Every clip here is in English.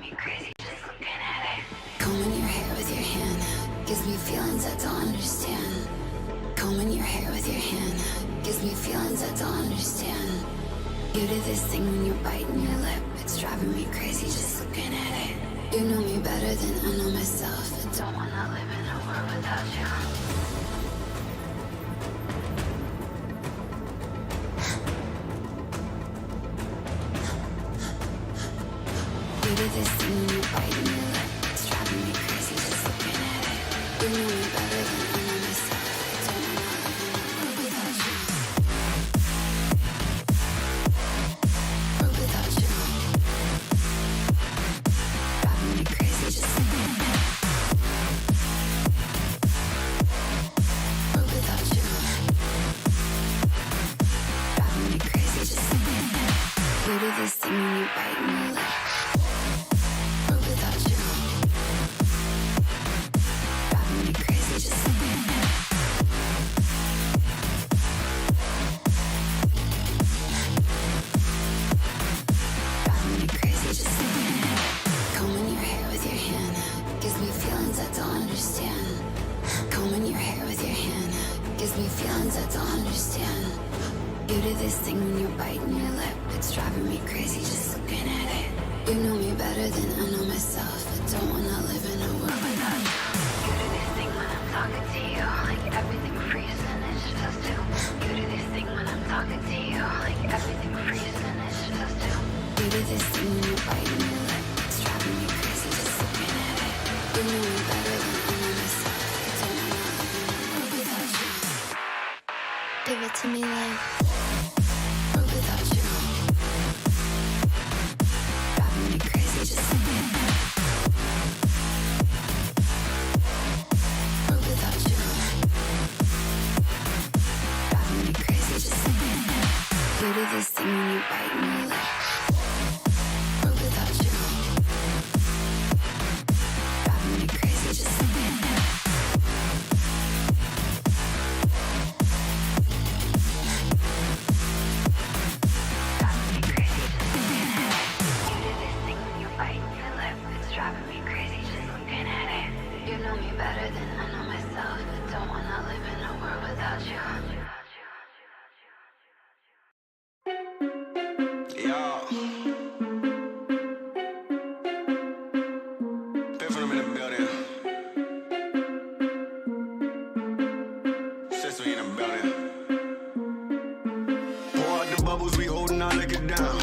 me crazy just looking at it. Combing your hair with your hand gives me feelings I don't understand. Combing your hair with your hand gives me feelings I don't understand. You do this thing when you're biting your lip, it's driving me crazy just looking at it. You know me better than I know myself. I don't wanna live in a world without you. You do this thing when you're biting your lip, it's driving me crazy just looking at it. You know me better than I know myself. I don't wanna live in a world without you. World without you. Driving me crazy just looking at it. World without you. Driving me crazy just looking at it. You do this thing when you're biting your lip. Without you, driving me crazy just looking at it. Driving me crazy just looking at it. Combing your hair with your hand gives me feelings I don't understand. Combing your hair with your hand gives me feelings I don't understand. You do this thing when you're biting your lip, it's driving me crazy just looking at it. You know me better than I know myself. I don't wanna live in a world without you. You do this thing when I'm talking to you, like everything freezes and it's just us two. You do this thing when I'm talking to you, like everything freezes and it's just us two. You do this thing when you're biting your lip, it's driving me crazy just looking at it. You know me better than I know myself. I don't wanna live in a world without you. Give it to me like world without you. Driving me crazy just looking at it. World without you. Driving me crazy just looking at it. You do this thing when you're biting your lip. World without you. Driving me crazy just looking at it. Driving me crazy just looking at it. You do this thing when you're biting your lip. It's driving me crazy just looking at it. You know me better than I know myself. I don't wanna live in a world without you. Yo. Been from in the building. Since we in the building. Pour out the bubbles, we holding our liquor down.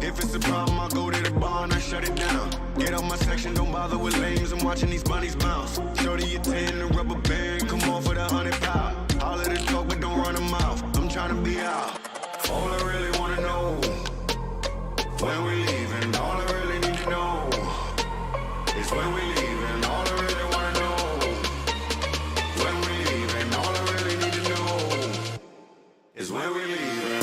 If it's a problem, I'll go to the bar and I shut it down. Get out my section, don't bother with lames. I'm watching these bunnies bounce. Shorty, you 10, the rubber band, come on for the 100 pound. All of the talk, but don't run them mouth. I'm trying to be out. All I really wanna know, when we leaving, all I really need to know is when we leaving. All I really wanna know, when we leaving. All I really need to know is when we leaving.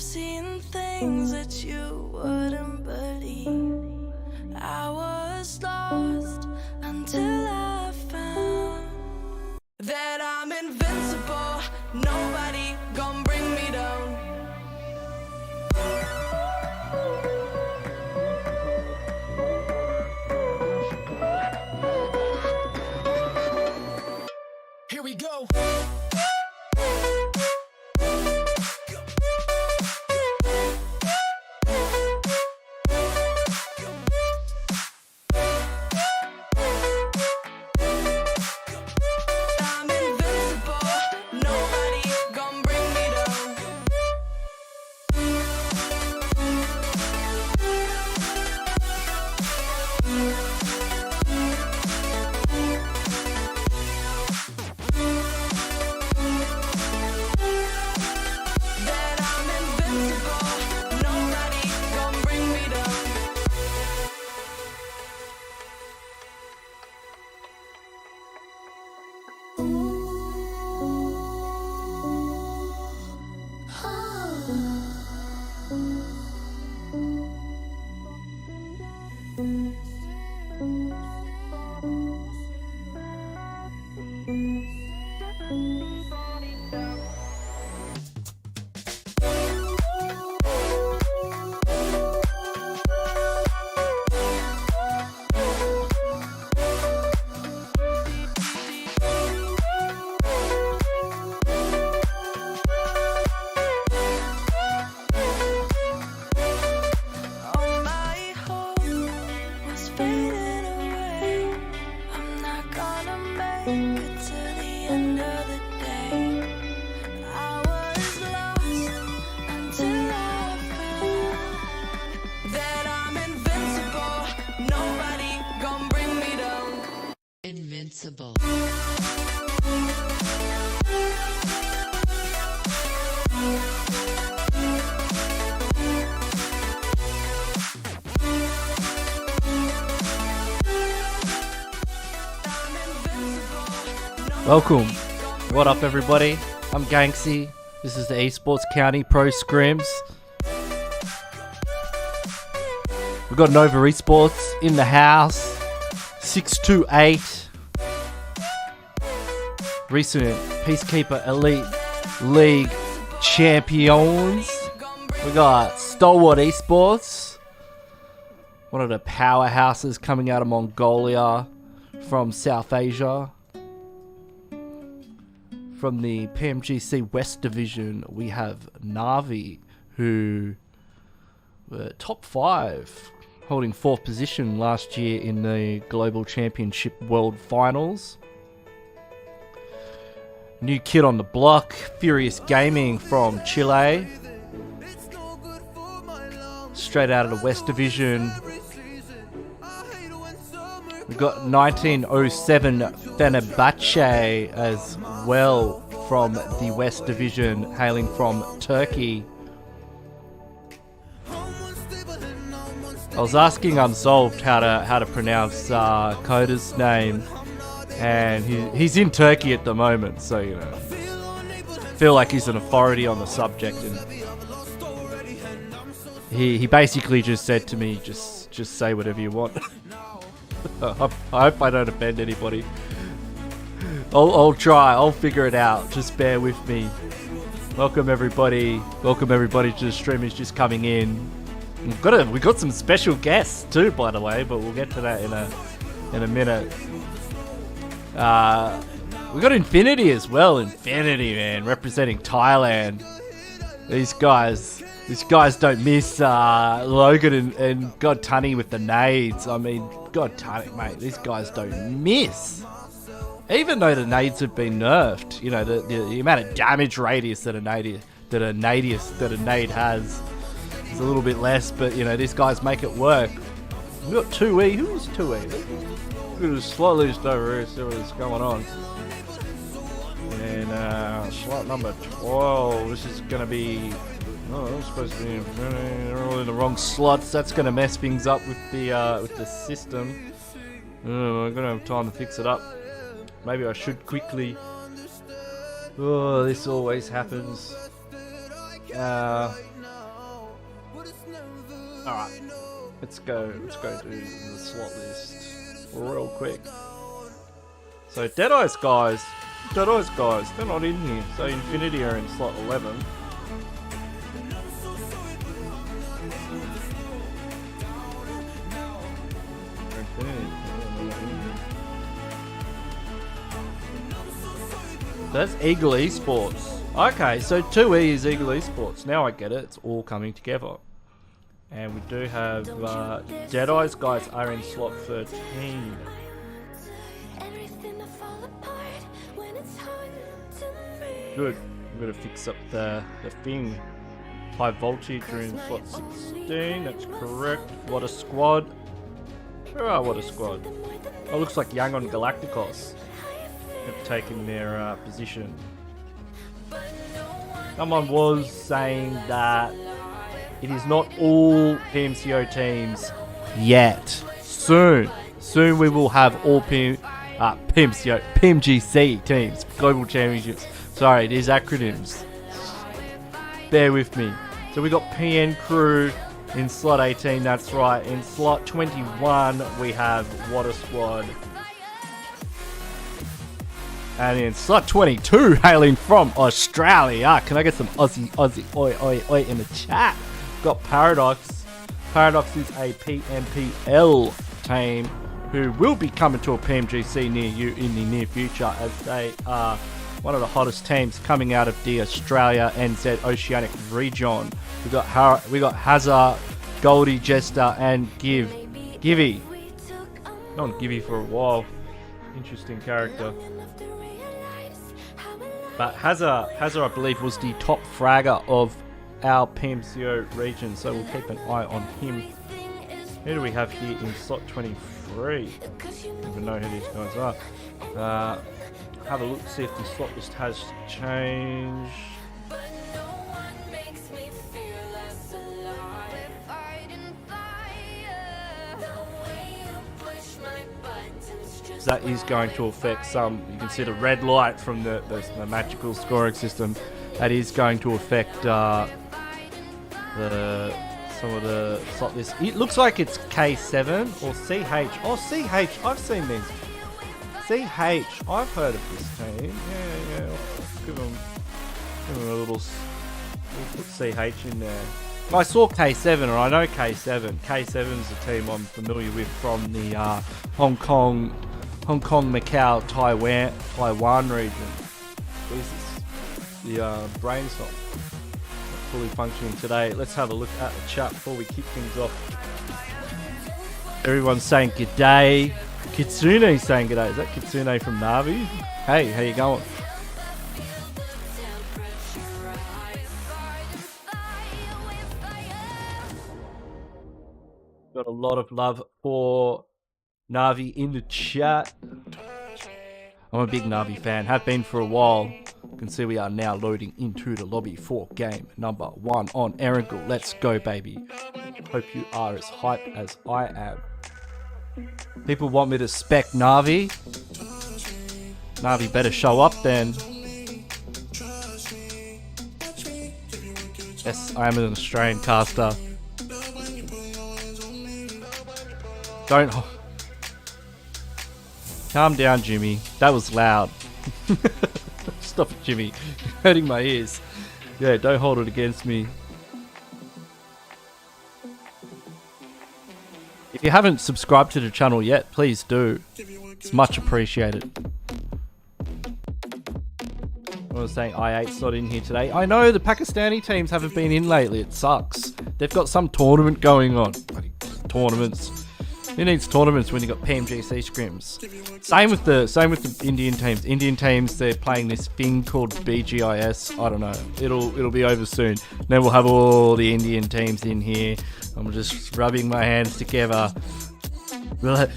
I've seen things that you wouldn't believe. I was lost until I found that I'm invincible. Nobody gon' bring me down. Here we go. Invincible. Welcome. What up, everybody? I'm Ganksy. This is the Esports County Pro Scrims. We've got Nova Esports in the house. 628. Recent Peacekeeper Elite League champions. We got Stalwart Esports, one of the powerhouses coming out of Mongolia from South Asia. From the Pmgc West Division, we have Navi, who were top 5, holding 4th position last year in the Global Championship World Finals. New kid on the block, Furious Gaming from Chile. Straight out of the West Division. We've got 1907 FENERBAÇHE as well from the West Division, hailing from Turkey. I was asking Unsolved how to pronounce Coda's name, and he's in Turkey at the moment, so you know, feel like he's an authority on the subject, and he basically just said to me, just say whatever you want. I hope I don't offend anybody. I'll try. I'll figure it out. Just bear with me. Welcome everybody. Welcome everybody to the stream who's just coming in. We got some special guests too, by the way, but we'll get to that in a minute. We got Infinity as well. Infinity, man, representing Thailand. These guys don't miss. Logan and God Tunny with the nades. I mean, God Tunny, mate. These guys don't miss. Even though the nades have been nerfed, you know, the amount of damage radius that a nade has is a little bit less. But you know, these guys make it work. We got 2E. Who's 2E? We'll just slot list over here, see what's going on. And slot number 12. This is gonna be. Oh, I'm supposed to be Infinity. They're all in the wrong slots. That's gonna mess things up with the system. I'm gonna have time to fix it up. Maybe I should quickly. Oh, this always happens. Alright. Let's go do the slot list real quick. So Deadeye's guys, they're not in here. So Infinity are in slot 11. That's Eagle Esports. Okay, so 2E is Eagle Esports. Now I get it. It's all coming together. And we do have Deadeye's guys are in slot 13. Good. I'm gonna fix up the thing. High voltage are in slot 16. That's correct. What a squad. Oh, what a squad. Oh, looks like Young on Galacticos have taken their position. Someone was saying that it is not all PMCO teams yet. Soon we will have all Pmgc teams, Global Championships. Sorry, these acronyms. Bear with me. So we got PN Crew in slot 18, that's right. In slot 21, we have What a Squad. And in slot 22, hailing from Australia. Can I get some Aussie, oi in the chat? Got Paradox. Paradox is a PMPL team who will be coming to a PMGC near you in the near future, as they are one of the hottest teams coming out of the Australia NZ Oceanic region. We got Hazard, Goldie, Jester, and Givey. Not Givey for a while. Interesting character. But Hazard, I believe, was the top fragger of our PMCO region, so we'll keep an eye on him. Who do we have here in slot 23? I don't even know who these guys are. Have a look, see if the slot list has changed. That is going to affect some. You can see the red light from the magical scoring system. That is going to affect some of the slot list. It looks like it's K7 or CH. Oh, CH. I've seen these. CH. I've heard of this team. Yeah. Give them a little. We'll put CH in there. I saw K7, or I know K7. K7 is a team I'm familiar with from the Hong Kong, Macau, Taiwan region. Jesus, the brainstorm fully functioning today. Let's have a look at the chat before we kick things off. Everyone's saying g'day. Kitsune's saying g'day. Is that Kitsune from Navi? Hey, how you going? Got a lot of love for Navi in the chat. I'm a big Navi fan, have been for a while. You can see we are now loading into the lobby for game number 1 on ERANGEL. Let's go, baby. Hope you are as hyped as I am. People want me to spec Navi. Navi better show up then. Yes, I am an Australian caster. Don't... Calm down, Jimmy. That was loud. Stop it, Jimmy. You're hurting my ears. Yeah, don't hold it against me. If you haven't subscribed to the channel yet, please do. It's much appreciated. I was saying I8's not in here today. I know the Pakistani teams haven't been in lately. It sucks. They've got some tournament going on. Bloody tournaments. Who needs tournaments when you got Pmgc scrims? Same with the Indian teams. Indian teams, they're playing this thing called BGIS. I don't know. It'll be over soon. Then we'll have all the Indian teams in here. I'm just rubbing my hands together.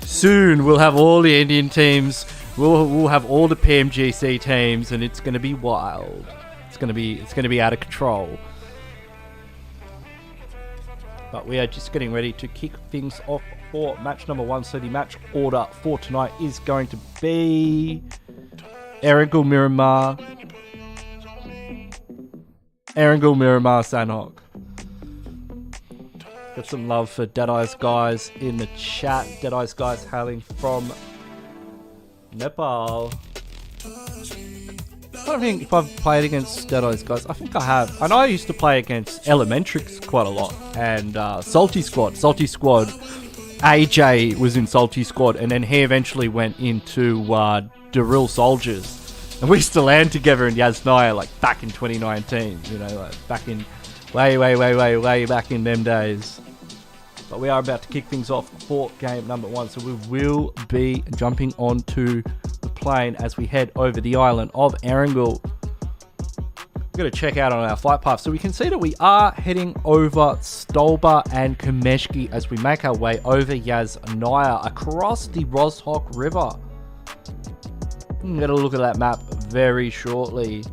Soon we'll have all the Indian teams. We'll have all the Pmgc teams, and it's gonna be wild. It's gonna be out of control. But we are just getting ready to kick things off for match number 1. So the match order for tonight is going to be ERANGEL Miramar, SANHOK. Got some love for Deadeyes guys in the chat. Deadeyes guys hailing from Nepal. I don't think if I've played against Deadeyes guys. I think I have. I know I used to play against ELEMENTRIX quite a lot. And Salty Squad. AJ was in Salty Squad. And then he eventually went into Daril Soldiers. And we used to land together in Yasnaya like back in 2019. You know, like back in way back in them days. But we are about to kick things off for game number 1. So we will be jumping onto the plane as we head over the island of ERANGEL. We're going to check out on our flight path. So we can see that we are heading over STALWART and Pmgc as we make our way over Yasnaya across the SANHOK River. I'm going to look at that map very shortly.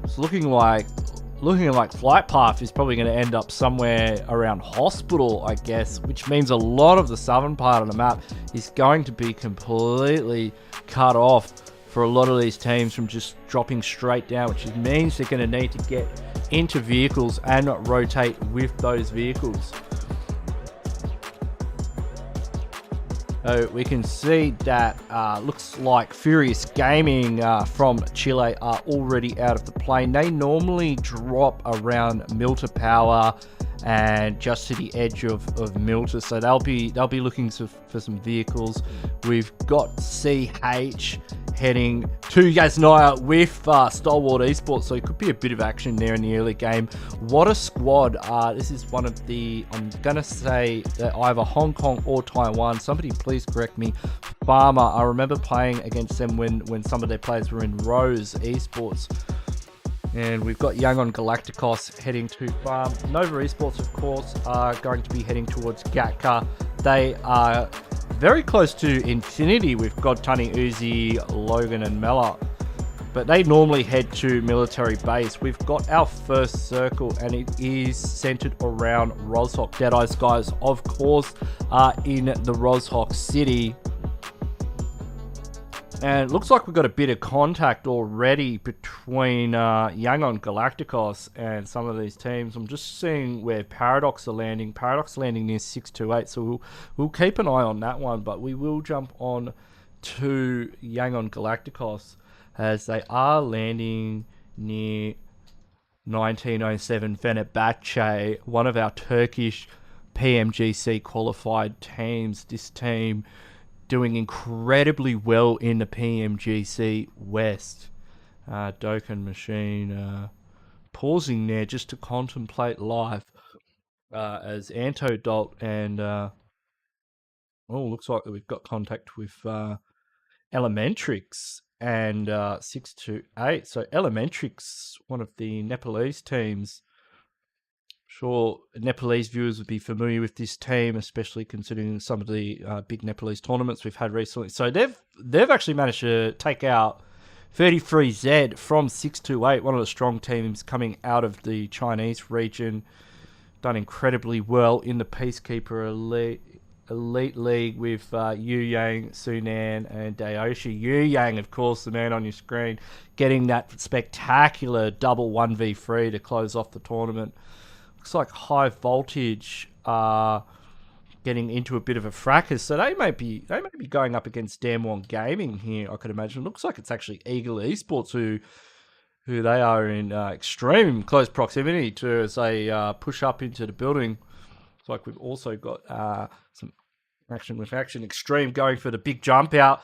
It's looking like flight path is probably going to end up somewhere around hospital, I guess, which means a lot of the southern part of the map is going to be completely cut off for a lot of these teams from just dropping straight down, which means they're going to need to get into vehicles and rotate with those vehicles. So we can see that looks like Furious Gaming from Chile are already out of the plane. They normally drop around Milta Power and just to the edge of Milta, so they'll be looking for some vehicles. We've got CH heading to Yasnaya with STALWART Esports, so it could be a bit of action there in the early game. What a squad. This is one of the, I'm gonna say either Hong Kong or Taiwan, somebody please correct me, Farmer. I remember playing against them when some of their players were in Rose Esports. And we've got Young on Galacticos heading to Farm. Nova Esports, of course, are going to be heading towards Gatka. They are very close to Infinity with God, Tunny, Uzi, Logan, and Mella. But they normally head to military base. We've got our first circle, and it is centered around ROSHOK. Deadeyes guys, of course, are in the ROSHOK city. And it looks like we've got a bit of contact already between Young on Galacticos and some of these teams. I'm just seeing where Paradox are landing. Paradox landing near 628, so we'll keep an eye on that one. But we will jump on to Young on Galacticos as they are landing near 1907 FENERBAÇHE, one of our Turkish Pmgc qualified teams. This team doing incredibly well in the Pmgc West. Dokkan Machine pausing there just to contemplate life as Antodolt and looks like we've got contact with ELEMENTRIX and 628. So ELEMENTRIX, one of the Nepalese teams. Sure, Nepalese viewers would be familiar with this team, especially considering some of the big Nepalese tournaments we've had recently. So they've actually managed to take out 33Z from 628, one of the strong teams coming out of the Chinese region. Done incredibly well in the Peacekeeper Elite League with Yu Yang, Sunan, and Dayoshi. Yu Yang, of course, the man on your screen, getting that spectacular double 1v3 to close off the tournament. Looks like High Voltage are getting into a bit of a fracas, so they may be going up against Damwon Gaming here, I could imagine. Looks like it's actually Eagle Esports who they are in extreme close proximity to as they push up into the building. Looks like we've also got some action with Action Extreme going for the big jump out.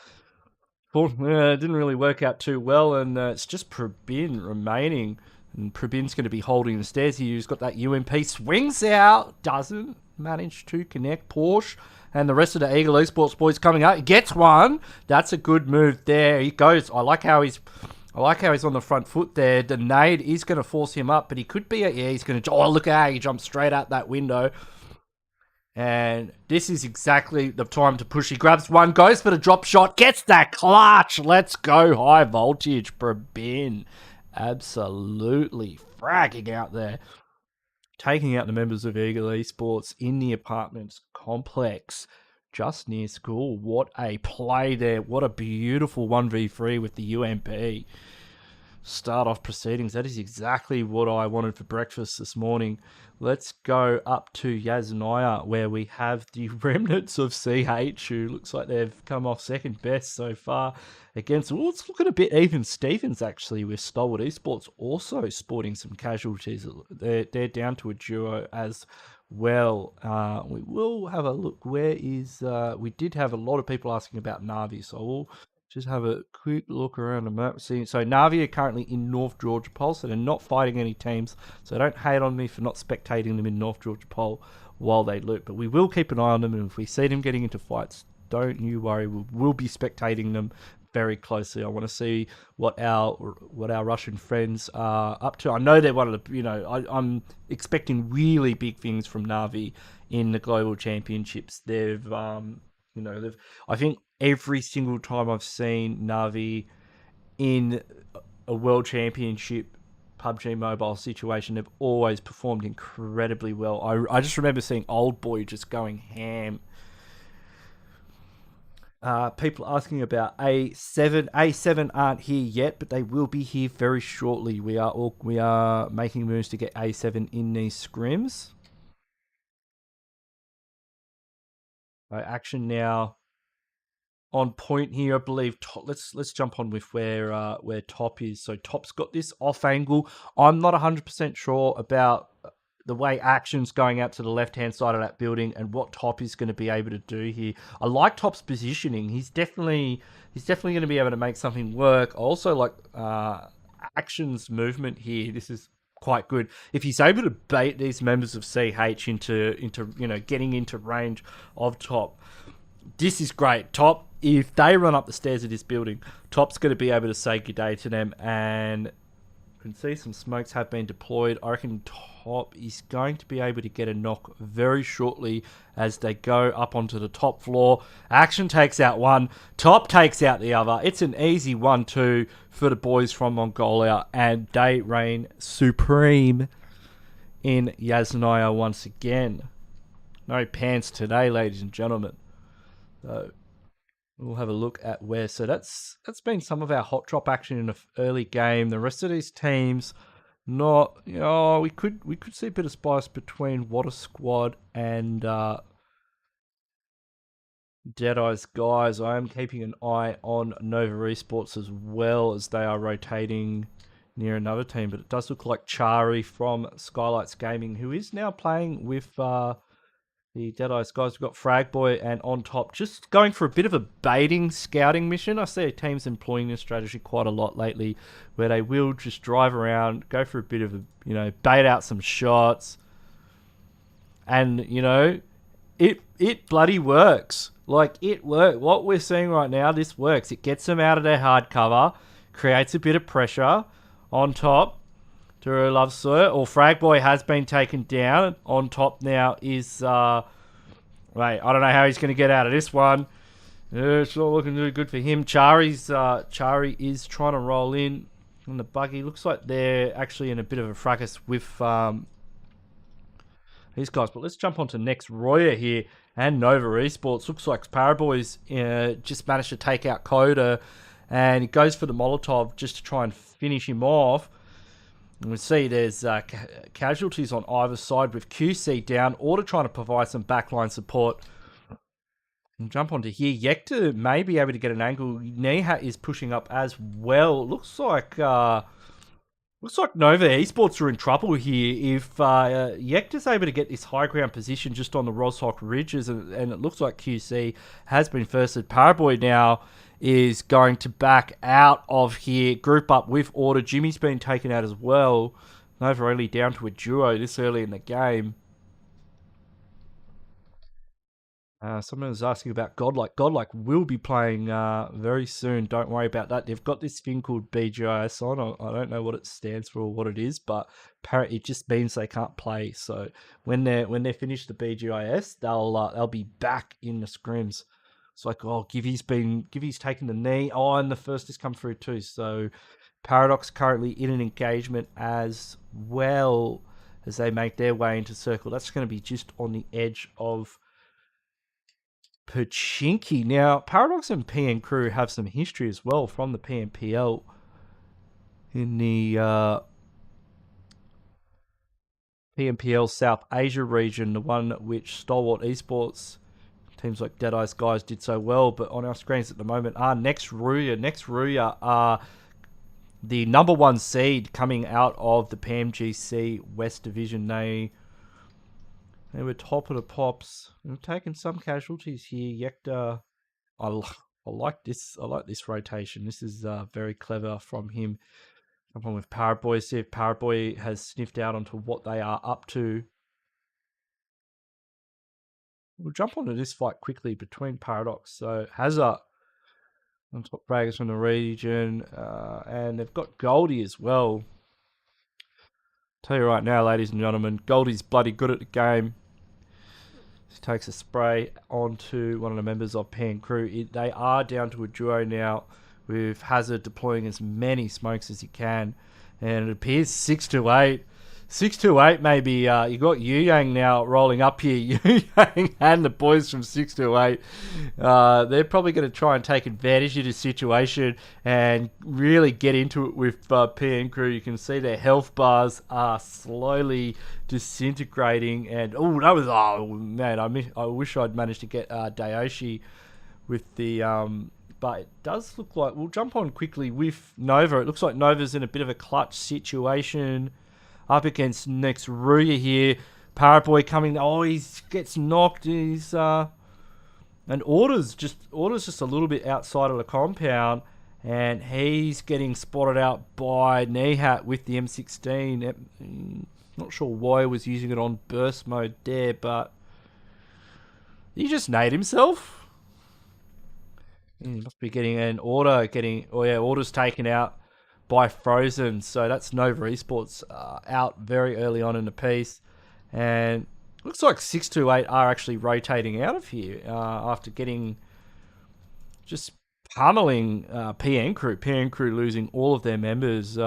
Didn't really work out too well, and it's just Prabin remaining. And Prabin's going to be holding the stairs here. He's got that UMP, swings out, doesn't manage to connect. Porsche and the rest of the Eagle Esports boys coming out. He gets one. That's a good move there. He goes. I like how he's on the front foot there. The nade is going to force him up, but he could be. He's going to. Oh, look at how he jumps straight out that window. And this is exactly the time to push. He grabs one, goes for the drop shot, gets that clutch. Let's go, High Voltage, Prabin. Absolutely fragging out there, taking out the members of Eagle Esports in the apartments complex just near school. What a play there. What a beautiful 1v3 with the UMP. start off proceedings. That is exactly what I wanted for breakfast this morning. Let's go up to Yasnaya, where we have the remnants of CH, who looks like they've come off second best so far against, well, it's looking a bit even Stevens, actually, with Stalwart Esports also sporting some casualties. They're down to a duo as well. We will have a look. Where is, we did have a lot of people asking about Navi, so we'll just have a quick look around the map. See, so Navi are currently in North Georgia Pole, so they're not fighting any teams. So don't hate on me for not spectating them in North Georgia Pole while they loot. But we will keep an eye on them, and if we see them getting into fights, don't you worry. We'll be spectating them very closely. I want to see what our Russian friends are up to. I know they're one of the, I'm expecting really big things from Navi in the Global Championships. They've, I think every single time I've seen Navi in a World Championship PUBG Mobile situation, they've always performed incredibly well. I just remember seeing Old Boy just going ham. People asking about A7. A7 aren't here yet, but they will be here very shortly. We are making moves to get A7 in these scrims. Action now on point here, I believe. Let's jump on with where Top is. So Top's got this off angle. I'm not 100% sure about the way Action's going out to the left-hand side of that building and what Top is going to be able to do here. I like Top's positioning. He's definitely going to be able to make something work. I also like Action's movement here. This is quite good. If he's able to bait these members of CH into getting into range of Top, this is great. Top, if they run up the stairs of this building, Top's going to be able to say good day to them, and you can see some smokes have been deployed. I reckon Top is going to be able to get a knock very shortly as they go up onto the top floor. Action takes out one, Top takes out the other. It's an easy 1-2 for the boys from Mongolia, and they reign supreme in Yasnaya once again. No pants today, ladies and gentlemen. So we'll have a look at where. So that's been some of our hot drop action in the early game. The rest of these teams, not, we could see a bit of spice between Water Squad and Deadeye's guys. I am keeping an eye on Nova Esports as well, as they are rotating near another team. But it does look like Chari from Skylights Gaming, who is now playing with the Deadeye's guys. We've got Fragboy and On Top just going for a bit of a baiting scouting mission. I see teams employing this strategy quite a lot lately, where they will just drive around, go for a bit of a, bait out some shots. And, it bloody works. Like, it works. What we're seeing right now, this works. It gets them out of their hard cover, creates a bit of pressure. On Top, Turu loves Sir, or Fragboy has been taken down. On Top now is, I don't know how he's going to get out of this one. It's not looking really good for him. Chari is trying to roll in on the buggy. Looks like they're actually in a bit of a fracas with these guys. But let's jump on to next. RUYA here and Nova Esports. Looks like Paraboy's just managed to take out Coda, and he goes for the Molotov just to try and finish him off. And we see there's casualties on either side, with QC down, Order trying to provide some backline support. And jump onto here. Yekta may be able to get an angle. Neha is pushing up as well. Looks like Nova Esports are in trouble here. If Yekta's able to get this high ground position just on the Roshok ridges, and it looks like QC has been firsted. Paraboy now is going to back out of here, group up with Order. Jimmy's been taken out as well. Nova only down to a duo this early in the game. Someone was asking about Godlike. Godlike will be playing very soon. Don't worry about that. They've got this thing called BGIS on. I don't know what it stands for or what it is, but apparently it just means they can't play. So when they finish the BGIS, they'll be back in the scrims. It's like, Givvy's taken the knee. And the first has come through too. So Paradox currently in an engagement as well as they make their way into circle. That's going to be just on the edge of Pachinki. Now, Paradox and PM Crew have some history as well from the PMPL in the PMPL South Asia region, the one which Stalwart Esports, teams like Deadeye's guys did so well, but on our screens at the moment are Next RUYA. Next RUYA are the #1 seed coming out of the Pmgc West Division. They were top of the pops. We've taken some casualties here. Yekta, I like this. I like this rotation. This is very clever from him. Jump on with Paraboy. See if Paraboy has sniffed out onto what they are up to. We'll jump onto this fight quickly between Paradox. So Hazard on top fraggers from the region, and they've got Goldie as well. Tell you right now, ladies and gentlemen, Goldie's bloody good at the game. He takes a spray onto one of the members of Pan Crew. They are down to a duo now, with Hazard deploying as many smokes as he can, and it appears 6-8. 6-8 maybe. You got Yu Yang now rolling up here. Yu Yang and the boys from 6-8. They're probably going to try and take advantage of the situation and really get into it with PN Crew. You can see their health bars are slowly disintegrating. And oh man, I wish I'd managed to get Dayoshi with the but it does look like we'll jump on quickly with Nova. It looks like Nova's in a bit of a clutch situation up against Next RUYA here. Paraboy coming. Oh, he gets knocked. He's and Orders just a little bit outside of the compound, and he's getting spotted out by Nihat with the M16. Not sure why he was using it on burst mode there, but he just nade himself. He must be getting an order. Orders taken out by Frozen. So that's Nova Esports out very early on in the piece. And looks like 6-8 are actually rotating out of here after getting just pummeling PN Crew. PN Crew losing all of their members to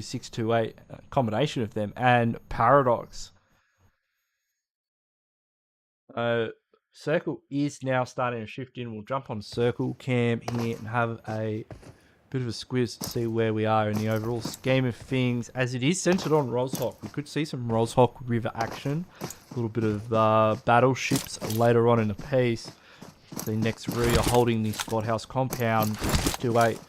6-8, a combination of them, and Paradox. Circle is now starting to shift in. We'll jump on Circle Cam here and have a bit of a squiz to see where we are in the overall scheme of things, as it is centered on Roshok. We could see some Roshok River action, a little bit of battleships later on in the piece. The Next RUYA holding the squad house compound, 6-8,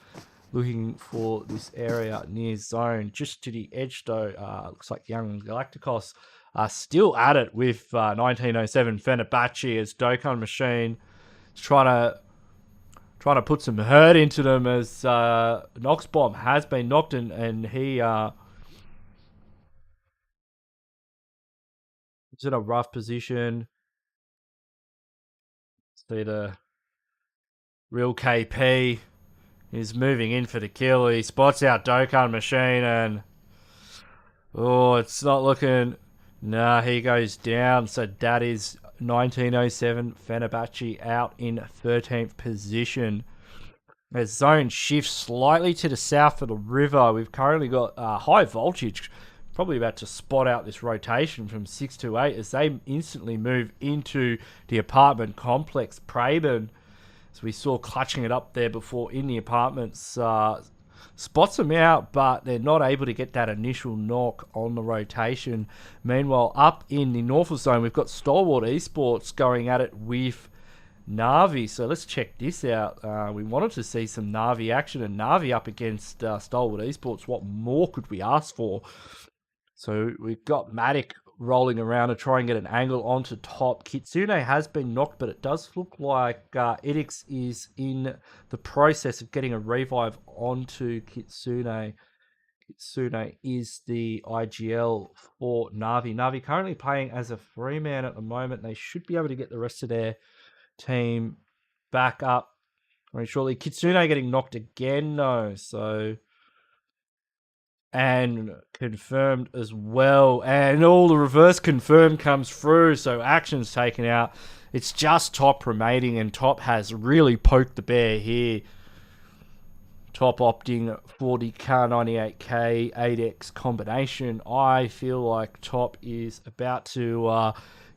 looking for this area near zone, just to the edge though. Looks like Young Galacticos are still at it with 1907 FENERBAÇHE as Dokkan Machine is trying to put some hurt into them, as Nox Bomb has been knocked and he is in a rough position. See the real KP is moving in for the kill. He spots out Dokkan Machine and it's not looking. Nah, he goes down. So that is 1907 FENERBAÇHE out in 13th position. As zone shifts slightly to the south of the river, we've currently got high voltage, probably about to spot out this rotation from 6-8 as they instantly move into the apartment complex. Praben, as we saw clutching it up there before in the apartments, spots them out, but they're not able to get that initial knock on the rotation. Meanwhile, up in the north zone, we've got Stalwart Esports going at it with Na'Vi. So let's check this out. We wanted to see some Na'Vi action, and Na'Vi up against Stalwart Esports. What more could we ask for? So we've got Matic rolling around to try and get an angle onto top. Kitsune has been knocked, but it does look like Edix is in the process of getting a revive onto Kitsune. Kitsune is the IGL for Na'Vi. Na'Vi currently playing as a 3-man at the moment. They should be able to get the rest of their team back up very shortly. Kitsune getting knocked again though, so... and confirmed as well, and all the reverse confirmed comes through, so action's taken out. It's just Top remaining, and Top has really poked the bear here. Top opting for the Kar98K 8X combination. I feel like Top is about to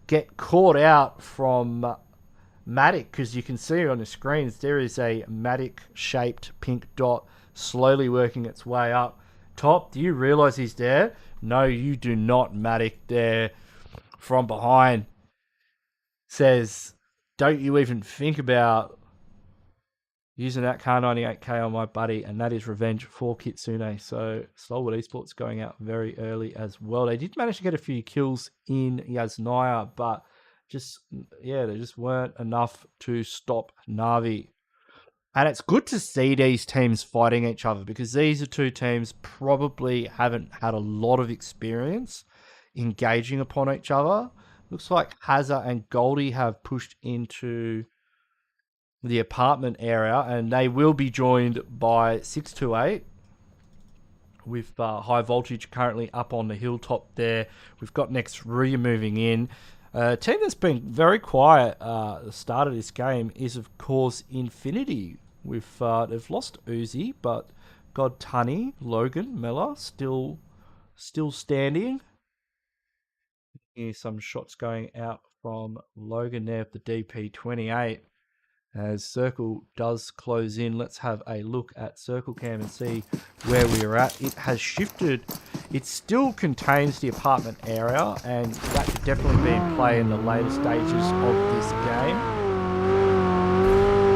get caught out from Matic, because you can see on the screens there is a Matic shaped pink dot slowly working its way up. top. Do you realise he's there? No, you do not, Matic there from behind. Says, don't you even think about using that Car 98K on my buddy, and that is revenge for Kitsune. So Stalwart Esports going out very early as well. They did manage to get a few kills in Yasnaya, but just, yeah, they just weren't enough to stop Na'Vi. And it's good to see these teams fighting each other, because these are two teams probably haven't had a lot of experience engaging upon each other. Looks like Hazard and Goldie have pushed into the apartment area, and they will be joined by 628 with High Voltage currently up on the hilltop there. We've got next RUYA moving in. A team that's been very quiet at the start of this game is, of course, Infinity. They've lost Uzi, but God Tunny, Logan, Mella still standing. Here's some shots going out from Logan there at the DP28. As Circle does close in, let's have a look at Circle Cam and see where we are at. It has shifted. It still contains the apartment area, and that could definitely be in play in the later stages of this game.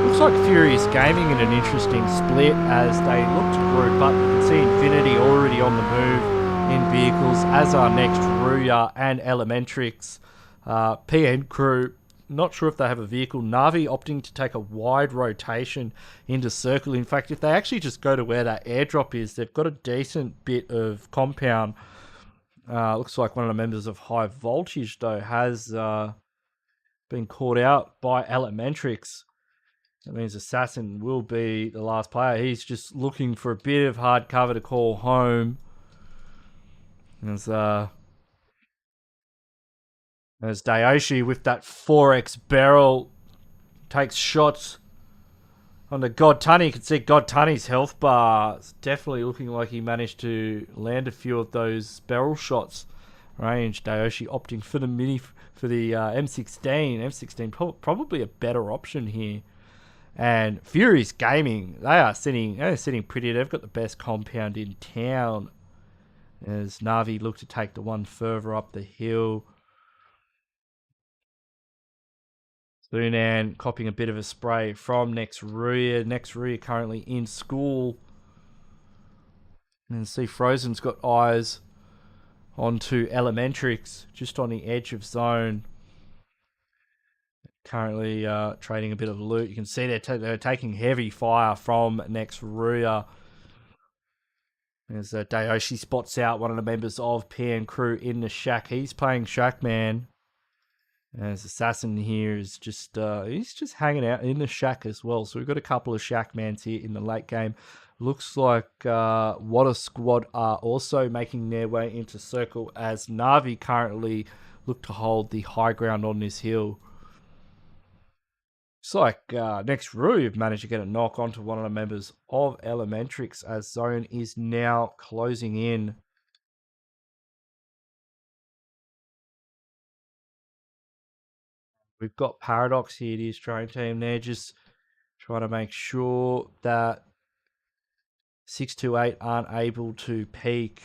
Looks like Furious Gaming in an interesting split as they look to group up. You can see Infinity already on the move in vehicles, as are next RUYA and ELEMENTRIX. PN Crew, not sure if they have a vehicle. Na'Vi opting to take a wide rotation into Circle. In fact, if they actually just go to where that airdrop is, they've got a decent bit of compound. Looks like one of the members of High Voltage, though, has been caught out by ELEMENTRIX. That means Assassin will be the last player. He's just looking for a bit of hard cover to call home. As Dayoshi with that 4x barrel takes shots on the God Tunny. You can see God Tunny's health bar. It's definitely looking like he managed to land a few of those barrel shots. Range. Dayoshi opting for the M16. M16 probably a better option here. And Furious Gaming, they're sitting pretty. They've got the best compound in town. As Na'Vi look to take the one further up the hill. Sunan copying a bit of a spray from next RUYA. Next RUYA currently in school. And see Frozen's got eyes onto ELEMENTRIX just on the edge of zone. Currently trading a bit of loot. You can see they're taking heavy fire from next RUYA. As Dayoshi spots out one of the members of PN Crew in the shack. He's playing Shackman. As Assassin here is just he's just hanging out in the shack as well. So we've got a couple of Shackmans here in the late game. Looks like What a Squad are also making their way into Circle, as Na'Vi currently look to hold the high ground on this hill. Looks like next RUYA have managed to get a knock onto one of the members of ELEMENTRIX, as zone is now closing in. We've got Paradox here, the Australian team. They're just trying to make sure that 628 aren't able to peak.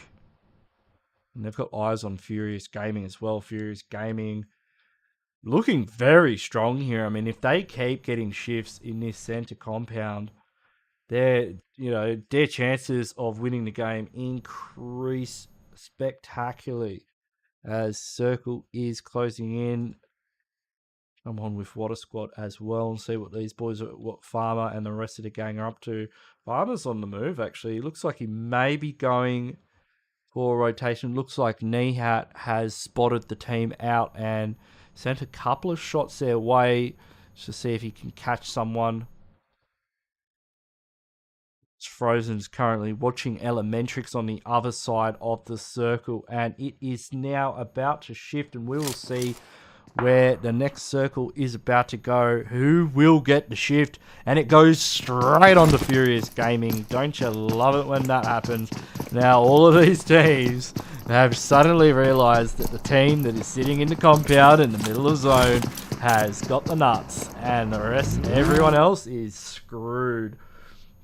And they've got eyes on Furious Gaming as well. Furious Gaming looking very strong here. I mean, if they keep getting shifts in this center compound, their chances of winning the game increase spectacularly, as Circle is closing in. I'm on with What a Squad as well, and see what these boys, what Farmer and the rest of the gang are up to. Farmer's on the move, actually. Looks like he may be going for a rotation. Looks like Nihat has spotted the team out and sent a couple of shots their way to see if he can catch someone. Frozen's currently watching ELEMENTRIX on the other side of the circle, and it is now about to shift, and we will see where the next circle is about to go. Who will get the shift? And it goes straight on to Furious Gaming. Don't you love it when that happens? Now all of these teams have suddenly realized that the team that is sitting in the compound in the middle of zone has got the nuts, and the rest, everyone else is screwed.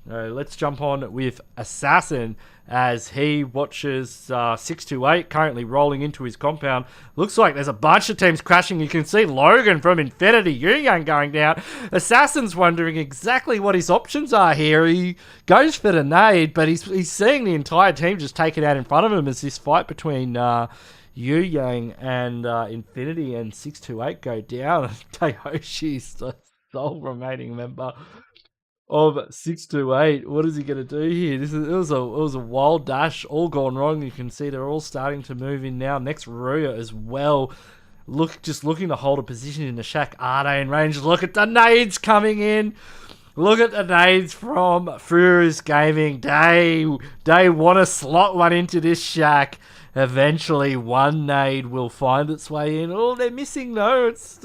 Let's jump on with Assassin as he watches 628 currently rolling into his compound. Looks like there's a bunch of teams crashing. You can see Logan from Infinity, Yuyan going down. Assassin's wondering exactly what his options are here. He goes for the nade, but he's seeing the entire team just take it out in front of him as this fight between Yu Yang and Infinity and 628 go down. Tayoshi's the sole remaining member of 628. What is he going to do here? It was a wild dash, all gone wrong. You can see they're all starting to move in now. Next RUYA as well. Just looking to hold a position in the shack. Are they in range? Look at the nades coming in. Look at the nades from Furious Gaming. They want to slot one into this shack. Eventually, one nade will find its way in. Oh, they're missing though. It's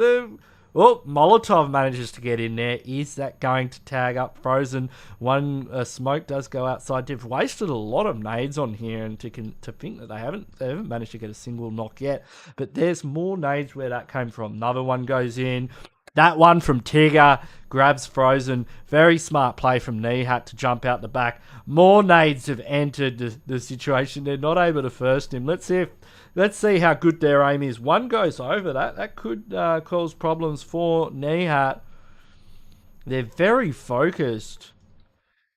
Molotov manages to get in there. Is that going to tag up Frozen? One smoke does go outside. They've wasted a lot of nades on here, and to think that they haven't managed to get a single knock yet. But there's more nades where that came from. Another one goes in. That one from Tigger grabs Frozen. Very smart play from Nihat to jump out the back. More nades have entered the situation. They're not able to first him. Let's see how good their aim is. One goes over. That could cause problems for Nihat. They're very focused.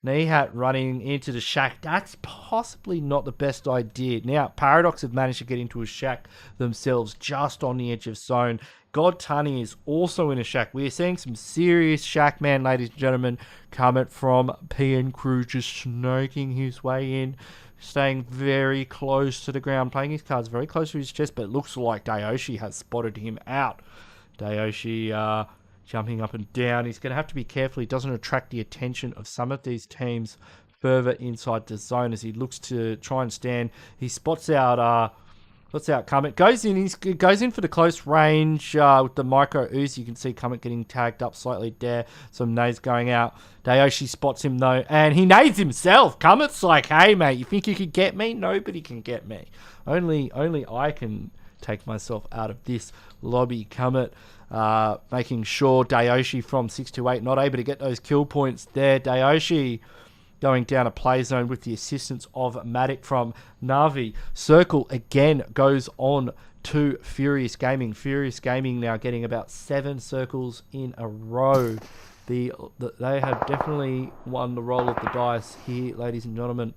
Nihat running into the shack. That's possibly not the best idea. Now, Paradox have managed to get into a shack themselves just on the edge of zone. God Tunny is also in a shack. We are seeing some serious shack man, ladies and gentlemen, coming from PN Crew, just snaking his way in, staying very close to the ground, playing his cards very close to his chest, but it looks like Dayoshi has spotted him out. Dayoshi jumping up and down. He's going to have to be careful he doesn't attract the attention of some of these teams further inside the zone as he looks to try and stand. He spots out Comet. Goes in for the close range with the micro ooze. You can see Comet getting tagged up slightly there. Some nades going out. Dayoshi spots him though, and he nades himself. Comet's like, hey mate, you think you could get me? Nobody can get me. Only I can take myself out of this lobby. Comet making sure Dayoshi from 628 not able to get those kill points there. Dayoshi going down a play zone with the assistance of Matic from Na'Vi. Circle again goes on to Furious Gaming. Furious Gaming now getting about 7 circles in a row. They have definitely won the roll of the dice here, ladies and gentlemen.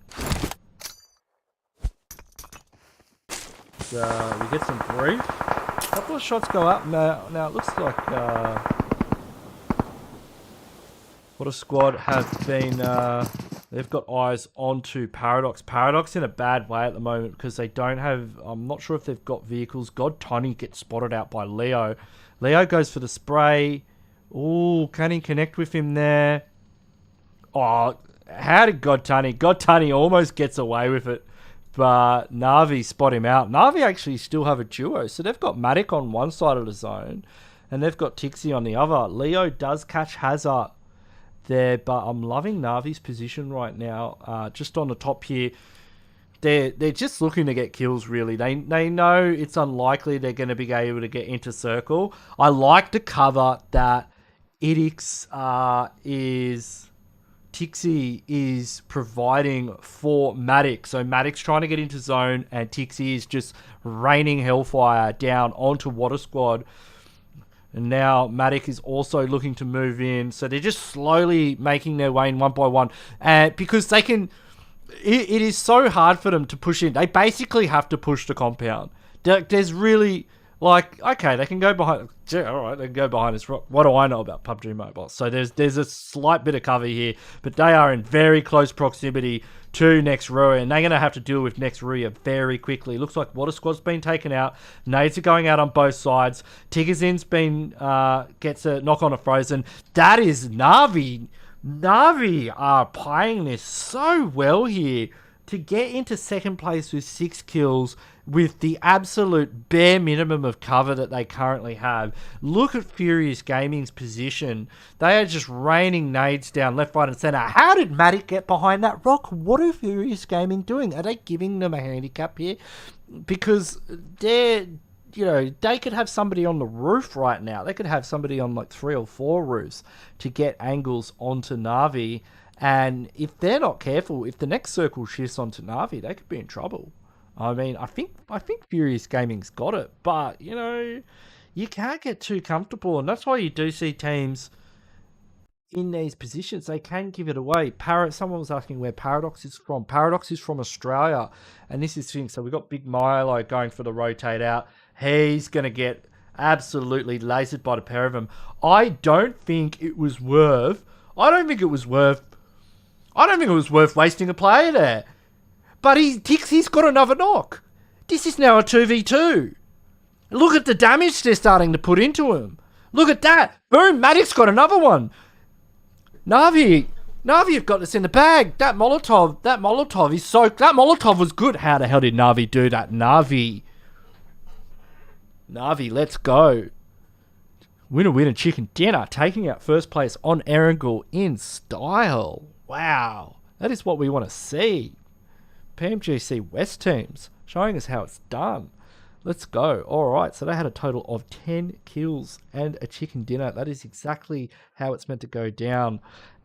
So we get some brief. A couple of shots go up. Now it looks like what a squad have been... they've got eyes onto Paradox. Paradox in a bad way at the moment because they don't have... I'm not sure if they've got vehicles. God Tony gets spotted out by Leo. Leo goes for the spray. Ooh, can he connect with him there? Oh, how did God Tony? God Tony almost gets away with it. But Na'Vi spot him out. Na'Vi actually still have a duo. So they've got Matic on one side of the zone. And they've got Tixie on the other. Leo does catch Hazard there, but I'm loving Na'Vi's position right now. Just on the top here, they're just looking to get kills. Really, they know it's unlikely they're going to be able to get into circle. I like the cover that Tixie is providing for Matic. So Matic's trying to get into zone, and Tixie is just raining hellfire down onto Water Squad. And now Matic is also looking to move in. So they're just slowly making their way in one by one. Because they can... It is so hard for them to push in. They basically have to push the compound. There's really... Like, okay, they can go behind... Yeah, all right, they can go behind this rock. What do I know about PUBG Mobile? So there's a slight bit of cover here. But they are in very close proximity to next RUYA, and they're going to have to deal with next RUYA very quickly. Looks like Water Squad's been taken out. Nades are going out on both sides. Tiggerzin's been gets a knock on a Frozen. That is Na'Vi. Na'Vi are playing this so well here to get into second place with 6 kills with the absolute bare minimum of cover that they currently have. Look at Furious Gaming's position. They are just raining nades down left, right, and center. How did Matic get behind that rock? What are Furious Gaming doing? Are they giving them a handicap here? Because they could have somebody on the roof right now. They could have somebody on like 3 or 4 roofs to get angles onto Na'Vi. And if they're not careful, if the next circle shifts onto Na'Vi, they could be in trouble. I mean, I think Furious Gaming's got it, but you know, you can't get too comfortable, and that's why you do see teams in these positions. They can give it away. Someone was asking where Paradox is from. Paradox is from Australia, and this is the thing. So we've got Big Milo going for the rotate out. He's going to get absolutely lasered by the pair of them. I don't think it was worth wasting a player there. But he's got another knock. This is now a 2v2. Look at the damage they're starting to put into him. Look at that. Boom, Maddox got another one. Na'Vi have got this in the bag. That Molotov is so... That Molotov was good. How the hell did Na'Vi do that? Na'Vi, let's go. Winner, chicken dinner. Taking out first place on ERANGEL in style. Wow. That is what we want to see. Pmgc West teams showing us how it's done. Let's go. Alright, so they had a total of 10 kills and a chicken dinner. That is exactly how it's meant to go down.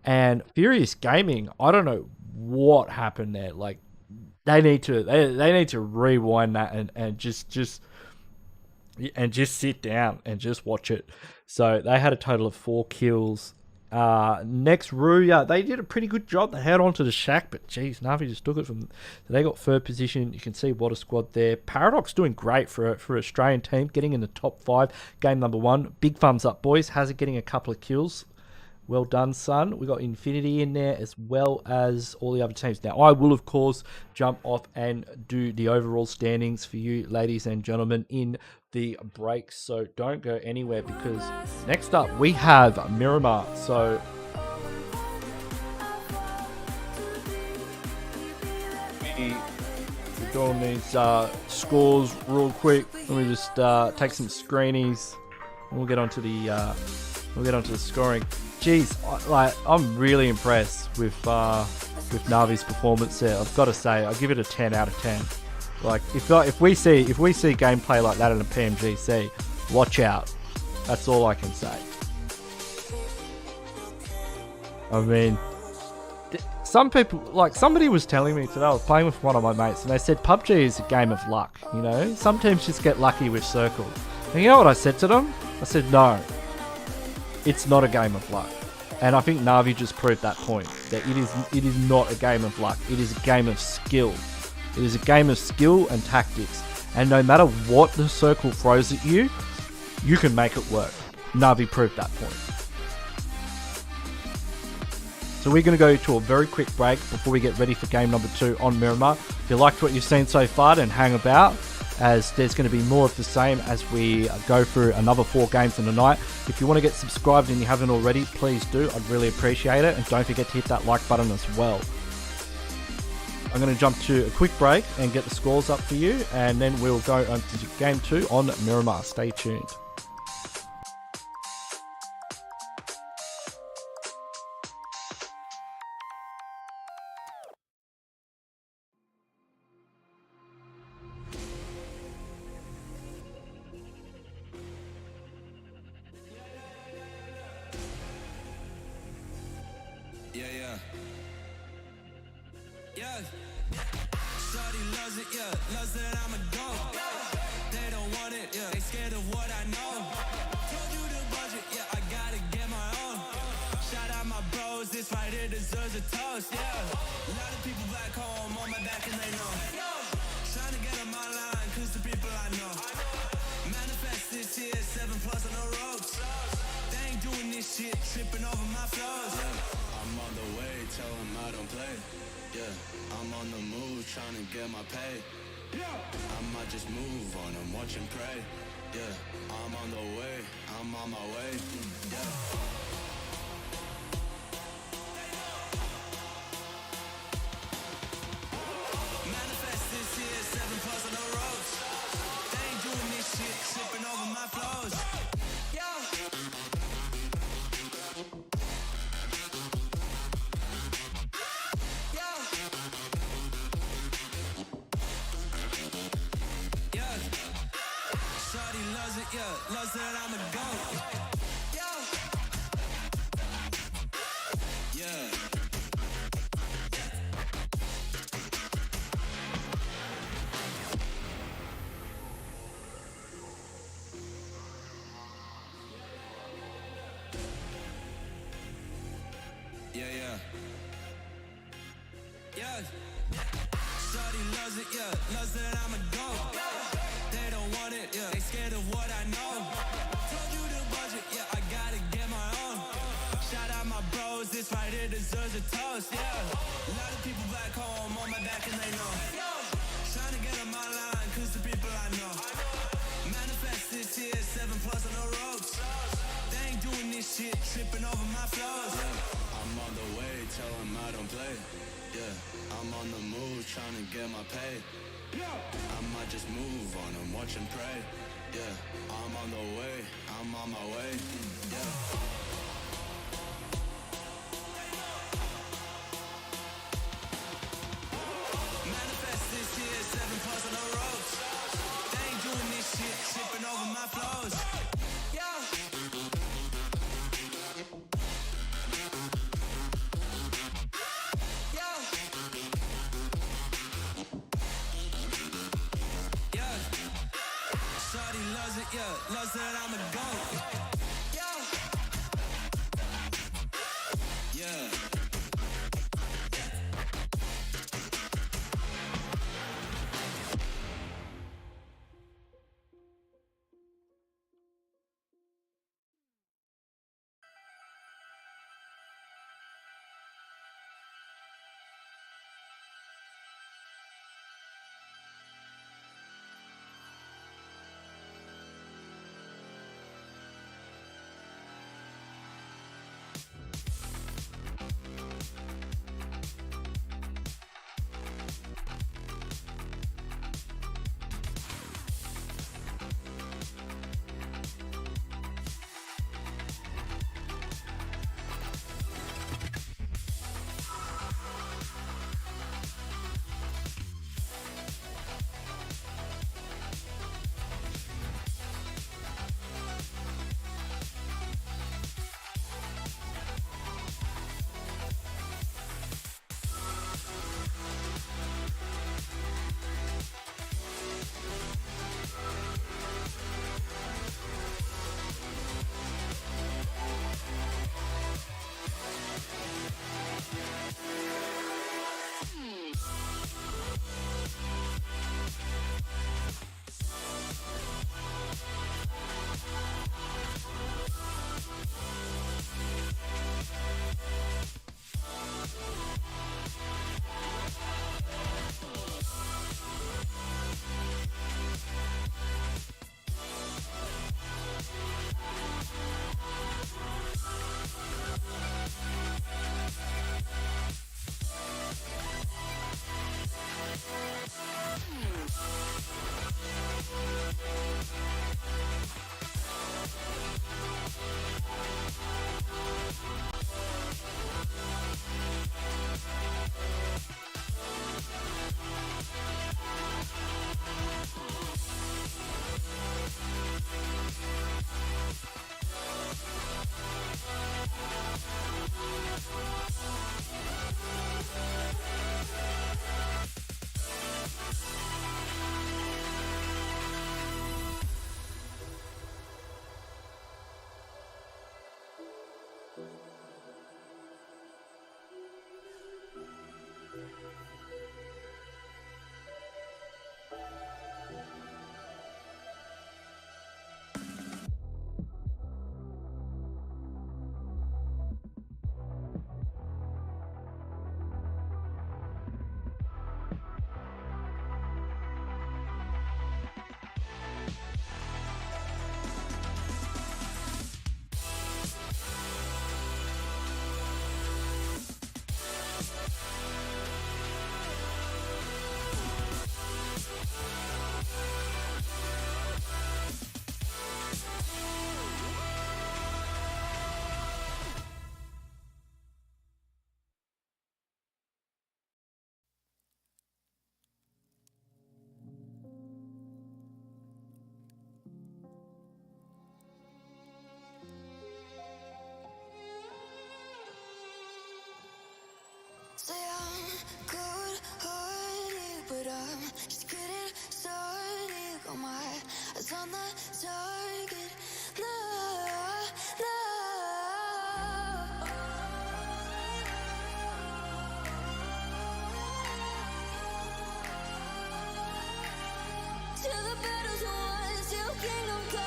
And Furious Gaming, I don't know what happened there. Like, they need to rewind that and just sit down and just watch it. So they had a total of 4 kills. Next, RUYA, they did a pretty good job. They held on to the shack, but geez, Na'Vi just took it from... So they got third position. You can see what a squad there. Paradox doing great for an Australian team, getting in the top 5. Game number 1. Big thumbs up, boys. Hazard getting a couple of kills. Well done, son. We got Infinity in there as well as all the other teams. Now, I will, of course, jump off and do the overall standings for you, ladies and gentlemen, in the break. So don't go anywhere, because next up we have Miramar. So we're doing these scores real quick. Let me just take some screenies, and we'll get onto the scoring. Jeez, I'm really impressed with Na'Vi's performance there. I've got to say, I give it a 10 out of 10. Like, if we see gameplay like that in a Pmgc, watch out. That's all I can say. I mean, some people, like somebody was telling me today, I was playing with one of my mates, and they said PUBG is a game of luck. You know, some teams just get lucky with circles. And you know what I said to them? I said, no, it's not a game of luck. And I think Na'Vi just proved that point, that it is not a game of luck. It is a game of skill. It is a game of skill and tactics. And no matter what the circle throws at you, you can make it work. Na'Vi proved that point. So we're going to go to a very quick break before we get ready for game number 2 on Miramar. If you liked what you've seen so far, then hang about, as there's going to be more of the same as we go through another 4 games in the night. If you want to get subscribed and you haven't already, please do. I'd really appreciate it. And don't forget to hit that like button as well. I'm going to jump to a quick break and get the scores up for you, and then we'll go on to game 2 on Miramar. Stay tuned. deserves a toast, yeah. A lot of people back home on my back and they know. Trying to get on my line, cause the people I know. Manifest this year, 7+ on the ropes. They ain't doing this shit, tripping over my flows. Yeah, I'm on the way, tell them I don't play. Yeah, I'm on the move, trying to get my pay. I might just move on and watch and pray. Yeah, I'm on the way, I'm on my way. Yeah. Manifest this year, 7+ on the ropes. They ain't doing this shit, tripping over my flows. Yeah. Shawty loves it, yeah, loves that I'm a goat. Yeah. Yeah. Say I'm good-hearted, but I'm just getting started. Got my eyes on the target. No, no. Till the battle's won, till kingdom come.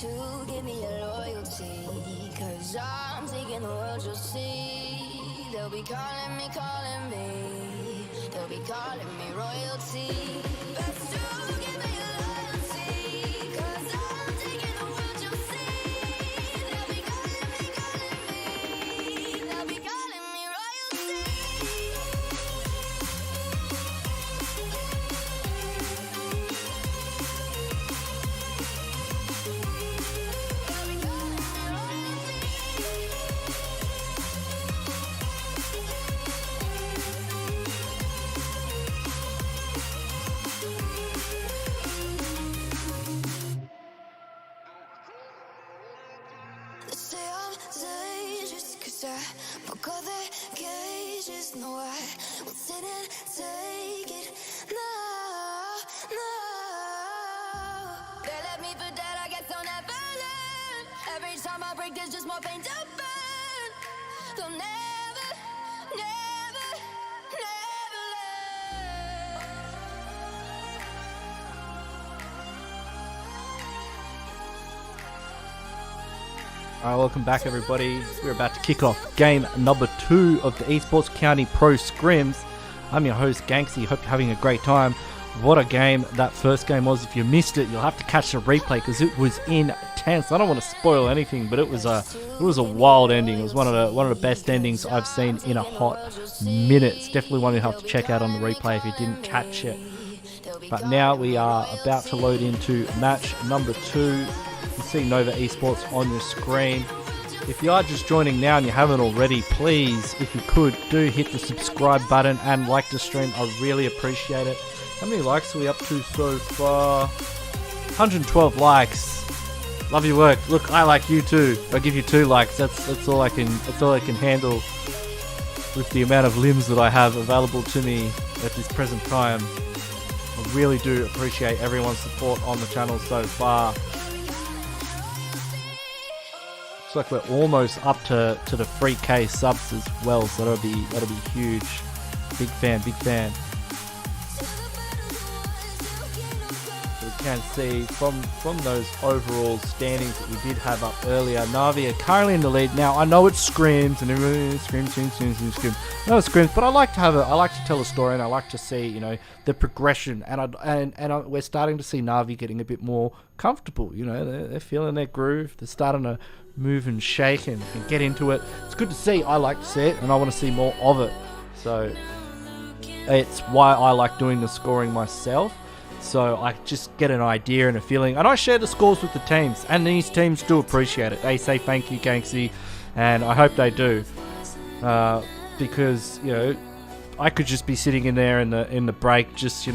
Best to give me your loyalty, 'cause I'm taking the world, you'll see. They'll be calling me, they'll be calling me royalty. Best to give me your loyalty, 'cause I'm taking the world, you'll see. They'll be calling me, they'll be calling me royalty. They say I'm dangerous 'cause I broke all their cages. No, I won't sit and take it. No, no. They left me for dead, I guess I'll never learn. Every time I break, there's just more pain to burn. They'll never, never, never learn. Alright, welcome back everybody. We're about to kick off game number 2 of the Esports County Pro Scrims. I'm your host Ganksy, hope you're having a great time. What a game that first game was. If you missed it, you'll have to catch the replay because it was intense. I don't want to spoil anything, but it was a wild ending. It was one of the best endings I've seen in a hot minute. It's definitely one you have to check out on the replay if you didn't catch it. But now we are about to load into match number 2. You can see Nova Esports on your screen. If you are just joining now and you haven't already, please, if you could, do hit the subscribe button and like the stream. I really appreciate it. How many likes are we up to so far? 112 likes. Love your work. Look, I like you too. I give you 2 likes. That's all I can handle with the amount of limbs that I have available to me at this present time. I really do appreciate everyone's support on the channel so far. Looks like we're almost up to the 3K subs as well, so that'll be huge. Big fan. We can see from those overall standings that we did have up earlier, Na'Vi are currently in the lead. Now I know it's Scrims and everybody Scrims. I know it's Scrims, but I like to tell a story and I like to see the progression. And we're starting to see Na'Vi getting a bit more comfortable. They're feeling their groove. They're starting to move and shake and get into it. It's good to see. I like to see it and I want to see more of it. So it's why I like doing the scoring myself. So I just get an idea and a feeling, and I share the scores with the teams, and these teams do appreciate it. They say thank you, Ganksy, and I hope they do, because I could just be sitting in there in the break, just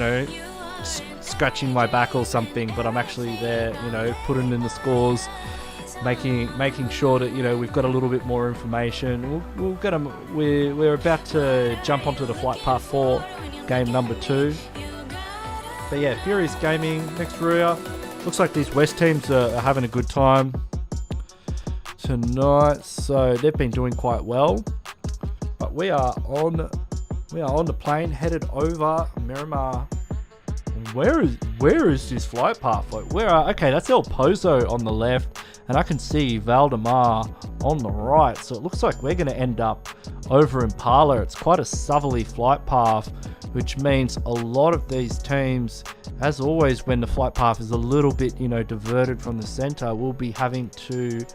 scratching my back or something, but I'm actually there, putting in the scores, making sure that we've got a little bit more information. We'll get them. We're about to jump onto the flight path 4, game number 2. But yeah, Furious Gaming, next RUYA. Looks like these West teams are having a good time tonight, so they've been doing quite well. But we are on the plane headed over Miramar. Where is this flight path? Okay, that's El Pozo on the left, and I can see Valdemar on the right. So it looks like we're going to end up over Impala. It's quite a southerly flight path, which means a lot of these teams, as always, when the flight path is a little bit, diverted from the center, will be having to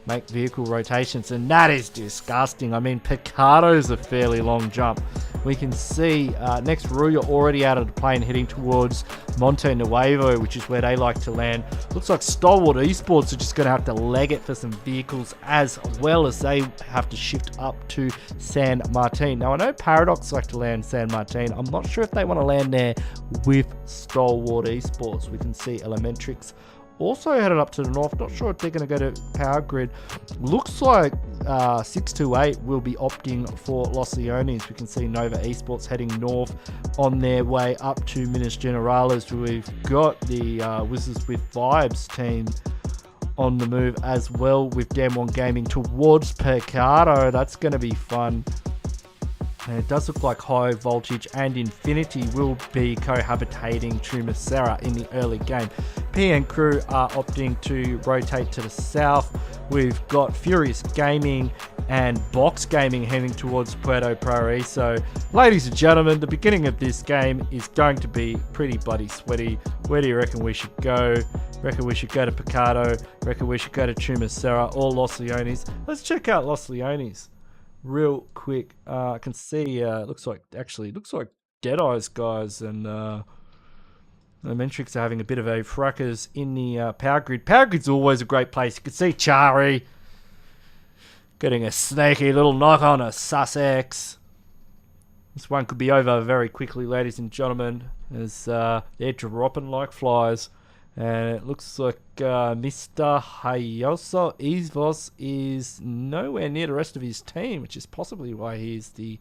make vehicle rotations, and that is disgusting. I mean, Picardo's a fairly long jump. We can see next RUYA already out of the plane heading towards Monte Nuevo, which is where they like to land. Looks like Stalwart Esports are just going to have to leg it for some vehicles, as well as they have to shift up to San Martin. Now I know Paradox like to land San Martin. I'm not sure if they want to land there with Stalwart Esports. We can see ELEMENTRIX also headed up to the north. Not sure if they're going to go to Power Grid. Looks like 628 will be opting for Los Leones. We can see Nova Esports heading north on their way up to Minas Generales. We've got the WIZZES with Vibes team on the move as well, with Damwon Gaming towards Picado. That's going to be fun. And it does look like High Voltage and Infinity will be cohabitating Pmgc in the early game. PN Crew are opting to rotate to the south. We've got Furious Gaming and Box Gaming heading towards Puerto Prairie. So, ladies and gentlemen, the beginning of this game is going to be pretty bloody sweaty. Where do you reckon we should go? Reckon we should go to Picado? Reckon we should go to Pmgc or Los Leones? Let's check out Los Leones real quick. I can see looks like Deadeye's guys and ELEMENTRIX are having a bit of a fracas in the power grid. Power grid's always a great place. You can see Chari getting a sneaky little knock on a Sussex. This one could be over very quickly, ladies and gentlemen, as they're dropping like flies. And it looks like Mr. Hayaso Izvos is nowhere near the rest of his team, which is possibly why he's the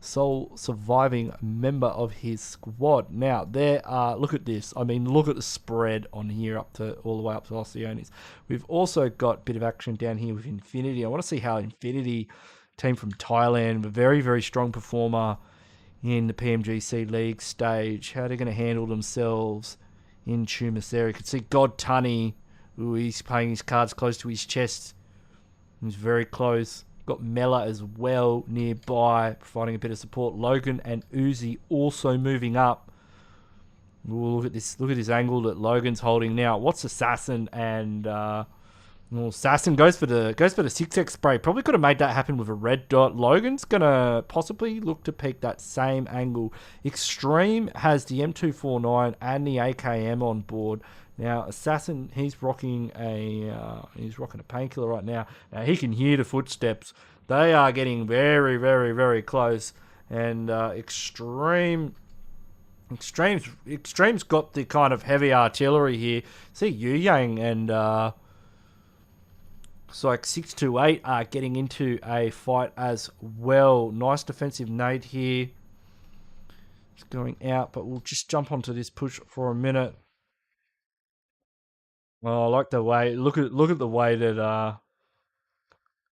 sole surviving member of his squad. Now, there are, look at this. I mean, look at the spread on here up to all the way up to Los Leones. We've also got a bit of action down here with Infinity. I want to see how Infinity, team from Thailand, a very, very strong performer in the Pmgc League stage, how they're going to handle themselves in Pmgc. You can see God Tunny. Ooh, he's playing his cards close to his chest. He's very close. Got Mela as well nearby, providing a bit of support. Logan and Uzi also moving up. Ooh, look at this angle that Logan's holding now. What's Assassin and Assassin goes for the 6x spray. Probably could have made that happen with a red dot. Logan's gonna possibly look to peek that same angle. Extreme has the M249 and the AKM on board. Now Assassin, he's rocking a painkiller right now. Now he can hear the footsteps. They are getting very, very, very close. And Extreme's got the kind of heavy artillery here. See Yu Yang and so like 628 are getting into a fight as well. Nice defensive nade here. It's going out, but we'll just jump onto this push for a minute. Oh, I like the way. Look at the way that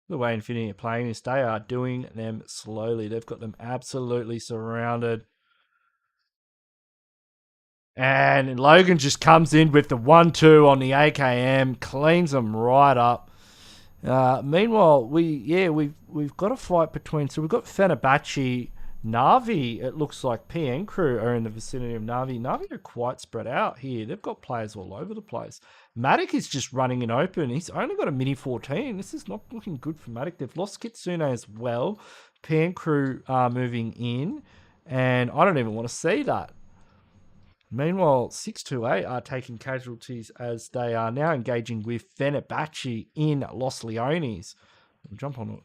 the way Infinity are playing this. They are doing them slowly. They've got them absolutely surrounded. And Logan just comes in with the 1-2 on the AKM, cleans them right up. Meanwhile, we've got a fight between. So we've got Fenerbağçe, Navi. It looks like PN Crew are in the vicinity of Navi. Navi are quite spread out here. They've got players all over the place. Matic is just running in open. He's only got a mini 14. This is not looking good for Matic. They've lost Kitsune as well. PN Crew are moving in, and I don't even want to see that. Meanwhile, 628 are taking casualties as they are now engaging with Fenerbağçe in Los Leones. We'll jump on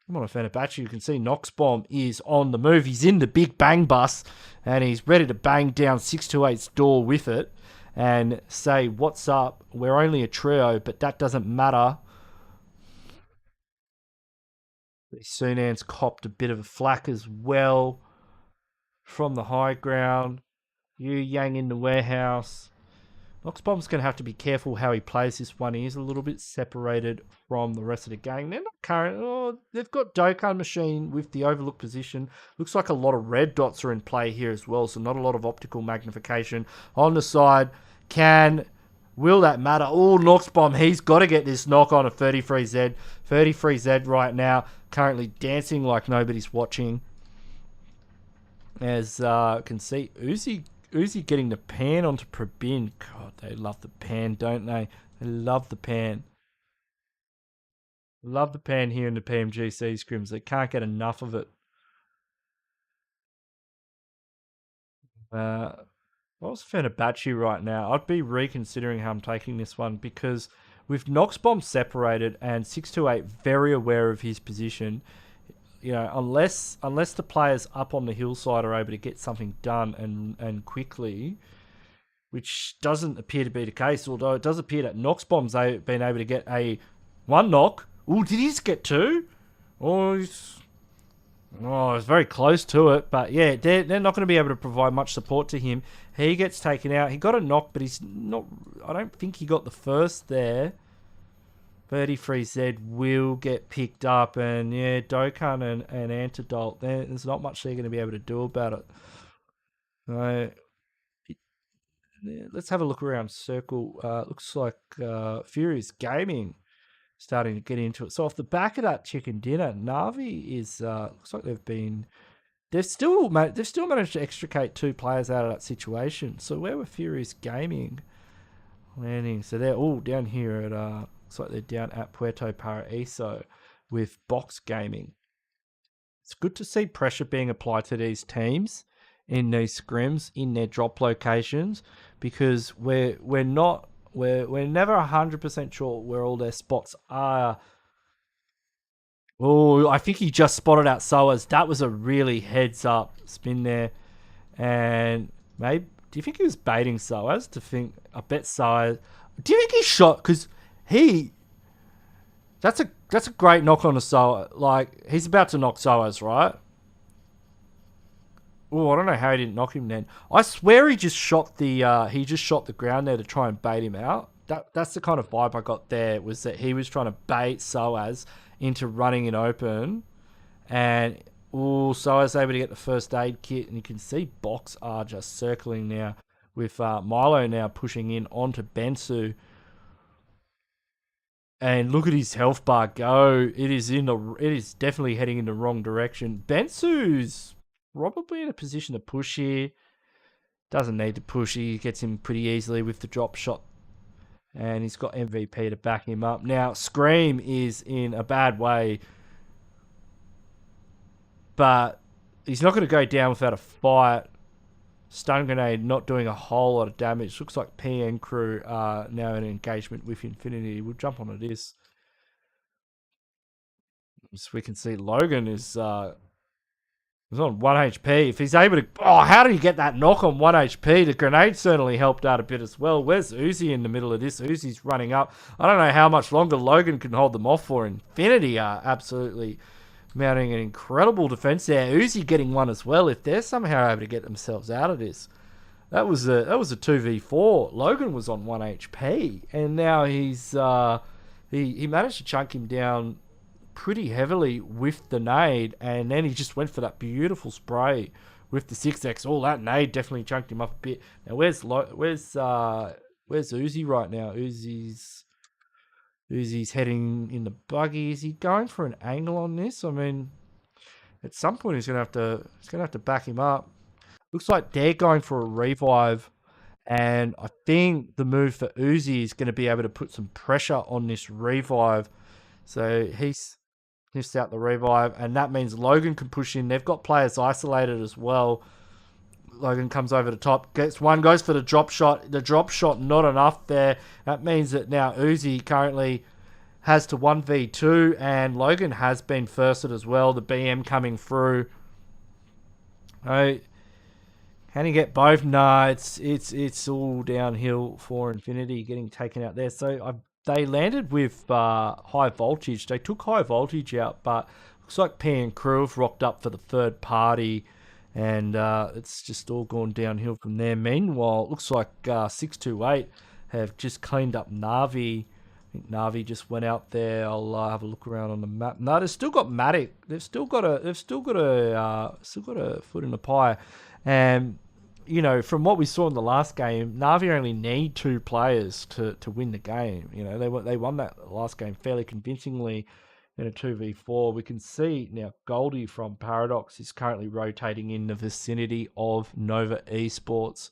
a Fenerbağçe. You can see Noxbomb is on the move. He's in the big bang bus and he's ready to bang down 628's door with it and say, "What's up? We're only a trio, but that doesn't matter." Sunan's copped a bit of a flack as well from the high ground. Yu Yang in the warehouse. Noxbomb's going to have to be careful how he plays this one. He is a little bit separated from the rest of the gang. They're not current. Oh, they've got Dokkan Machine with the overlook position. Looks like a lot of red dots are in play here as well, so not a lot of optical magnification. On the side, will that matter? Oh, Noxbomb, he's got to get this knock on a 33Z. 33Z right now, currently dancing like nobody's watching. As can see, Uzi getting the pan onto Probin. God, they love the pan, don't they? They love the pan. Love the pan here in the Pmgc scrims. They can't get enough of it. What's Fenerbağçe right now? I'd be reconsidering how I'm taking this one because with Noxbomb separated and 628 very aware of his position, you know, unless the players up on the hillside are able to get something done and quickly, which doesn't appear to be the case, although it does appear that Noxbomb's been able to get a one knock. Oh, did he just get two? It's very close to it, but yeah, they're not going to be able to provide much support to him. He gets taken out. He got a knock, but he's not. I don't think he got the first there. 33Z will get picked up, and yeah, Dokkan and Antidote, there's not much they're going to be able to do about it. So, let's have a look around Circle. Looks like Furious Gaming starting to get into it. So off the back of that chicken dinner, Navi is looks like they've still managed to extricate 2 players out of that situation. So where were Furious Gaming landing? So they're all down here at looks like they're down at Puerto Paraíso with Box Gaming. It's good to see pressure being applied to these teams in these scrims, in their drop locations, because we're never 100% sure where all their spots are. Oh, I think he just spotted out Soas. That was a really heads up spin there. And maybe, do you think he was baiting Soas to think, I bet Soas, do you think he shot? Because that's a great knock on a Soas. Like, he's about to knock Soas, right? Oh, I don't know how he didn't knock him then. I swear he just shot the ground there to try and bait him out. That's the kind of vibe I got there, was that he was trying to bait Soas into running in open. And Soas able to get the first aid kit, and you can see Box are just circling now with Milo now pushing in onto Bensu. And look at his health bar go. It is definitely heading in the wrong direction. Bensu's probably in a position to push here. Doesn't need to push. He gets him pretty easily with the drop shot. And he's got MVP to back him up. Now, Scream is in a bad way. But he's not going to go down without a fight. Stun Grenade not doing a whole lot of damage. Looks like PN Crew are now in engagement with Infinity. We'll jump onto this. So we can see Logan is on 1 HP. If he's able to... Oh, how did he get that knock on 1 HP? The grenade certainly helped out a bit as well. Where's Uzi in the middle of this? Uzi's running up. I don't know how much longer Logan can hold them off for. Infinity are absolutely mounting an incredible defense there. Uzi getting one as well. If they're somehow able to get themselves out of this. That was a 2v4. Logan was on 1 HP. And now he's... he managed to chunk him down pretty heavily with the nade, and then he just went for that beautiful spray with the 6x. Oh, that nade definitely chunked him up a bit. Now where's Uzi right now? Uzi's heading in the buggy. Is he going for an angle on this? I mean, at some point he's gonna have to back him up. Looks like they're going for a revive, and I think the move for Uzi is going to be able to put some pressure on this revive. So he's sniffs out the revive, and that means Logan can push in. They've got players isolated as well. Logan comes over the top, gets one, goes for the drop shot. The drop shot not enough there. That means that now Uzi currently has to 1v2, and Logan has been firsted as well. The BM coming through. Can he get both? Nah, it's all downhill for Infinity getting taken out there. So they landed with high voltage. They took high voltage out, but looks like P and Crew have rocked up for the third party, and it's just all gone downhill from there. Meanwhile, it looks like 628 have just cleaned up Navi. I think Navi just went out there. I'll have a look around on the map. No, they've still got Matic. They've still got a foot in the pie. And you know, from what we saw in the last game, Navi only need 2 players to win the game. You know, they won that last game fairly convincingly in a 2v4. We can see now Goldie from Paradox is currently rotating in the vicinity of Nova Esports,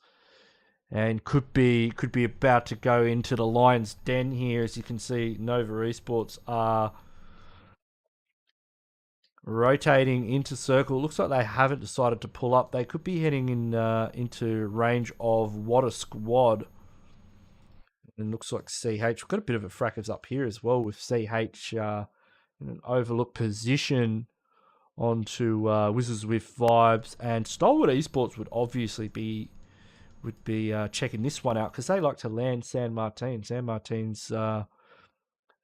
and could be about to go into the Lion's Den here. As you can see, Nova Esports are rotating into circle. Looks like they haven't decided to pull up. They could be heading in into range of what a squad. And looks like CH. We've got a bit of a fracas up here as well with CH in an overlooked position onto WIZZES with Vibes. And Stalwart Esports would obviously be checking this one out, because they like to land San Martin. San Martin's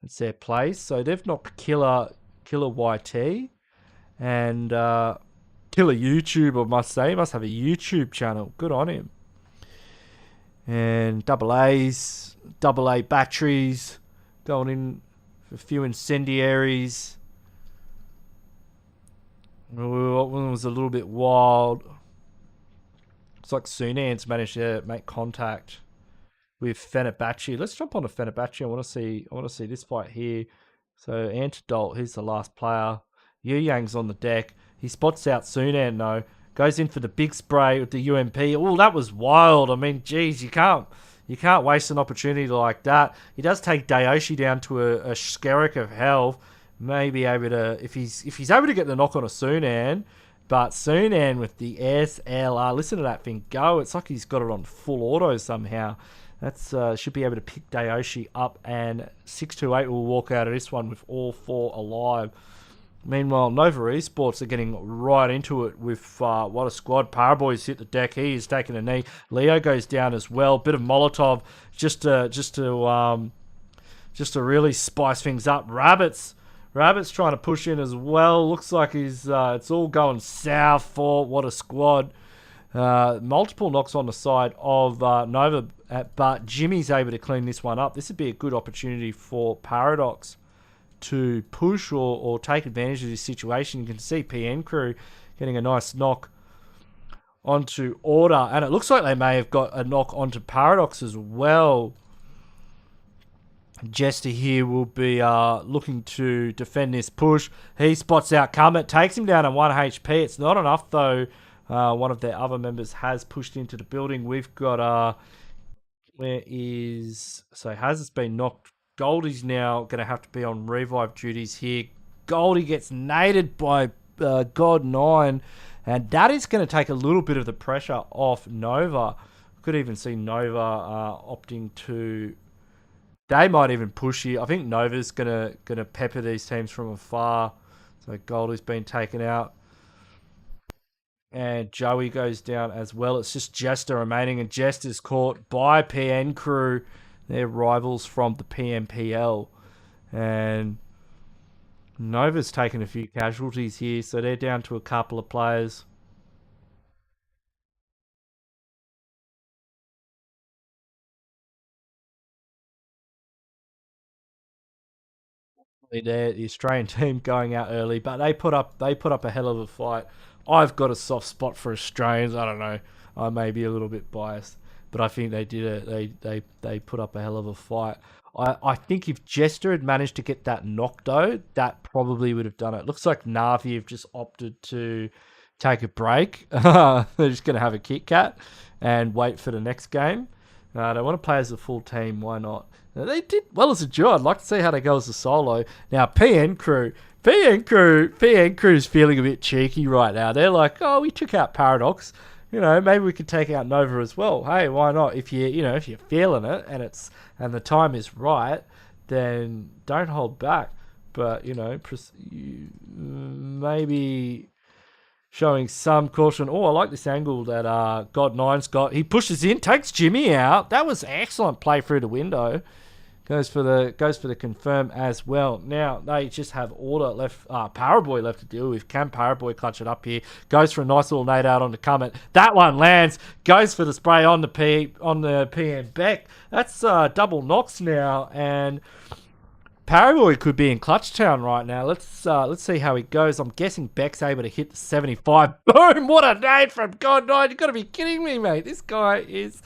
it's their place. So they've knocked Killer YT. And killer YouTuber, must say. He must have a YouTube channel. Good on him. And AA batteries going in A few incendiaries. That one was a little bit wild. Looks like Sunan's managed to make contact with FENERBAÇHE. Let's jump on to FENERBAÇHE. I want to see this fight here. So Antidote, he's the last player. Yuyang's on the deck. He spots out Sunan though. Goes in for the big spray with the UMP. Oh, that was wild. I mean, geez, you can't waste an opportunity like that. He does take Dayoshi down to a skerrick of health. Maybe able to, if he's able to get the knock on a Sunan, but Sunan with the SLR, listen to that thing go. It's like he's got it on full auto somehow. That's should be able to pick Dayoshi up, and 628 will walk out of this one with all 4 alive. Meanwhile, Nova Esports are getting right into it with what a squad. Paraboy's hit the deck. He is taking a knee. Leo goes down as well. Bit of Molotov just to really spice things up. Rabbit's trying to push in as well. Looks like he's it's all going south for what a squad. Multiple knocks on the side of Nova, but Jimmy's able to clean this one up. This would be a good opportunity for Paradox to push or take advantage of this situation. You can see PN Crew getting a nice knock onto Order, and it looks like they may have got a knock onto Paradox as well. Jester here will be looking to defend this push. He spots out Comet, takes him down to 1 HP. It's not enough though. One of their other members has pushed into the building. We've got Hazard's been knocked. Goldie's now going to have to be on revive duties here. Goldie gets naded by God9, and that is going to take a little bit of the pressure off Nova. Could even see Nova opting to... They might even push here. I think Nova's gonna pepper these teams from afar. So Goldie's been taken out. And Joey goes down as well. It's just Jester remaining, and Jester's caught by PN Crew. They're rivals from the PMPL. And Nova's taken a few casualties here, so they're down to a couple of players. There, the Australian team going out early, but they put up a hell of a fight. I've got a soft spot for Australians. I don't know. I may be a little bit biased, but I think they did it. They put up a hell of a fight. I think if Jester had managed to get that knock though, that probably would have done it. Looks like Navi have just opted to take a break. They're just going to have a Kit Kat and wait for the next game. They want to play as a full team. Why not? Now, they did well as a duo. I'd like to see how they go as a solo. Now, PN Crew's feeling a bit cheeky right now. They're like, oh, we took out Paradox. You know, maybe we could take out Nova as well. Hey, why not? If you're feeling it and the time is right, then don't hold back. But maybe showing some caution. Oh, I like this angle that God9's got. He pushes in, takes Jimmy out. That was excellent play through the window. Goes for the confirm as well. Now they just have Order left, Paraboy left to deal with. Can Paraboy clutch it up here? Goes for a nice little nade out on the Comet. That one lands. Goes for the spray on the PM Beck. That's double knocks now, and Paraboy could be in Clutch Town right now. Let's see how he goes. I'm guessing Beck's able to hit the 75. Boom! What a nade from God9. You've got to be kidding me, mate. This guy is...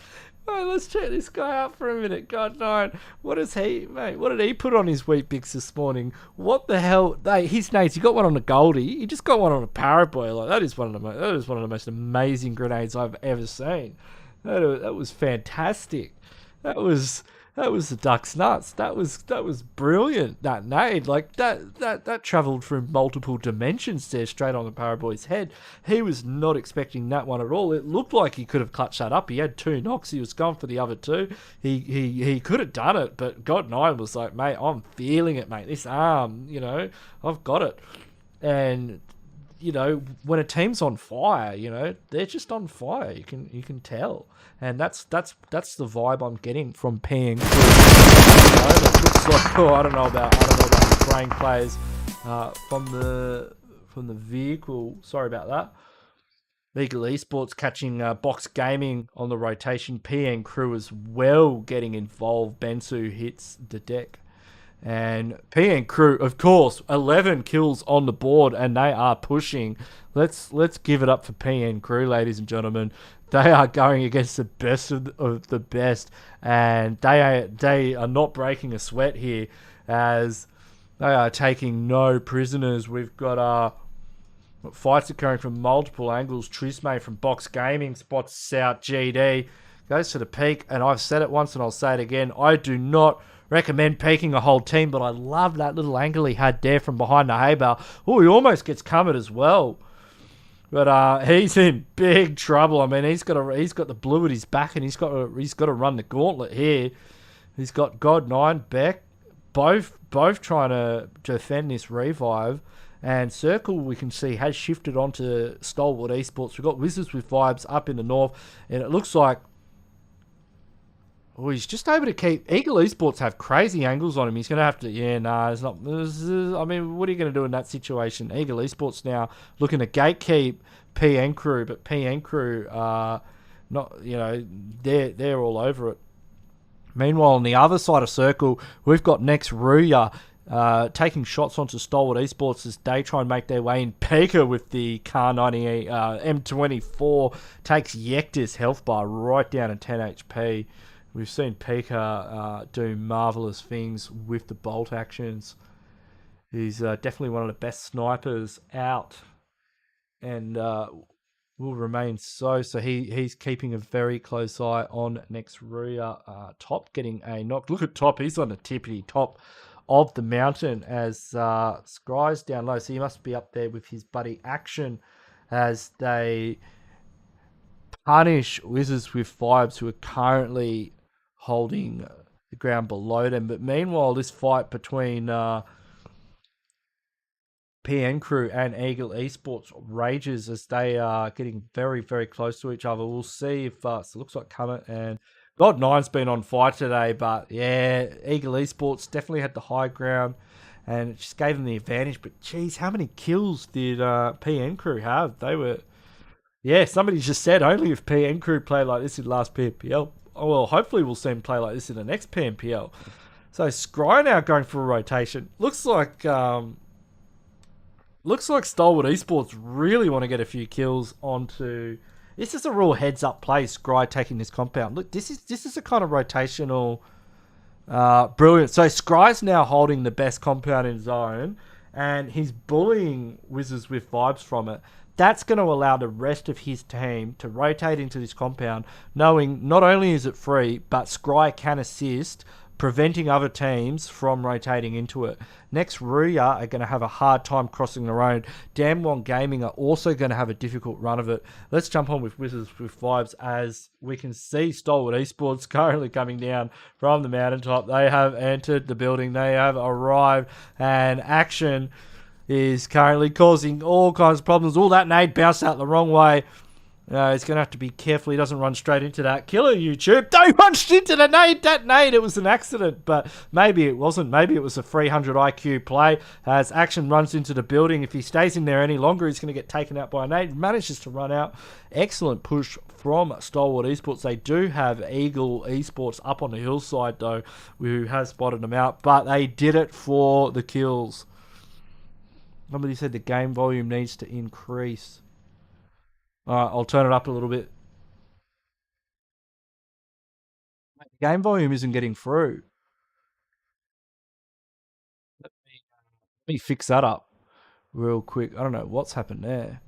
Oh, let's check this guy out for a minute. God9. What is he, mate? What did he put on his wheat bix this morning? What the hell? His nades. He got one on a Goldie. He just got one on a Paraboy. Like that is one of the most amazing grenades I've ever seen. That was fantastic. That was the duck's nuts. That was brilliant. That nade, like that travelled through multiple dimensions there, straight on the Paraboy's head. He was not expecting that one at all. It looked like he could have clutched that up. He had 2 knocks. He was going for the other 2. He could have done it, but God9 was like, mate, I'm feeling it, mate. This arm, I've got it. And when a team's on fire, they're just on fire. You can tell. And that's the vibe I'm getting from PN Crew. It looks like I don't know about the spraying players from the vehicle. Sorry about that. Legal Esports catching Box Gaming on the rotation. PN Crew as well getting involved. Bensu hits the deck. And PN Crew, of course, 11 kills on the board, and they are pushing. Let's give it up for PN Crew, ladies and gentlemen. They are going against the best of the best, and they are not breaking a sweat here, as they are taking no prisoners. We've got fights occurring from multiple angles. Trisme from Box Gaming spots out GD, goes to the peak, and I've said it once and I'll say it again. I do not recommend peeking a whole team, but I love that little angle he had there from behind the hay bale. Oh, he almost gets covered as well. But he's in big trouble. I mean, he's got the blue at his back, and he's got to run the gauntlet here. He's got God9, Beck, both trying to defend this revive. And Circle, we can see, has shifted onto Stalwart Esports. We've got WIZZES with Vibes up in the north, and it looks like he's just able to keep... Eagle Esports have crazy angles on him. He's going to have to... Yeah, nah, it's not... I mean, what are you going to do in that situation? Eagle Esports now looking to gatekeep PN Crew, but PN Crew are not... You know, they're all over it. Meanwhile, on the other side of Circle, we've got next RUYA taking shots onto Stalwart Esports as they try and make their way in. Pika with the Car 98 M24 takes Yekta's health bar right down to 10 HP. We've seen Pika do marvellous things with the bolt actions. He's definitely one of the best snipers out, and will remain so. So he's keeping a very close eye on next RUYA. Top getting a knock. Look at Top. He's on the tippity top of the mountain as Scry's down low. So he must be up there with his buddy Action as they punish WIZZES with Vibes, who are currently holding the ground below them. But meanwhile, this fight between PN Crew and Eagle Esports rages as they are getting very, very close to each other. We'll see if so it looks like Comet and God9's been on fire today, but yeah, Eagle Esports definitely had the high ground and it just gave them the advantage. But geez, how many kills did PN Crew have? They were... Yeah, somebody just said only if PN Crew play like this in last PMPL. Oh, well, hopefully we'll see him play like this in the next PMPL. So Scry now going for a rotation. Looks like Stalwart Esports really want to get a few kills onto... This is a real heads-up play, Scry taking this compound. Look, this is a kind of rotational brilliant. So Scry's now holding the best compound in zone, and he's bullying WIZZES with Vibes from it. That's going to allow the rest of his team to rotate into this compound, knowing not only is it free, but Scry can assist, preventing other teams from rotating into it. Next, RUYA are going to have a hard time crossing the road. Damwon Gaming are also going to have a difficult run of it. Let's jump on with WIZZES with Vibes as we can see Stalwart Esports currently coming down from the mountaintop. They have entered the building. They have arrived, and Action is currently causing all kinds of problems. All that nade bounced out the wrong way. He's going to have to be careful he doesn't run straight into that. Killer YouTube. They punched into the nade. That nade, it was an accident, but maybe it wasn't. Maybe it was a 300 IQ play. As Action runs into the building, if he stays in there any longer, he's going to get taken out by a nade. Manages to run out. Excellent push from Stalwart Esports. They do have Eagle Esports up on the hillside, though, who has spotted them out, but they did it for the kills. Somebody said the game volume needs to increase. Alright, I'll turn it up a little bit. The game volume isn't getting through. Let me fix that up real quick. I don't know what's happened there.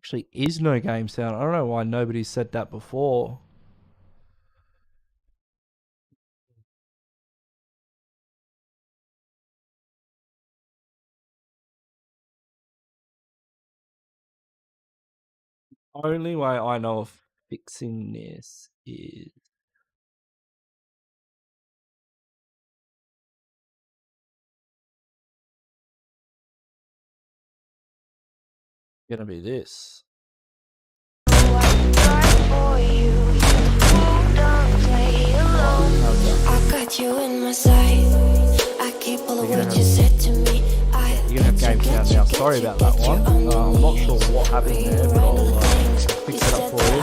Actually is no game sound. I don't know why nobody said that before. Only way I know of fixing this is gonna be this. I got you in my sight. I keep all of what you said to me. you're gonna have game sound now. Sorry about that one. I'm not sure what happened there, but I'll fix it up for you.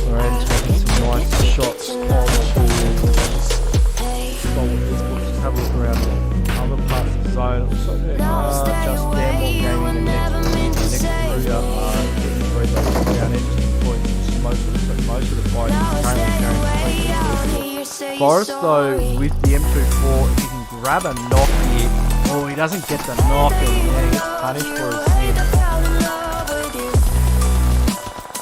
We're taking some nice shots onto STALWART Esports. Just have a look around the other parts of the zone. Also, just Gamble Gaming and next RUYA getting very much down in most of the fight is currently going. Forrest though with the M24, if he can grab a knock here, oh he doesn't get the knock and yeah, he gets punished for his sin.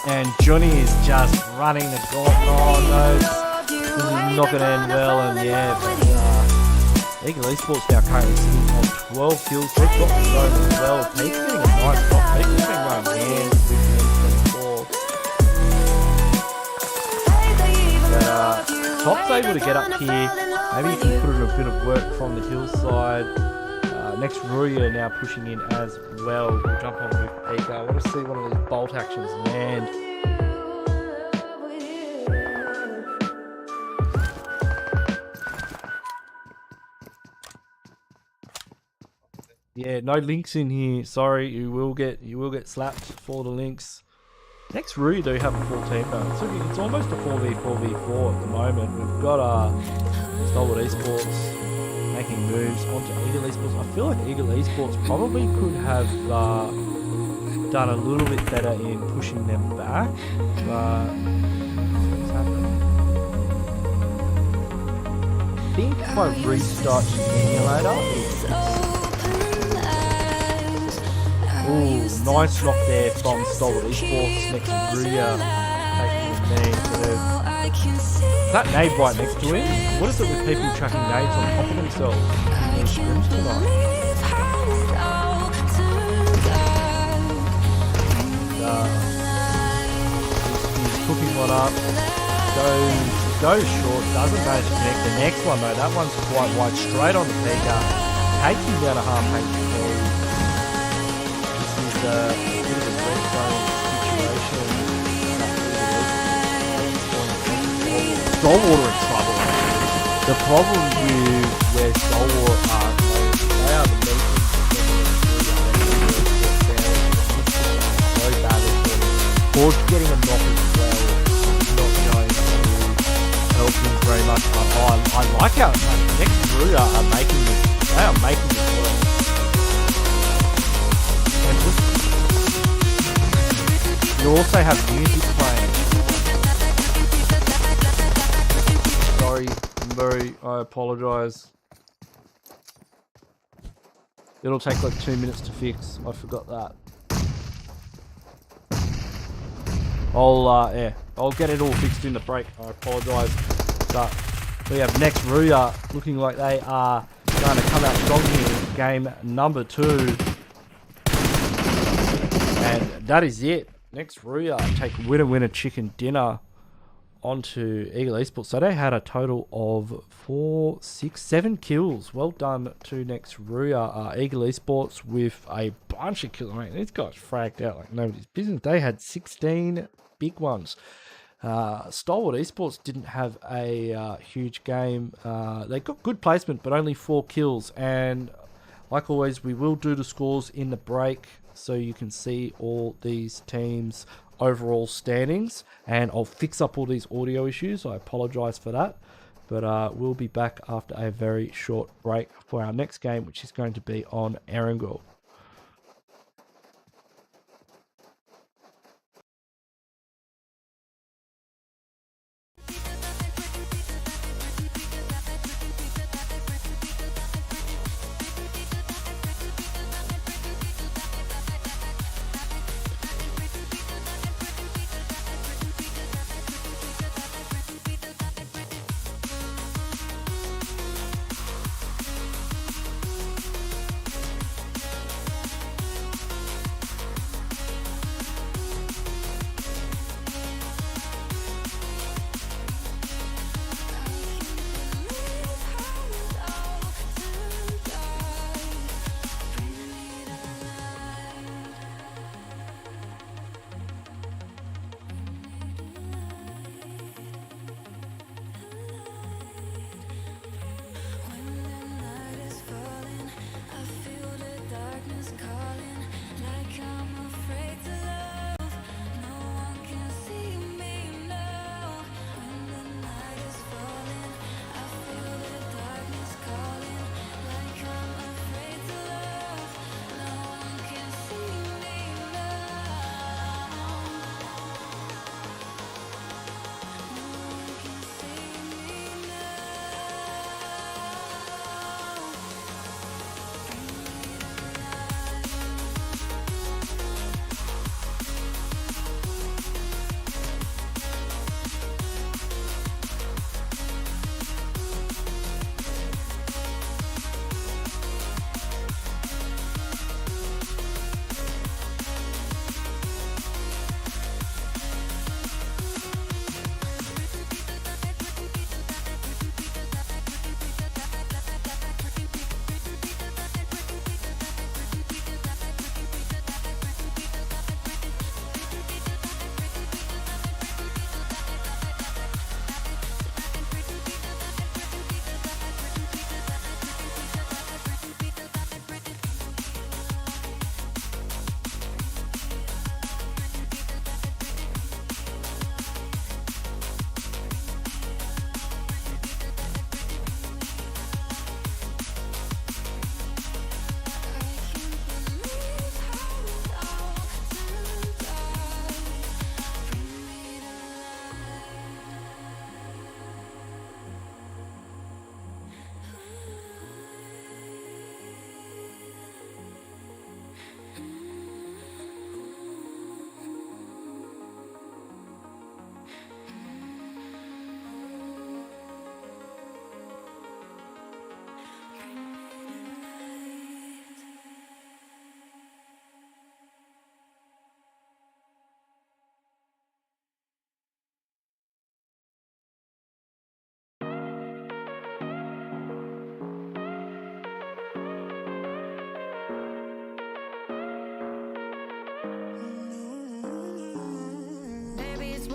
And Johnny is just running the gauntlet. Oh no, this is not going to end well, and yeah, but Eagle Esports now currently sitting on 12 kills. They've got the zone as well. Pete's getting a nice knock. Pete's been going hands with the M24. Top's able to get up here. Maybe he can put in a bit of work from the hillside. Next RUYA now pushing in as well. We'll jump on with EVGA. I want to see one of these bolt actions land. Yeah, no links in here. Sorry, you will get slapped for the links. Next RUYA do have a full team though. It's almost a 4v4v4 at the moment. We've got STALWART Esports making moves onto Eagle Esports. I feel like Eagle Esports probably could have done a little bit better in pushing them back. But what's happening? I think if I restart the emulator, ooh, nice knock there from STALWART Esports. Next RUYA taking the nade. Is that nade right next to him? What is it with people chucking nades on top of themselves in the Scrims tonight? He's cooking one up. Goes short. Doesn't manage to connect. The next one though, that one's quite wide. Straight on the Pega. Takes him down a half HP. A bit of a red zone situation. STALWART are in trouble. The problem with where STALWART are, they are the most so badly for them. Forge getting a knock as well, not going to help him very much. I like how next RUYA are making this. They are making this work. You also have music playing. Sorry, Murray, I apologise. It'll take like 2 minutes to fix. I forgot that. I'll get it all fixed in the break. I apologise. But we have next RUYA looking like they are going to come out strong here. Game number 2. And that is it. Next RUYA take winner chicken dinner onto Eagle Esports. So they had a total of 4, 6, 7 kills. Well done to next RUYA. Eagle Esports with a bunch of kills. I mean, these guys fragged out like nobody's business. They had 16 big ones. STALWART Esports didn't have a huge game. They got good placement, but only 4 kills. And like always, we will do the scores in the break, so you can see all these teams' overall standings, and I'll fix up all these audio issues. I apologize for that, but we'll be back after a very short break for our next game, which is going to be on ERANGEL.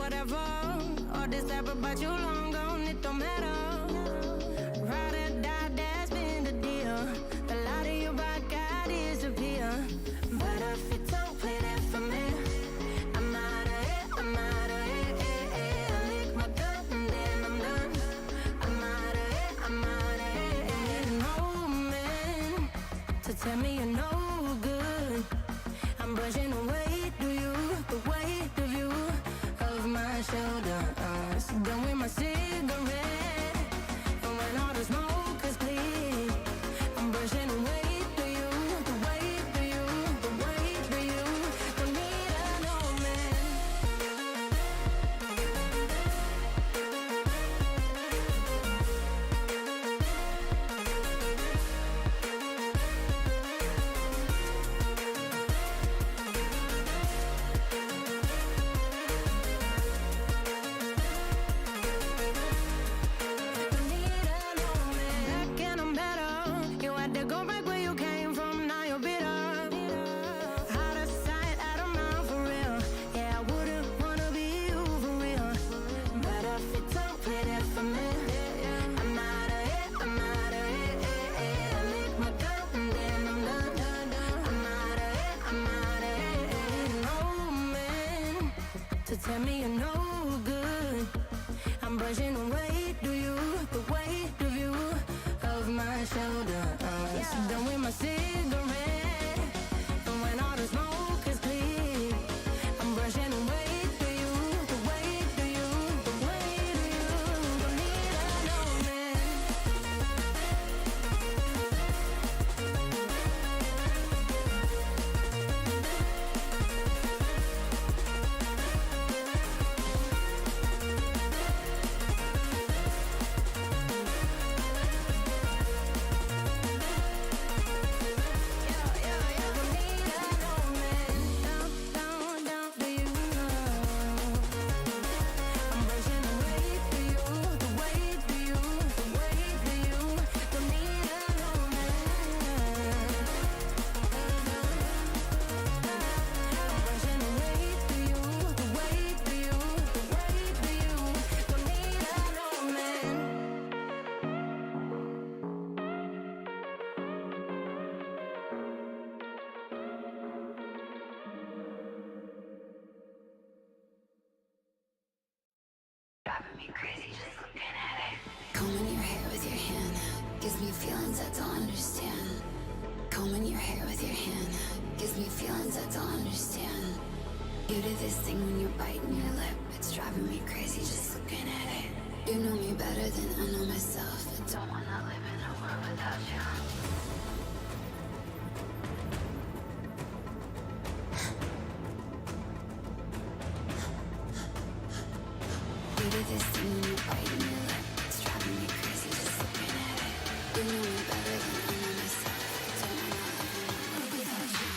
whatever. All this rap about you long gone, it don't matter. Ride or die, that's been the deal. The light of your back, God disappear. But if you don't play that for me, I'm out of it, I'm out of it. I lick my gun and then I'm done. I'm out of it, I'm out of it. And no man to tell me you're no good. I'm brushing away, do you, the weight of you, of my shoulders. Done with my cigarette, and when all the smoke is clear, I'm brushing away, do you, the weight of you, the weight of you. Don't need a no man. Don't need a no man. Back and I'm better. You had to go back where you came from, now you're bitter. Out of sight, out of mind for real. Yeah, I wouldn't wanna be you for real. But if you don't play that for me, I'm out of it, I'm out of it. I lick my gun and then I'm done. I'm out of it, I'm out of it. No man to tell me you're no good. I'm brushing away, do you, the weight of you, of my shoulders. Done with my cigarette, and when all the smoke is clear, I'm brushing away, do you, the weight of you, the weight of you. Don't need a no man. Driving me crazy just looking at it. Combing your hair with your hand gives me feelings I don't understand. Combing your hair with your hand gives me feelings I don't understand. You do this thing when you're biting your lip. It's driving me crazy just looking at it. You know me better than I know myself. I don't wanna live in a world without you. You do this thing when you're biting your lip. It's driving me crazy just looking at it. You know me better than I know myself. I don't wanna live in a world without you.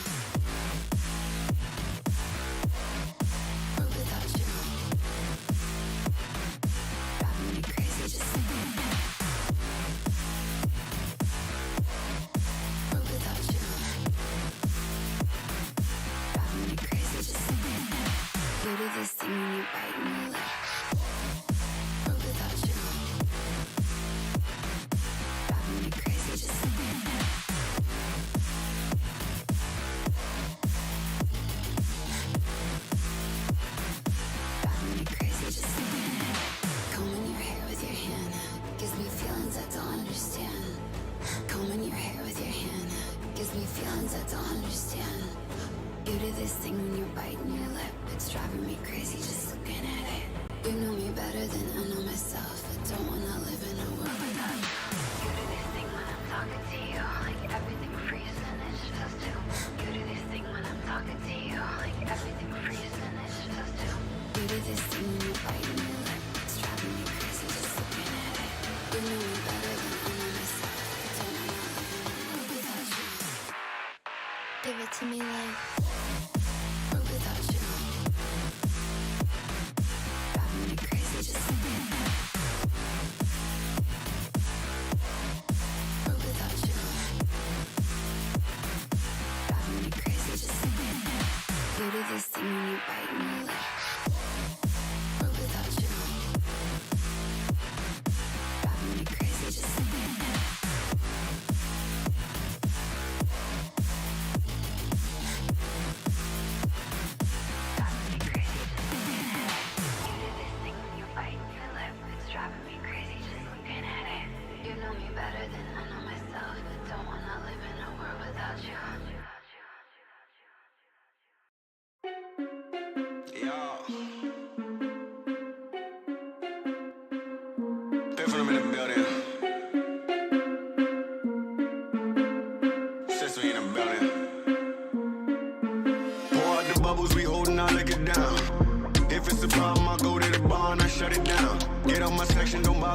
World without you. Driving me crazy just looking at it. World without you. Driving me crazy just looking at it. You do this thing when you're biting your lip. World without you. Driving me crazy just looking at it. Driving me crazy just looking at it. Combing your hair with your hand gives me feelings I don't understand. Combing your hair with your hand gives me feelings I don't understand. You do this thing when you're biting your lip. It's driving me crazy just looking at it. You know me better than I know myself. I don't wanna live in a world without you. You do this thing when I'm talking to you, like everything freezes and it's just us two. You do this thing when I'm talking to you, like everything freezes and it's just us two. You do this thing when you're biting your lip. It's driving me crazy just looking at it. You know me better than I know myself. I don't wanna live in a world without you. Give it to me like world without you. Driving me crazy just looking at it. World without you. Driving me crazy just looking at it. You do this thing when you're biting your lip.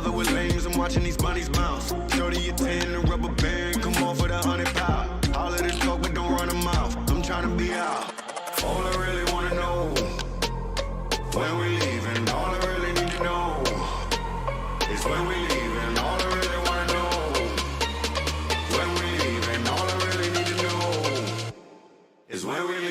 bother with lames. I'm watching these bunnies bounce. Shorty a 10, a rubber band, come off with 100 pound. All of this talk, but don't run a mouth. I'm trying to be out. All I really wanna know, when we leaving. All I really need to know is when we leaving. All I really wanna know, when we leaving. All I really need to know is when we leaving.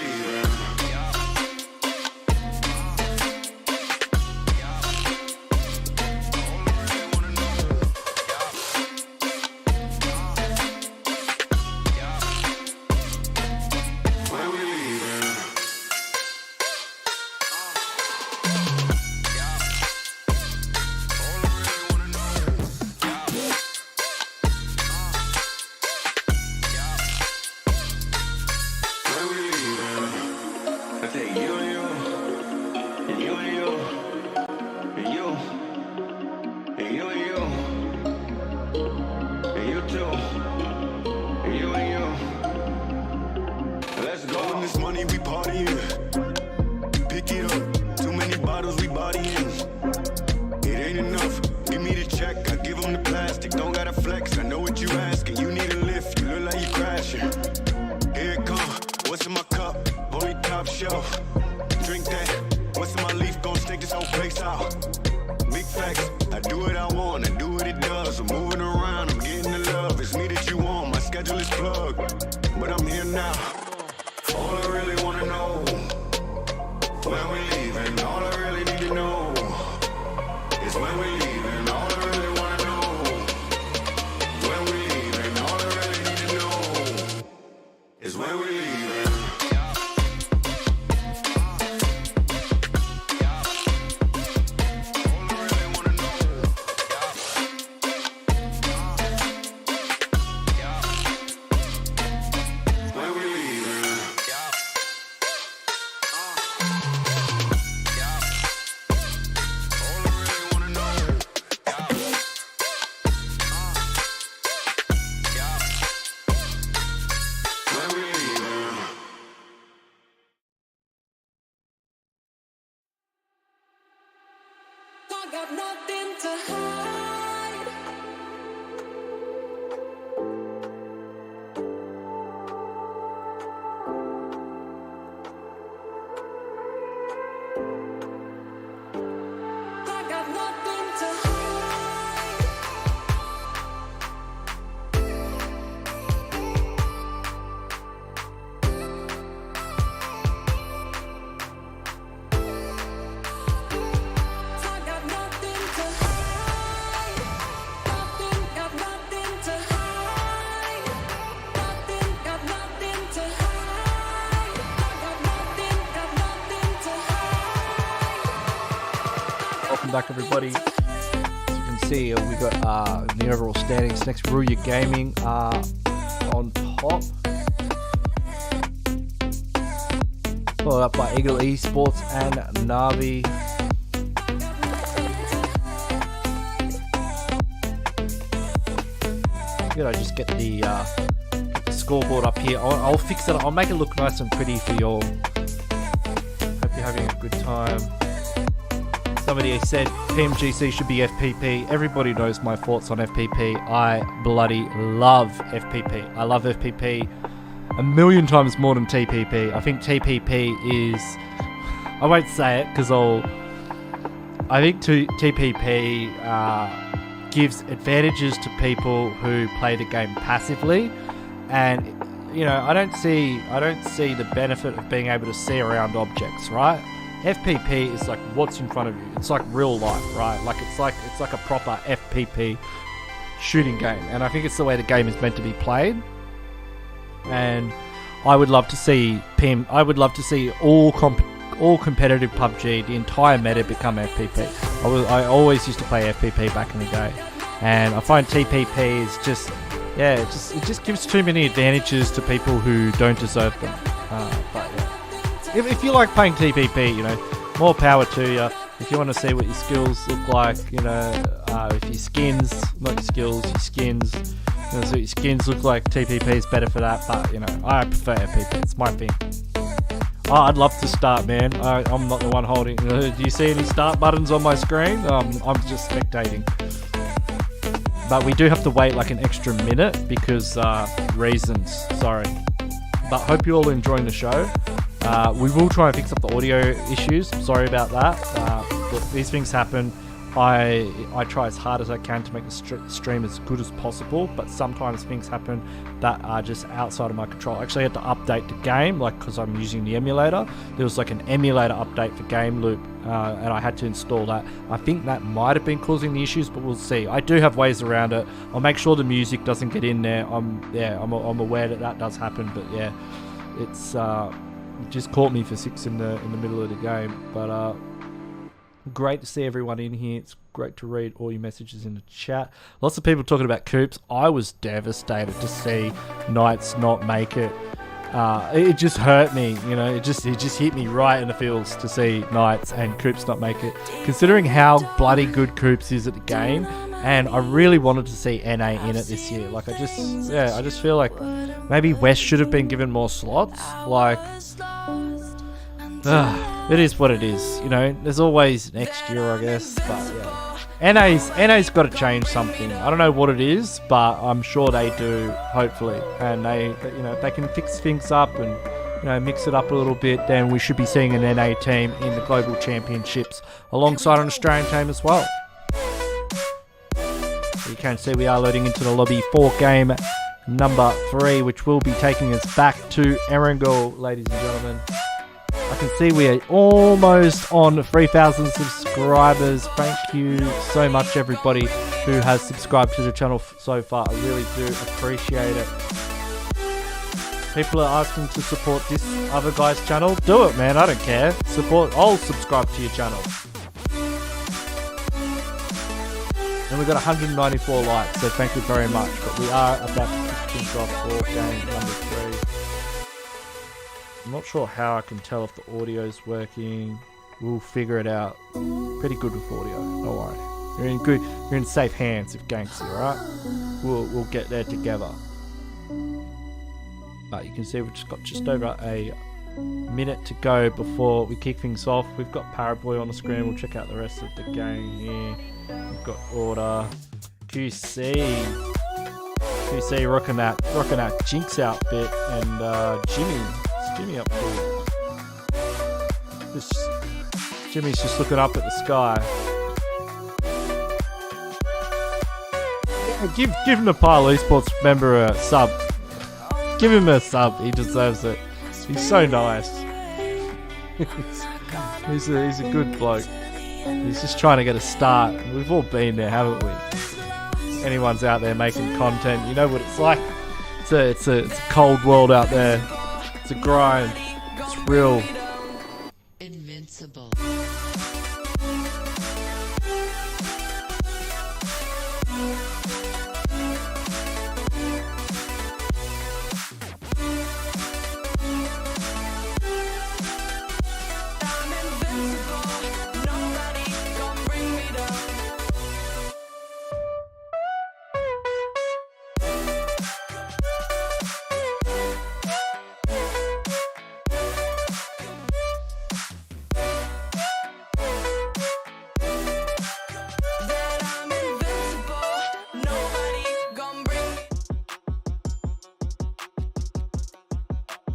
Got nothing to hide. I got nothing to hide. I got nothing to hide. Nothing, got nothing to hide. Nothing, got nothing to hide. I got nothing to hide. Welcome back, everybody. As you can see, we got the overall standings. Next, RUYA Gaming on top, followed up by Eagle Esports and Navi. I just get the scoreboard up here. I'll fix it. I'll make it look nice and pretty for you all. Hope you're having a good time. Somebody said Pmgc should be FPP. Everybody knows my thoughts on FPP. I bloody love FPP. I love FPP a million times more than TPP. I think TPP is... I won't say it because I think TPP gives advantages to people who play the game passively, and you know, I don't see the benefit of being able to see around objects, right? FPP is like what's in front of you. It's like real life, right? It's like a proper FPP shooting game, and I think it's the way the game is meant to be played. And I would love to see all competitive PUBG, the entire meta, become FPP. I always used to play FPP back in the day, and I find TPP is just, yeah, it just gives too many advantages to people who don't deserve them. But yeah, if you like playing TPP, you know, more power to you. If you want to see what your skills look like, you know, if your skins, not your skills, your skins, you know, so your skins look like, TPP is better for that. But you know, I prefer FPP. It's my thing. Oh, I'd love to start, man. I'm not the one holding. Do you see any start buttons on my screen? I'm just spectating. but we do have to wait like an extra minute because reasons. Sorry, but hope you all are enjoying the show. We will try and fix up the audio issues. Sorry about that. Look, these things happen. I try as hard as I can to make the stream as good as possible, but sometimes things happen that are just outside of my control. I actually had to update the game, like, because I'm using the emulator. There was like an emulator update for Game Loop, and I had to install that. I think that might have been causing the issues, but we'll see. I do have ways around it. I'll make sure the music doesn't get in there. I'm aware that does happen, but yeah, it's it just caught me for 6 in the middle of the game, but great to see everyone in here. It's great to read all your messages in the chat. Lots of people talking about Coops. I was devastated to see Knights not make it. It just hurt me, you know. It just hit me right in the feels to see Knights and Coops not make it, considering how bloody good Coops is at the game. And I really wanted to see NA in it this year. Like, I just feel like maybe West should have been given more slots. Like, it is what it is, you know. There's always next year, I guess, but yeah. NA's got to change something. I don't know what it is, but I'm sure they do, hopefully. And they, you know, if they can fix things up and, you know, mix it up a little bit, then we should be seeing an NA team in the Global Championships alongside an Australian team as well. You can see we are loading into the lobby for game number 3, which will be taking us back to ERANGEL, ladies and gentlemen. I can see we are almost on 3,000 subscribers. Thank you so much, everybody who has subscribed to the channel so far. I really do appreciate it. People are asking to support this other guy's channel. Do it, man. I don't care. I'll subscribe to your channel. And we've got 194 likes, so thank you very much. But we are about to kick things off for game number 3. I'm not sure how I can tell if the audio's working. We'll figure it out. Pretty good with audio, don't worry. You're in safe hands with Ganksy, alright? We'll get there together. But you can see we've just over a minute to go before we kick things off. We've got Paraboy on the screen. We'll check out the rest of the game here. We've got Order, QC rocking that Jinx outfit, and Jimmy up here. Jimmy's just looking up at the sky. Yeah, give him a Pile Esports member a sub. Give him a sub. He deserves it. He's so nice. he's a good bloke. He's just trying to get a start. We've all been there, haven't we? Anyone's out there making content, you know what it's like. It's a cold world out there. It's a grind. It's real. Invincible.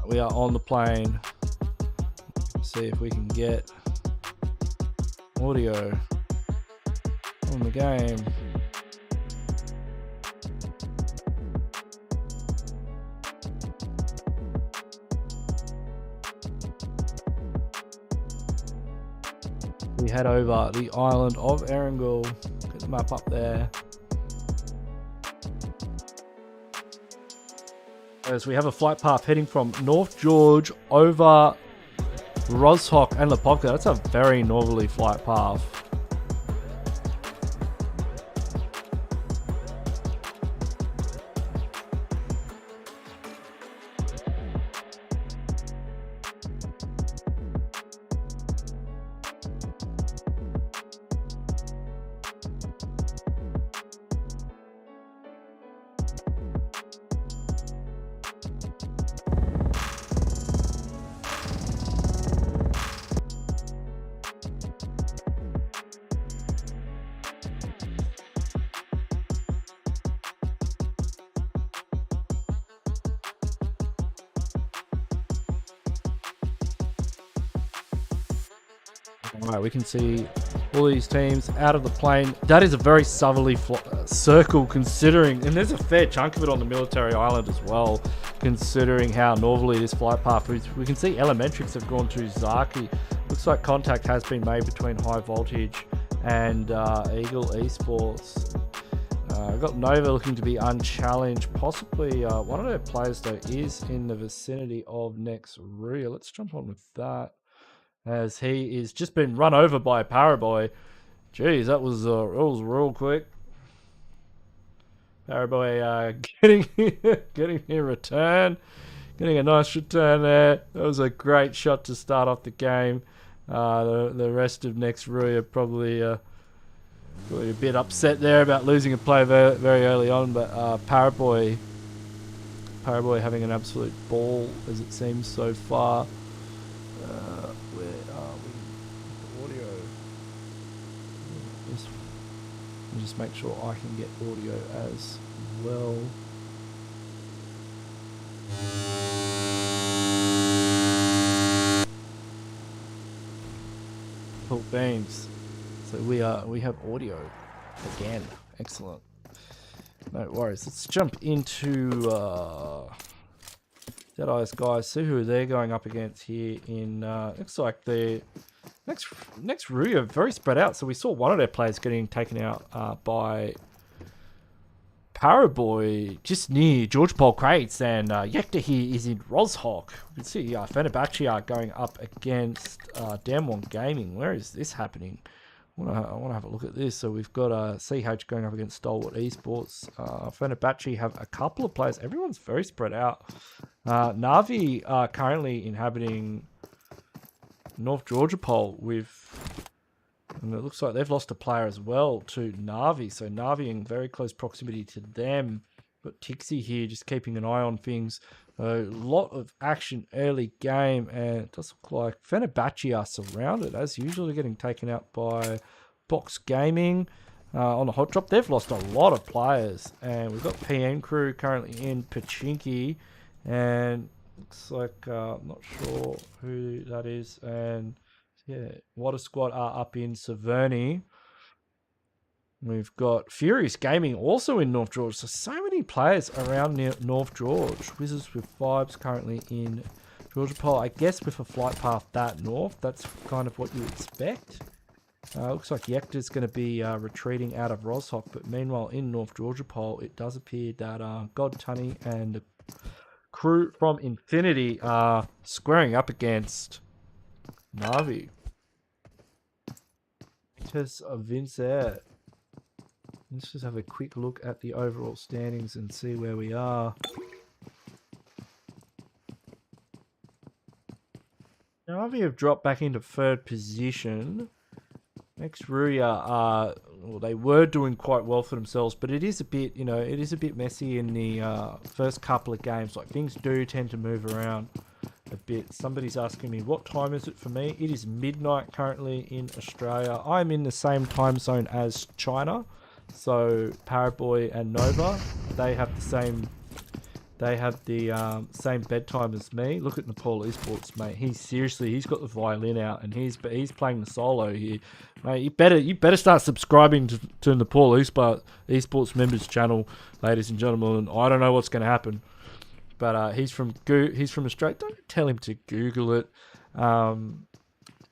We are on the plane. See if we can get audio on the game. We head over the island of ERANGEL. Get the map up there. As we have a flight path heading from North George over Roshok and Pubg. That's a very northerly flight path. All right, we can see all these teams out of the plane. That is a very southerly circle considering, and there's a fair chunk of it on the military island as well, considering how northerly this flight path is. We can see ELEMENTRIX have gone to Zaki. Looks like contact has been made between High Voltage and Eagle Esports. We've got Nova looking to be unchallenged. Possibly one of their players, though, is in the vicinity of next RUYA. Let's jump on with that, as he is just been run over by a Paraboy. Jeez, that was real quick. Paraboy getting a return. Getting a nice return there. That was a great shot to start off the game. The rest of next RUYA probably a bit upset there about losing a play very early on, but Paraboy having an absolute ball as it seems so far. Where are we? Audio. Let me just make sure I can get audio as well. Cool beans. So we have audio again. Excellent. No worries. Let's jump into Deadeye's guys. See who they're going up against here in looks like the next RUYA, very spread out. So we saw one of their players getting taken out by Paraboy just near George Paul Crates, and Yekta here is in SANHOK. We can see FENERBAÇHE are going up against Damwon Gaming. Where is this happening? I want to have a look at this. So we've got CH going up against STALWART Esports. FENERBAÇHE have a couple of players. Everyone's very spread out. Na'Vi are currently inhabiting North Georgia Pole and it looks like they've lost a player as well to Na'Vi. So Na'Vi in very close proximity to them. But Tixie here just keeping an eye on things. A lot of action early game, and it does look like FENERBAÇHE are surrounded as usual. They're getting taken out by Box Gaming on the hot drop. They've lost a lot of players, and we've got PM crew currently in Pachinki, and looks like I'm not sure who that is. And yeah, Water Squad are up in Severny. We've got Furious Gaming also in North George. So many players around near North George. WIZZES with Vibes currently in Georgia Pole. I guess with a flight path that north, that's kind of what you expect. Looks like Yekta's going to be retreating out of SANHOK. But meanwhile, in North Georgia Pole, it does appear that God Tunny and the crew from Infinity are squaring up against Na'Vi. Just VINCERE. Let's just have a quick look at the overall standings and see where we are. Na'Vi have dropped back into third position. Next RUYA well, they were doing quite well for themselves, but it is a bit, it is a bit messy in the first couple of games. Like, things do tend to move around a bit. Somebody's asking me, what time is it for me? It is midnight currently in Australia. I'm in the same time zone as China. So Paraboy and Nova, they have the same bedtime as me. Look at Nepal Esports, mate. He's got the violin out, and he's playing the solo here, mate. You better start subscribing to Nepal Esports members channel, ladies and gentlemen. I don't know what's going to happen, but he's from Australia. Don't tell him to Google it.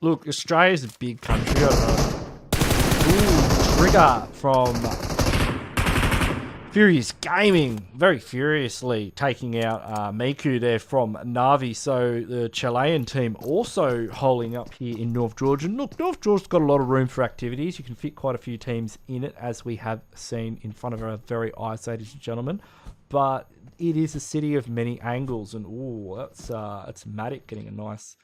Look, Australia's a big country. I don't know. Ooh, trigger from Furious Gaming, very furiously taking out Miku there from Na'Vi. So the Chilean team also holding up here in North Georgia. Look, North Georgia's got a lot of room for activities. You can fit quite a few teams in it, as we have seen in front of our very eyes, ladies and gentlemen. But it is a city of many angles, and ooh, that's Matic getting a nice.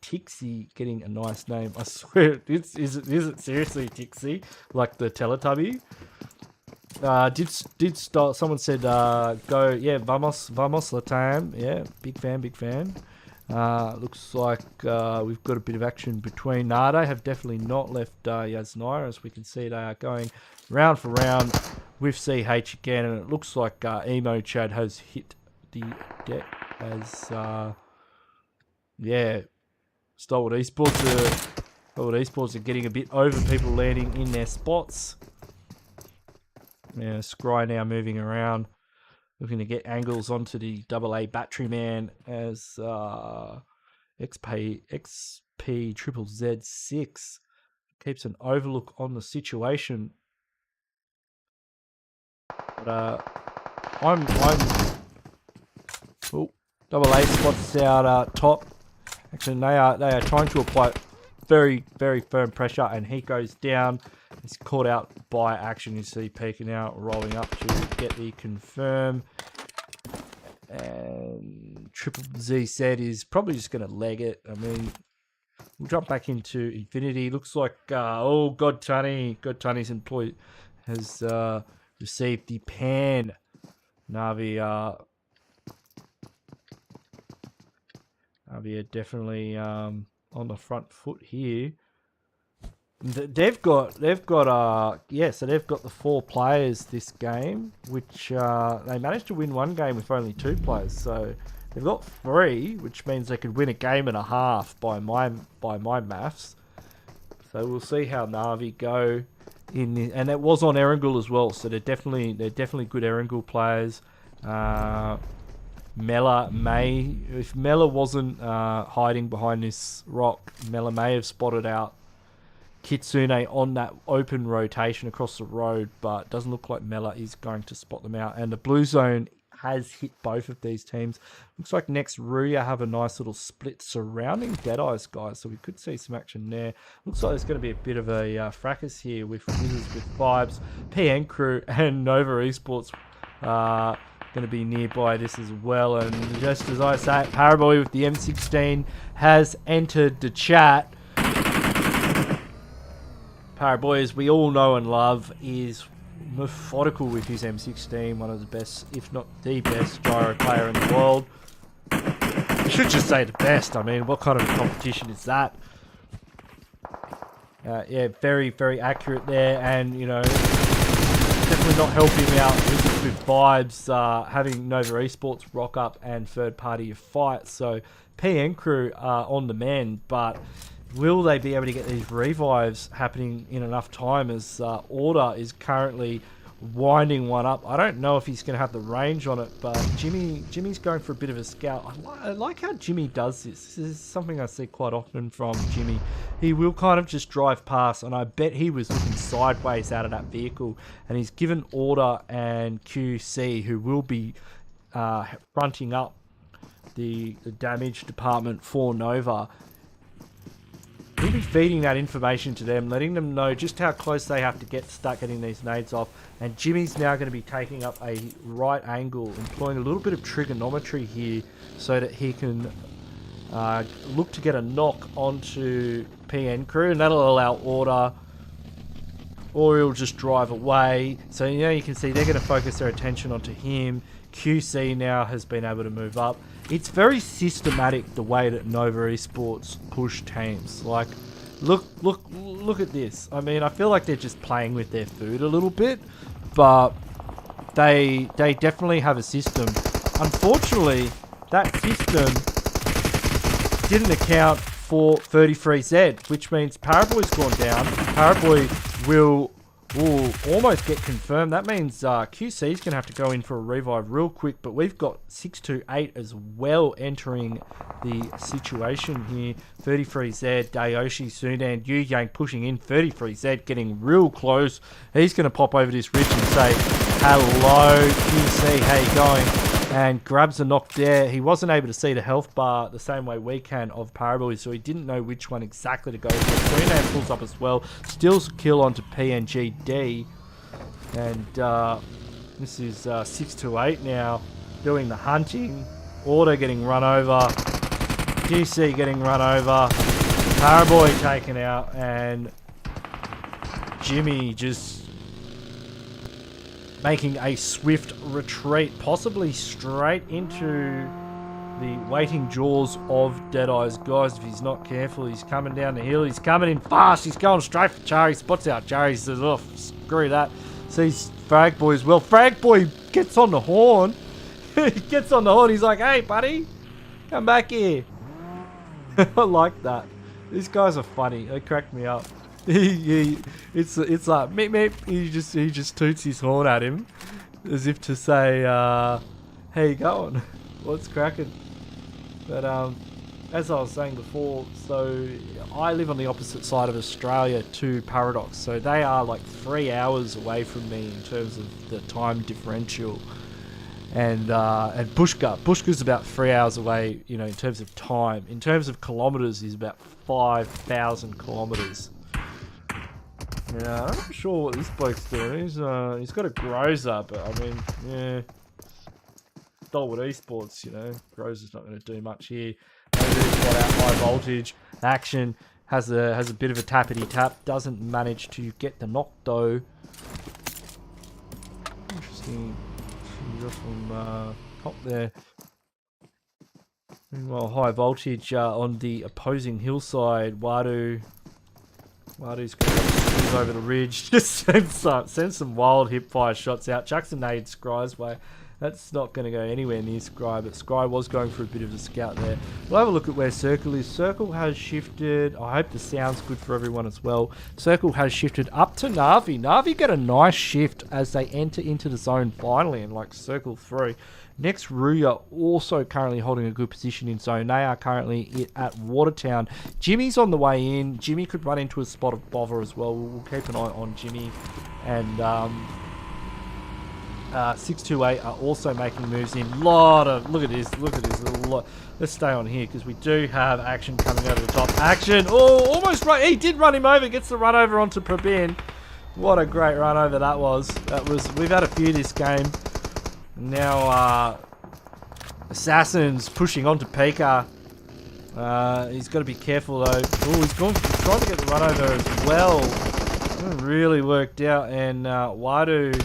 Tixie getting a nice name. I swear, is it seriously Tixie, like the Teletubby? Someone said go, yeah, vamos Latam. Yeah, big fan. Looks like we've got a bit of action between Nade. Have definitely not left Yasnaya, as we can see they are going round for round with CH again, and it looks like Emo Chad has hit the deck as yeah, STALWART Esports Forward Esports are getting a bit over people landing in their spots. Yeah, Scry now moving around, looking to get angles onto the AA battery man as XP-Z6 keeps an overlook on the situation. But oh, AA spots out top. Actually, they are trying to apply very, very firm pressure, and he goes down. He's caught out by action. You see peeking out, rolling up to get the confirm. And Triple Z said is probably just going to leg it. I mean, we'll jump back into Infinity. Looks like, oh, God Tunny's employee has received the pan. Navi are definitely on the front foot here. They've got so they've got the 4 players this game, which they managed to win one game with only 2 players. So they've got 3, which means they could win a game and a half by my maths. So we'll see how Navi go in the, and it was on ERANGEL as well. So they're definitely good ERANGEL players. Mela may, if Mela wasn't hiding behind this rock, Mela may have spotted out Kitsune on that open rotation across the road, but doesn't look like Mela is going to spot them out. And the blue zone has hit both of these teams. Looks like next RUYA have a nice little split surrounding Deadeyes, guys, so we could see some action there. Looks like there's going to be a bit of a fracas here with WIZZES with Vibes, PN Crew, and Nova Esports going to be nearby this as well. And just as I say, Paraboy with the M16 has entered the chat. Paraboy, as we all know and love, is methodical with his M16, one of the best, if not the best, gyro player in the world. I should just say the best. I mean, what kind of a competition is that? Yeah, very, very accurate there, and, you know, definitely not helping him out with Vibes, having Nova Esports rock up and third party fight. So PN Crew are on the mend, but will they be able to get these revives happening in enough time, as Order is currently winding one up? I don't know if he's going to have the range on it, but Jimmy's going for a bit of a scout. I like how Jimmy does this. This is something I see quite often from Jimmy. He will kind of just drive past, and I bet he was looking sideways out of that vehicle, and he's given Order and QC, who will be fronting up the damage department for Nova. He'll be feeding that information to them, letting them know just how close they have to start getting these nades off. And Jimmy's now going to be taking up a right angle, employing a little bit of trigonometry here so that he can look to get a knock onto PN Crew, and that'll allow Order, or he'll just drive away. So, you know, you can see they're going to focus their attention onto him. QC now has been able to move up. It's very systematic the way that Nova Esports push teams. Like, look at this. I mean, I feel like they're just playing with their food a little bit, but they definitely have a system. Unfortunately, that system didn't account for 33Z, which means Paraboy's gone down. Paraboy will almost get confirmed. That means QC is going to have to go in for a revive real quick, but we've got 628 as well entering the situation here. 33Z, Dayoshi, Sudan, Yu Yang pushing in. 33Z getting real close. He's going to pop over this ridge and say, hello QC, how you going? And grabs a knock there. He wasn't able to see the health bar the same way we can of Paraboy, so he didn't know which one exactly to go for. Sudan pulls up as well. Steals a kill onto PNGD. And this is 628 now doing the hunting. Order getting run over. GC getting run over. Paraboy taken out. And Jimmy just making a swift retreat, possibly straight into the waiting jaws of Deadeyes. Guys, if he's not careful, he's coming down the hill. He's coming in fast. He's going straight for Chari. Spots out Chari. He says, oh, screw that. Sees Fragboy as well. Fragboy gets on the horn. He gets on the horn. He's like, hey, buddy, come back here. I like that. These guys are funny. They crack me up. It's like meep meep. He just toots his horn at him, as if to say, "How you going? What's cracking?" But as I was saying before, so I live on the opposite side of Australia to Paradox, so they are like 3 hours away from me in terms of the time differential. And Bushka's about 3 hours away, you know, in terms of time. In terms of kilometers, he's about 5,000 kilometers. Yeah, I'm not sure what this bloke's doing. He's got a Groza, but I mean, yeah. Stalwart Esports, you know, Grozer's not going to do much here. Got out high voltage. Action has a bit of a tappity tap. Doesn't manage to get the knock though. Interesting. From top there. Meanwhile, high voltage on the opposing hillside. Wadu's going to move over the ridge. Just send some wild hip fire shots out. Chucks a nade Scry's way. That's not going to go anywhere near Scry, but Scry was going for a bit of a scout there. We'll have a look at where Circle is. Circle has shifted. I hope the sound's good for everyone as well. Circle has shifted up to Na'Vi. Na'Vi get a nice shift as they enter into the zone finally in like Circle 3. Next, RUYA also currently holding a good position in zone. They are currently at Watertown. Jimmy's on the way in. Jimmy could run into a spot of bother as well. We'll keep an eye on Jimmy. And 628 are also making moves in. Look at this. A lot. Let's stay on here because we do have action coming over the top. Action. Oh, almost right. He did run him over. Gets the run over onto Pubg. What a great run over that was. We've had a few this game. Now Assassin's pushing onto Pika. He's got to be careful though. Oh, he's trying to get the run over as well. It really worked out, and Wadu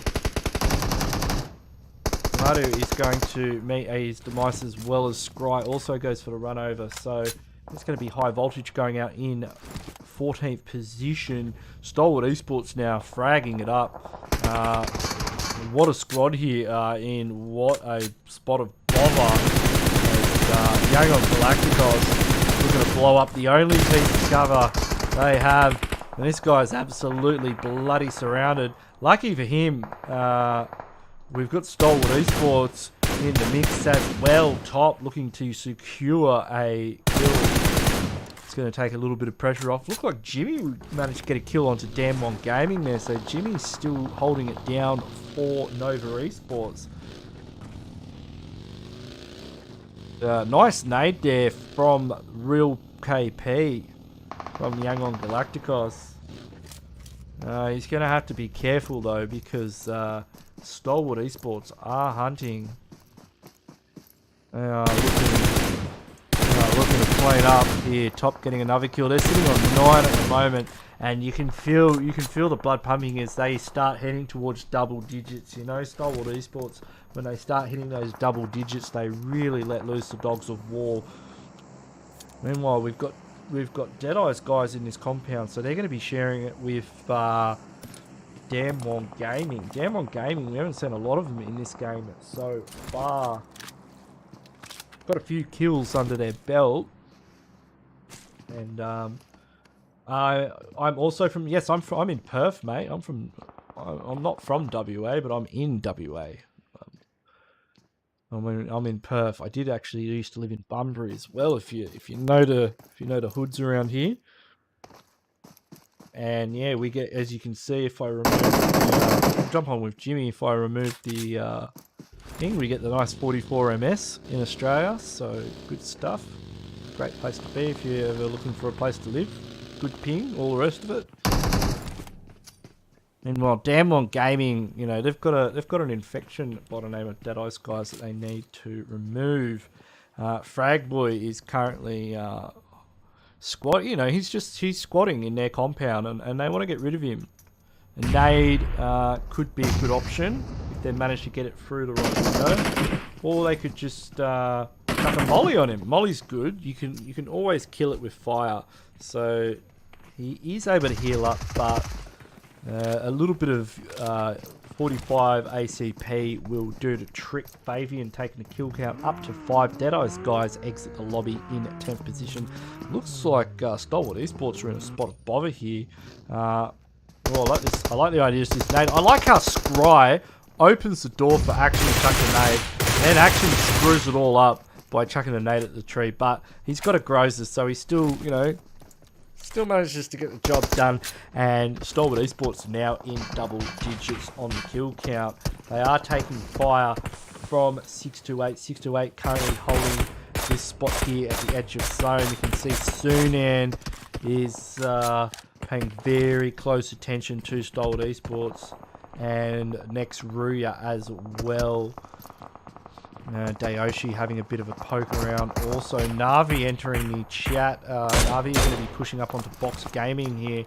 is going to meet his demise as well as Scry also goes for the run over. So it's going to be high voltage going out in 14th position. Stalwart Esports now fragging it up. What a squad here in what a spot of bother. Yangon Galacticos looking to blow up the only piece of cover they have. And this guy's absolutely bloody surrounded. Lucky for him, we've got Stalwart Esports in the mix as well. Top looking to secure a kill. It's going to take a little bit of pressure off. Looked like Jimmy managed to get a kill onto Damwon Gaming there. So Jimmy's still holding it down for Nova Esports. Nice nade there from Real KP from Yangon Galacticos. He's going to have to be careful though because Stalwart Esports are hunting. They are looking to play it up here. Top getting another kill. They're sitting on 9 at the moment, and you can feel the blood pumping as they start heading towards double digits. You know, Stalwart Esports, when they start hitting those double digits, they really let loose the dogs of war. Meanwhile, we've got Deadeye's guys in this compound, so they're going to be sharing it with Damwon Gaming. Damwon Gaming, we haven't seen a lot of them in this game so far. Got a few kills under their belt. And I'm also from, yes, I'm in Perth, mate. I'm not from WA, but I'm in WA. I'm in Perth. I did actually used to live in Bunbury as well. If you know the hoods around here. And yeah, we get, as you can see, if I remove jump on with Jimmy, if I remove the thing, we get the nice 44 MS in Australia. So good stuff. Great place to be if you're ever looking for a place to live. Good ping, all the rest of it. Meanwhile, Damwon Gaming, you know, they've got an infection by the name of Deadeye's guys that they need to remove. Fragboy is currently squat. You know, he's squatting in their compound, and they want to get rid of him. And Nade could be a good option if they manage to get it through the right window, or they could just chuck a molly on him. Molly's good. You can always kill it with fire. So he is able to heal up, but a little bit of 45 ACP will do the trick. Fabian taking the kill count up to 5. Deadeyes guys exit the lobby in 10th position. Looks like Stalwart Esports are in a spot of bother here. Oh, I like this. I like the idea of this nade. I like how Scry opens the door for Action to chuck a nade, and Action screws it all up by chucking a nade at the tree. But he's got a Grozers, so he's still, you know, still manages to get the job done. And Stalwart Esports now in double digits on the kill count. They are taking fire from 628. 628 currently holding this spot here at the edge of zone. You can see Sunan is paying very close attention to Stalwart Esports, and next RUYA as well. Dayoshi having a bit of a poke around. Also Navi entering the chat. Navi is going to be pushing up onto Box Gaming here.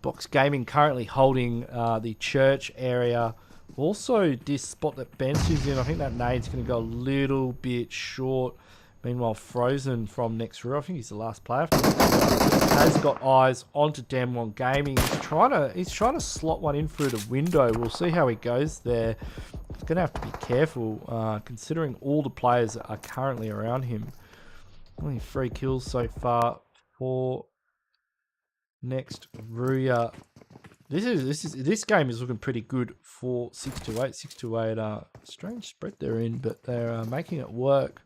Box Gaming currently holding the church area. Also this spot that Benz is in, I think that nade's going to go a little bit short. Meanwhile, Frozen from next RUYA, I think he's the last player, has got eyes onto Damwon Gaming. He's trying to slot one in through the window. We'll see how he goes there. He's going to have to be careful, considering all the players that are currently around him. Only 3 kills so far for next RUYA. This game is looking pretty good for 628. 628, strange spread they're in, but they're making it work.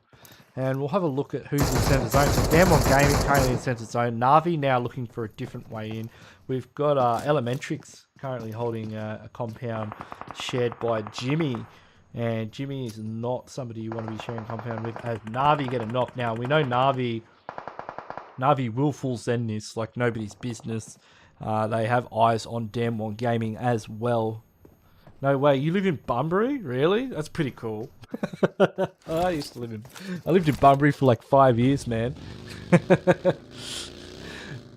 And we'll have a look at who's in centre zone. So Damwon Gaming currently in centre zone. Navi now looking for a different way in. We've got ELEMENTRIX currently holding a compound shared by Jimmy. And Jimmy is not somebody you want to be sharing compound with, as Navi get a knock. Now, we know Navi will full send this like nobody's business. They have eyes on Damwon Gaming as well. No way, you live in Bunbury? Really? That's pretty cool. I lived in Bunbury for like 5 years, man.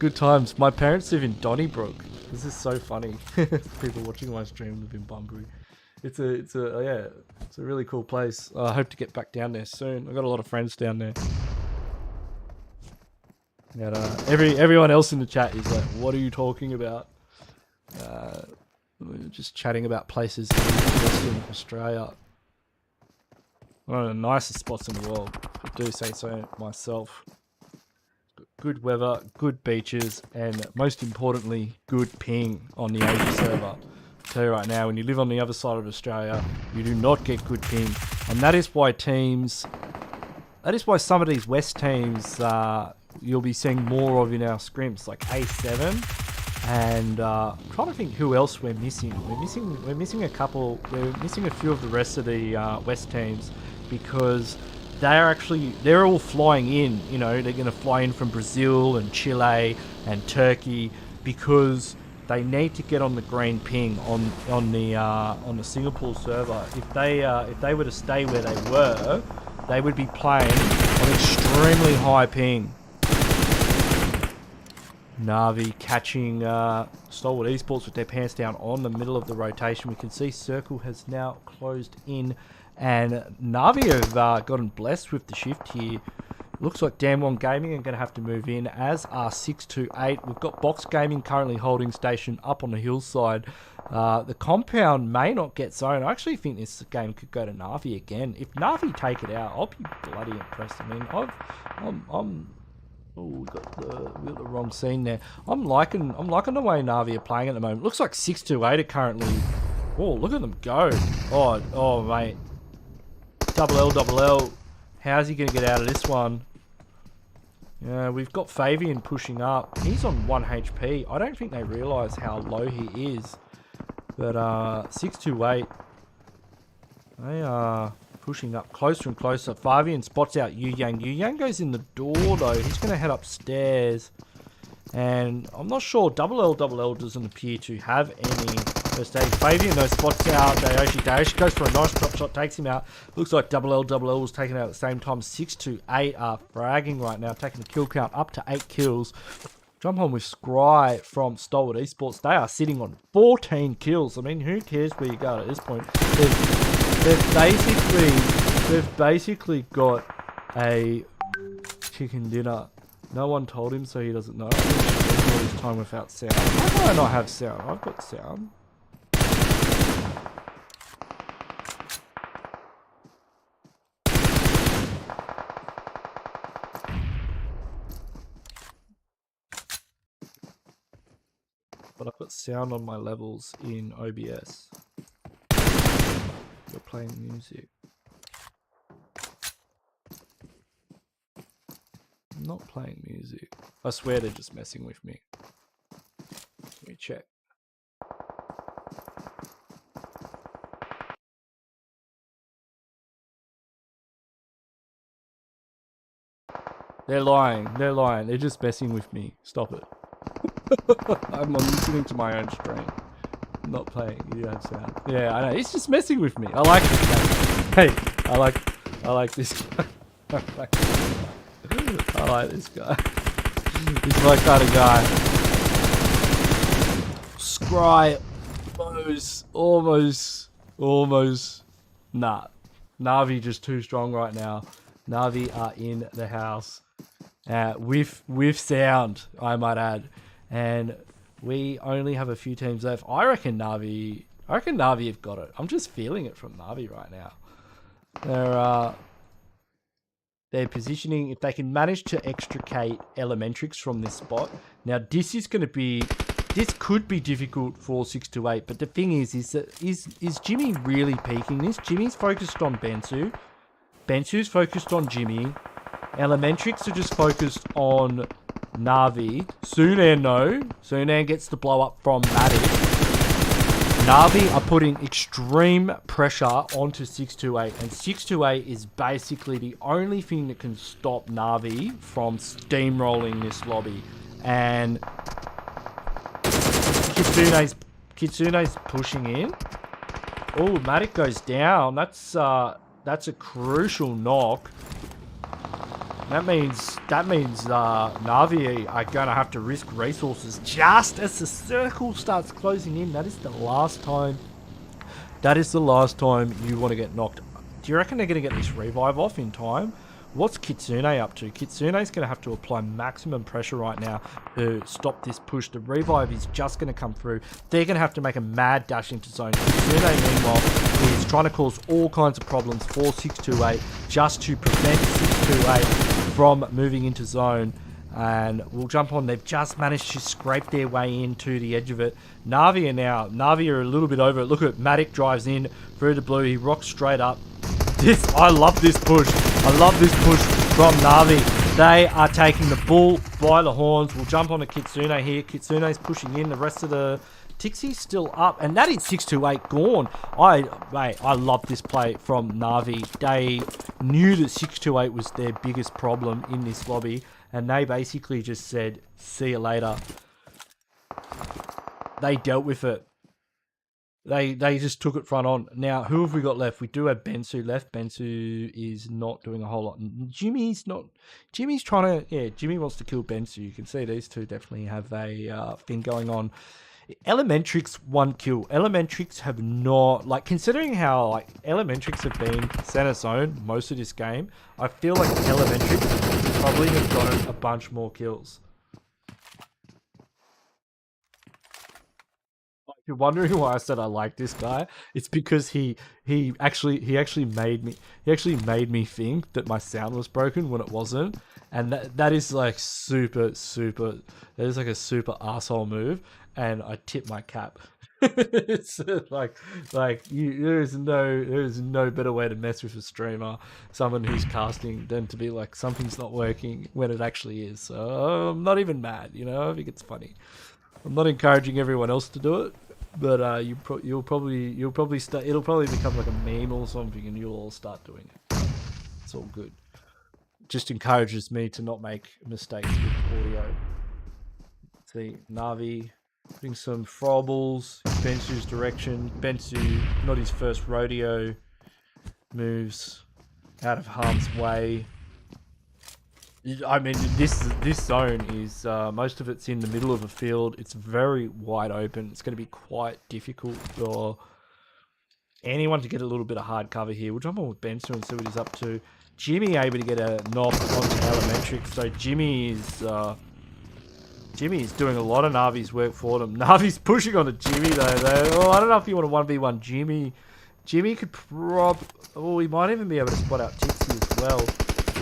Good times. My parents live in Donnybrook. This is so funny. People watching my stream live in Bunbury. It's a really cool place. I hope to get back down there soon. I've got a lot of friends down there. And, everyone else in the chat is like, what are you talking about? We're just chatting about places in Western Australia. One of the nicest spots in the world, I do say so myself. Good weather, good beaches, and most importantly, good ping on the Asia server. I'll tell you right now, when you live on the other side of Australia, you do not get good ping. And that is why some of these West teams, you'll be seeing more of in our scrims, like A7. And I'm trying to think who else we're missing. We're missing a couple. We're missing a few of the rest of the West teams, because they're all flying in. You know, they're going to fly in from Brazil and Chile and Turkey, because they need to get on the green ping on the Singapore server. If they were to stay where they were, they would be playing on extremely high ping. Navi catching Stalwart Esports with their pants down on the middle of the rotation. We can see Circle has now closed in, and Navi have gotten blessed with the shift here. Looks like Damwon Gaming are going to have to move in, as are 628. We've got Box Gaming currently holding station up on the hillside. The compound may not get zone. I actually think this game could go to Navi again. If Navi take it out, I'll be bloody impressed. I mean, oh, we got the wrong scene there. I'm liking the way Navi are playing at the moment. Looks like 628 are currently. Oh, look at them go! Oh, mate. Double L. How's he gonna get out of this one? Yeah, we've got Fabian pushing up. He's on 1 HP. I don't think they realise how low he is. But 628. They are pushing up closer and closer. Fabian spots out Yu Yang. Yu Yang goes in the door though. He's going to head upstairs. And I'm not sure. Double L doesn't appear to have any first aid. Fabian though spots out Dayoshi goes for a nice drop shot, takes him out. Looks like Double L was taken out at the same time. 628 are fragging right now, taking the kill count up to 8 kills. Jump on with Scry from Stalwart Esports. They are sitting on 14 kills. I mean, who cares where you go at this point? They've basically got a chicken dinner. No one told him, so he doesn't know. All his time without sound. Why do I not have sound? I've got sound. but I've got sound on my levels in OBS. You're playing music. I'm not playing music. I swear they're just messing with me. Let me check. They're lying. They're lying. They're just messing with me. Stop it. I'm listening to my own stream. I'm not playing. You don't sound. Yeah, I know. He's just messing with me. I like this guy. Hey, I like this guy. I like this guy. He's my kind of guy. Scry. Almost. Nah. Na'Vi just too strong right now. Na'Vi are in the house. With sound, I might add. And we only have a few teams left. I reckon Na'Vi have got it. I'm just feeling it from Na'Vi right now. They're positioning, if they can manage to extricate ELEMENTRIX from this spot. Now this could be difficult for 628, but the thing is Jimmy really peaking this? Jimmy's focused on Bensu. Bensu's focused on Jimmy. ELEMENTRIX are just focused on Na'Vi. Sunan gets the blow up from Matic. Na'Vi are putting extreme pressure onto 628, and 628 is basically the only thing that can stop Na'Vi from steamrolling this lobby. And Kitsune's pushing in. Oh, Matic goes down. That's a crucial knock. That means Na'Vi are gonna have to risk resources just as the circle starts closing in. That is the last time you want to get knocked. Do you reckon they're gonna get this revive off in time? What's Kitsune up to? Kitsune's going to have to apply maximum pressure right now to stop this push. The revive is just going to come through. They're going to have to make a mad dash into zone. Kitsune, meanwhile, is trying to cause all kinds of problems for 628 just to prevent 628 from moving into zone. And we'll jump on. They've just managed to scrape their way into the edge of it. Na'Vi are a little bit over it. Look at Matic drives in through the blue. He rocks straight up. I love this push. I love this push from Na'Vi. They are taking the bull by the horns. We'll jump on to Kitsune here. Kitsune's pushing in. The rest of the Tixie's still up. And that is 628 gone. I love this play from Na'Vi. They knew that 628 was their biggest problem in this lobby. And they basically just said, see you later. They dealt with it. They just took it front on. Now, who have we got left? We do have Bensu left. Bensu is not doing a whole lot. Jimmy's trying to... Yeah, Jimmy wants to kill Bensu. You can see these two definitely have a thing going on. ELEMENTRIX 1 kill. ELEMENTRIX have not... Like, considering how, ELEMENTRIX have been center zone most of this game, I feel like ELEMENTRIX probably have gotten a bunch more kills. If you're wondering why I said I like this guy, it's because he actually made me think that my sound was broken when it wasn't, and that is like super that is like a super asshole move, and I tip my cap. It's there is no better way to mess with a streamer, someone who's casting, than to be like, something's not working when it actually is. So I'm not even mad, you know. I think it's funny. I'm not encouraging everyone else to do it, but you'll probably start. It'll probably become like a meme or something, and you'll all start doing it. It's all good. It just encourages me to not make mistakes with audio. See, Na'Vi putting some throwables in Bensu's direction. Bensu, not his first rodeo, moves out of harm's way. I mean, this zone is, most of it's in the middle of a field. It's very wide open. It's going to be quite difficult for anyone to get a little bit of hard cover here. We'll jump on with Bensu and see what he's up to. Jimmy able to get a knock onto ELEMENTRIX. So Jimmy is doing a lot of Na'Vi's work for them. Na'Vi's pushing on to Jimmy though. I don't know if you want to 1v1 Jimmy. Jimmy could he might even be able to spot out Tixie as well.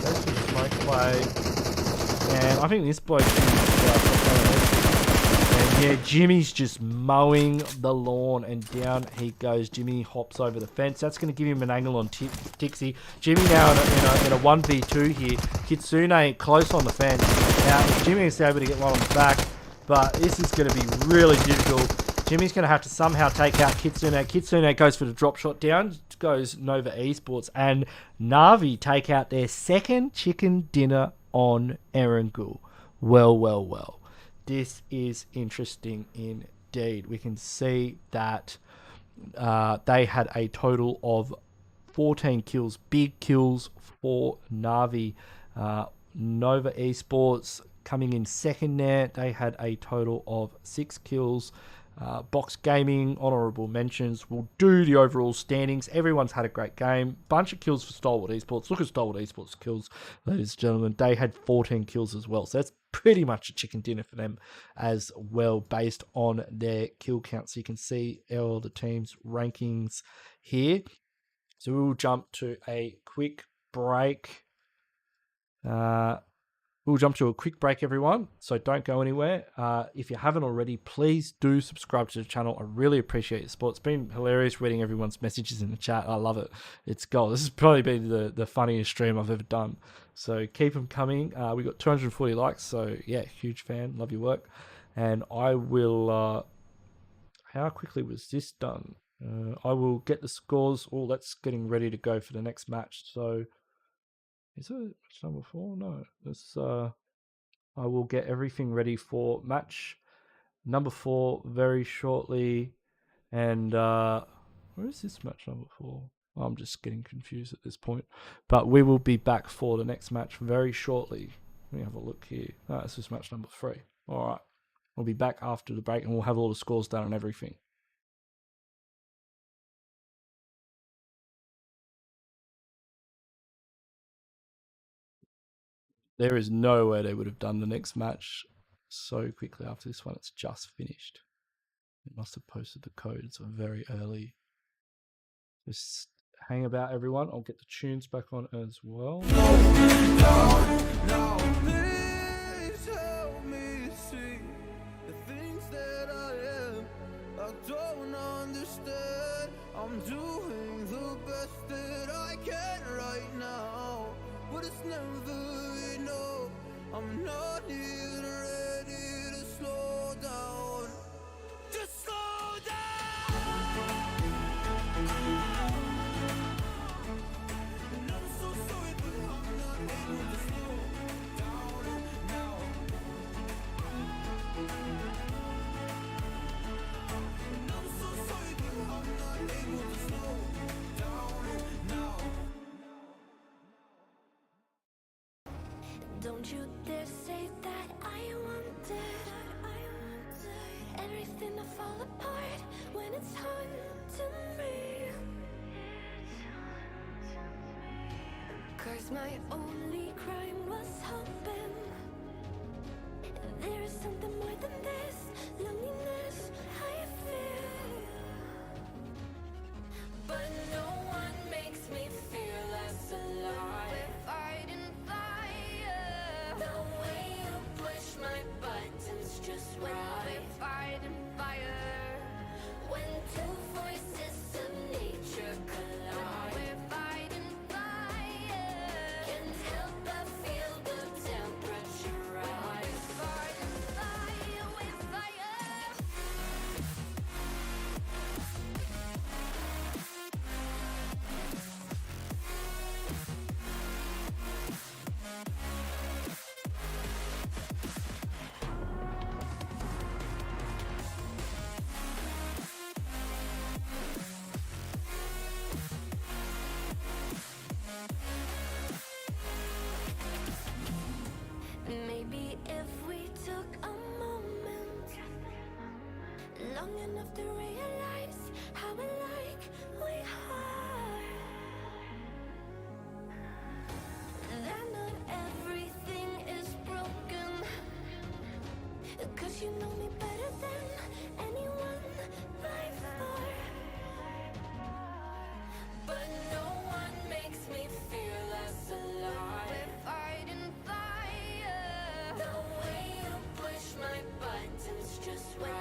That's some smoke play. And I think this bloke is and Yeah, Jimmy's just mowing the lawn, and down he goes. Jimmy hops over the fence. That's going to give him an angle on Tixie. Jimmy now in a 1v2 here. Kitsune close on the fence. Now, Jimmy is able to get one on the back, but this is going to be really difficult. Jimmy's going to have to somehow take out Kitsune. Kitsune goes for the drop shot down. Goes Nova Esports. And Na'Vi take out their second chicken dinner on ERANGEL. Well. This is interesting indeed. We can see that they had a total of 14 kills. Big kills for Na'Vi. Nova Esports coming in second there. They had a total of 6 kills. Box Gaming, honourable mentions. We'll do the overall standings. Everyone's had a great game. Bunch of kills for Stalwart Esports. Look at Stalwart Esports kills, ladies and gentlemen. They had 14 kills as well. So that's pretty much a chicken dinner for them as well, based on their kill count. So you can see all the teams' rankings here. So we will jump to a quick break. We'll jump to a quick break, everyone, so don't go anywhere. If you haven't already, please do subscribe to the channel. I really appreciate your support. It's been hilarious reading everyone's messages in the chat. I love it. It's gold. This has probably been the funniest stream I've ever done. So keep them coming. We got 240 likes, so yeah, huge fan. Love your work. And I will... how quickly was this done? I will get the scores. Oh, that's getting ready to go for the next match. So... is it match number 4? No. This, I will get everything ready for match number 4 very shortly. And where is this match number 4? I'm just getting confused at this point. But we will be back for the next match very shortly. Let me have a look here. Oh, this is match number 3. All right. We'll be back after the break and we'll have all the scores done and everything. There is no way they would have done the next match so quickly after this one. It's just finished. It must have posted the codes very early. Just hang about, everyone. I'll get the tunes back on as well. No, please help me see the things that I am. I don't understand. I'm doing the best that I can right now, but it's never enough. I'm not even ready to slow down. Just slow down. And I'm so sorry, but I'm not able to slow down now. And I'm so sorry, but I'm not able to slow down now. Don't you dare say that I wanted everything to fall apart when it's haunting me. 'Cause my only crime was hoping there is something more than this loneliness I feel. But no one makes me feel less alive. Fighting fire, the way you push my buttons just right. Fighting fire, when two voices of nature collide. We're fighting fire, can't help but feel the temperature rise. Fighting fire with fire. Maybe if we took a moment long enough to realize how alike we are, that not everything is broken. 'Cause you know me better than anyone by far. But no one makes me feel less alive. We're fighting fire, the way you push my buttons just right.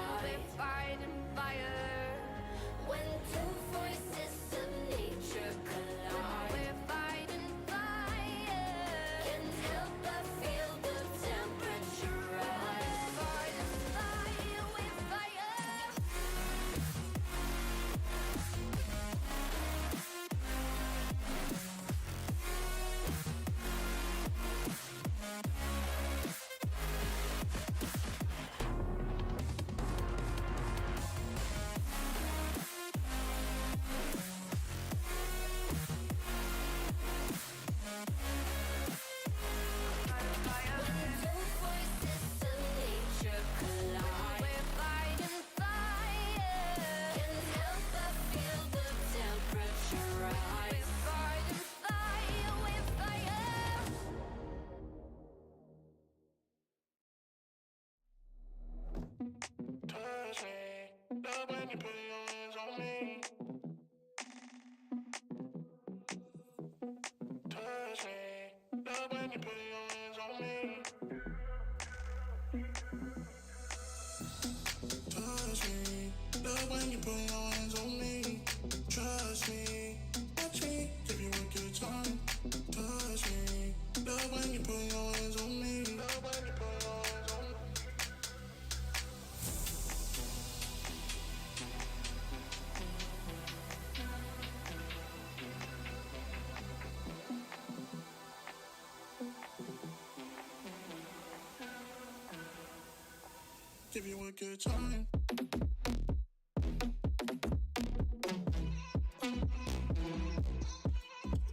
Give you a good time.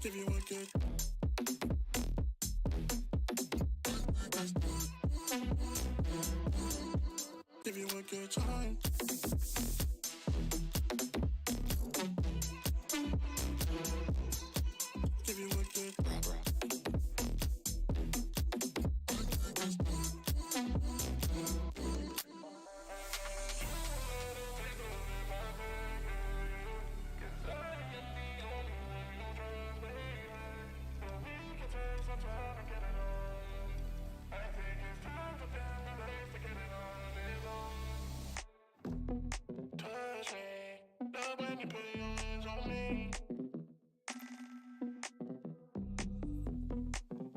Give you a good. Give you a good time. Give you a good. Touch me, love when you put your hands on me.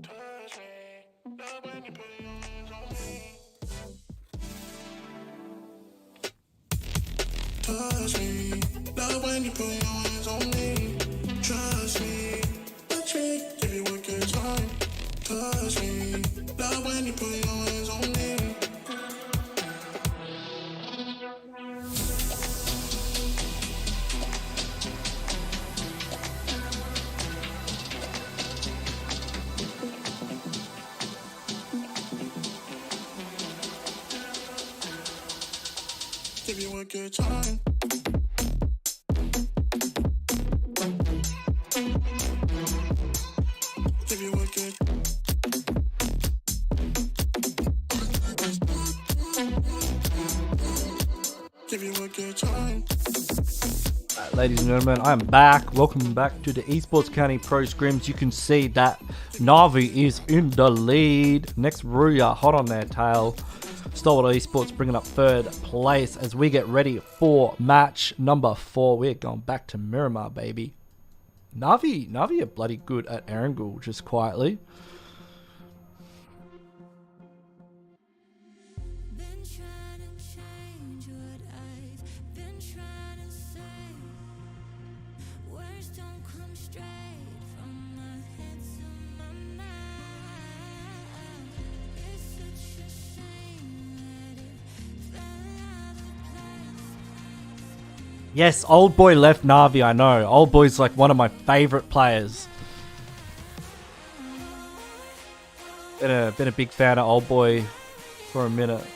Touch me, love when you put your hands on me. Touch me, love when you put your hands on me. Trust me, touch me, give you a good time. Touch me, love when you put your hands on me. Give you a good time. Give you a good. Give you a good time. Ladies and gentlemen, I am back. Welcome back to the Esports County Pro Scrims. You can see that Navi is in the lead. Next, RUYA, hot on their tail. STALWART Esports bringing up third place as we get ready for match number 4. We're going back to Miramar, baby. Navi are bloody good at ERANGEL, just quietly. Been trying to change what I've been trying to say. Words don't come straight from my head to my mouth. It's such a shame that it fell out of place. Yes, Old Boy left Navi, I know. Old Boy's like one of my favorite players. Been a big fan of Old Boy for a minute.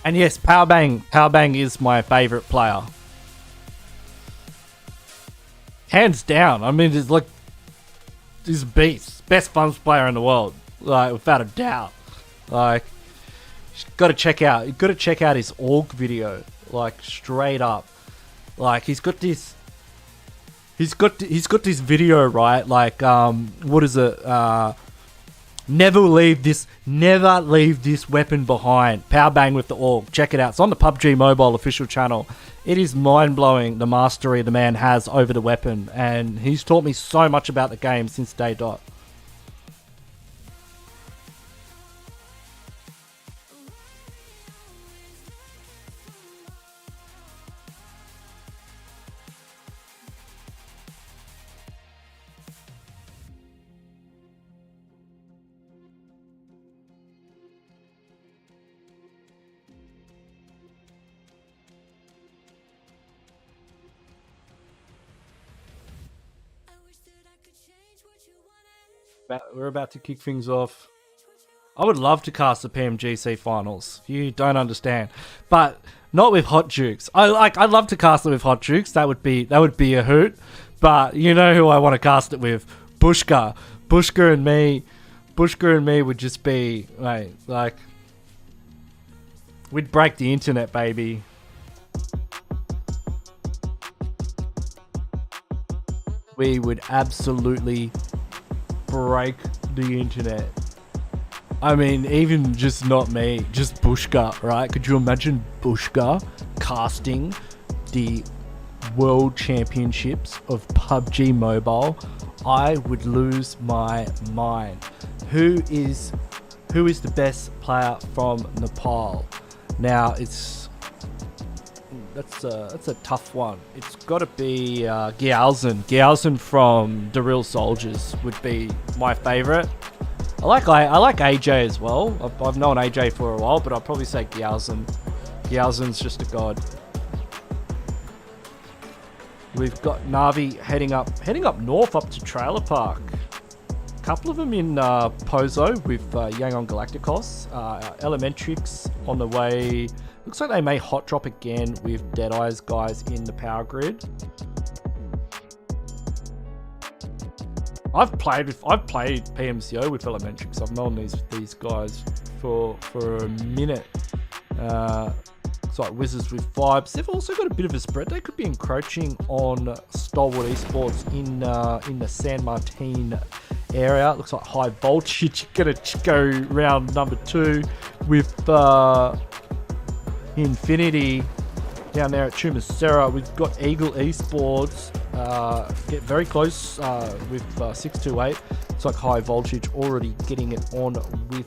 And yes, Pubg is my favorite player. Hands down. I mean, it's like, he's a beast. Best funds player in the world. Like, without a doubt. Like, you gotta check out his org video. Like, straight up. Like, he's got this video, right? Like, what is it? Never leave this weapon behind. Pubg with the org. Check it out. It's on the PUBG Mobile official channel. It is mind-blowing, the mastery the man has over the weapon. And he's taught me so much about the game since day dot. We're about to kick things off. I would love to cast the Pmgc finals. You don't understand, but not with Hot Jukes. I'd love to cast it with Hot Jukes. That would be a hoot. But you know who I want to cast it with? Bushka. Bushka and me would just be like we'd break the internet, baby. We would absolutely break the internet. I mean, even just not me, just Bushka, right? Could you imagine Bushka casting the World Championships of PUBG Mobile? I would lose my mind. Who is the best player from Nepal? Now that's a tough one. It's got to be Gyalzen. Gyalzen from The Real Soldiers would be my favorite. I like AJ as well. I've known AJ for a while, but I'll probably say Gyalzen. Gyalzen's just a god. We've got Navi heading up north, up to Trailer Park. A couple of them in Pozo with Yangon Galacticos. ELEMENTRIX on the way. Looks like they may hot drop again with Deadeye's guys in the power grid. I've played PMCO with ELEMENTRIX. I've known these guys for a minute. It's like WIZZES with vibes. They've also got a bit of a spread. They could be encroaching on STALWART Esports in the San Martin area. It looks like high voltage. Gonna go round number 2 with Infinity down there at Chumacera. We've got Eagle Esports. Get very close with 628. It's like high voltage already getting it on with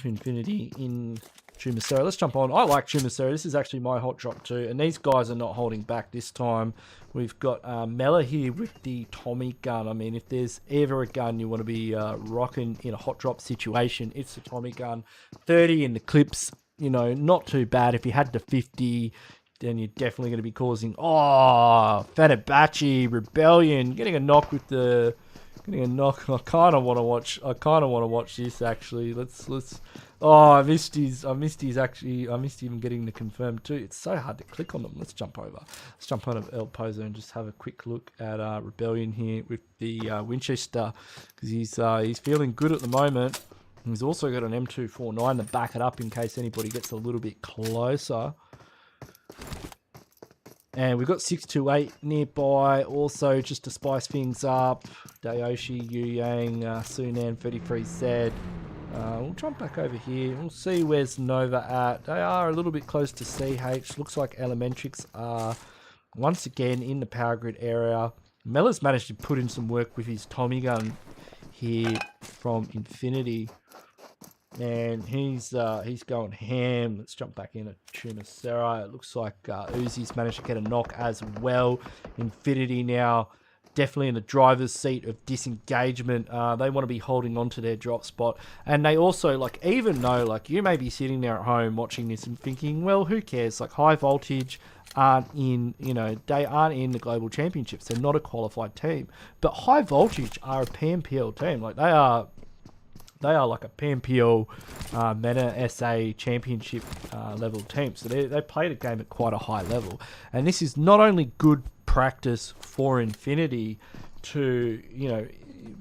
Infinity in Chumacera. Let's jump on. I like Chumacera. This is actually my hot drop too, and these guys are not holding back this time. We've got Mella here with the Tommy gun. I mean, if there's ever a gun you want to be rocking in a hot drop situation, it's the Tommy gun. 30 in the clips, you know, not too bad. If you had the 50, then you're definitely going to be causing... Oh, FENERBAÇHE, Rebellion, getting a knock with the... Getting a knock. I kind of want to watch this actually. Let's. Oh, I missed him getting the confirmed too. It's so hard to click on them. Let's jump over. Let's jump on El Pozo and just have a quick look at Rebellion here with the Winchester, because he's feeling good at the moment. He's also got an M249 to back it up in case anybody gets a little bit closer. And we've got 628 nearby, also just to spice things up. Dayoshi, Yu Yang, Sunan, 33Z. We'll jump back over here. We'll see where's Nova at. They are a little bit close to CH. Looks like ELEMENTRIX are once again in the power grid area. Mella's managed to put in some work with his Tommy gun here from Infinity. And he's going ham. Let's jump back in at Chumacera. It looks like Uzi's managed to get a knock as well. Infinity now definitely in the driver's seat of disengagement. They want to be holding on to their drop spot. And they also, like, even though, like, you may be sitting there at home watching this and thinking, well, who cares? Like, high voltage aren't in, you know, they aren't in the global championships. They're not a qualified team. But high voltage are a PMPL team. Like, they are like a PMPL Meta SA championship level team. So they play the game at quite a high level. And this is not only good practice for Infinity to, you know,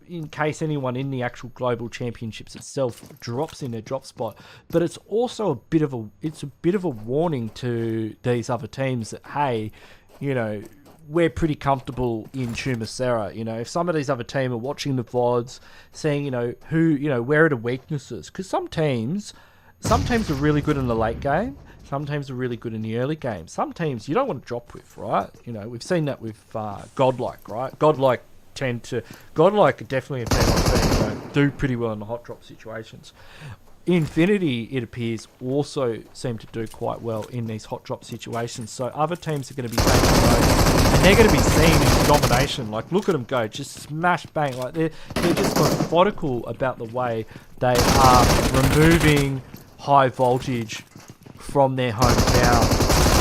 in case anyone in the actual global championships itself drops in their drop spot, but it's also a bit of a warning to these other teams that, hey, you know, we're pretty comfortable in Chumacera. You know, if some of these other teams are watching the VODs, seeing, you know, who, you know, where are the weaknesses? Because some teams are really good in the late game. Some teams are really good in the early game. Some teams you don't want to drop with, right? You know, we've seen that with Godlike, right? Godlike are definitely a team that do pretty well in the hot drop situations. Infinity, it appears, also seem to do quite well in these hot drop situations. So other teams are going to be taking note, and they're going to be seeing this domination. Like, look at them go, just smash bang. Like, they're just methodical about the way they are removing high voltage from their hometown.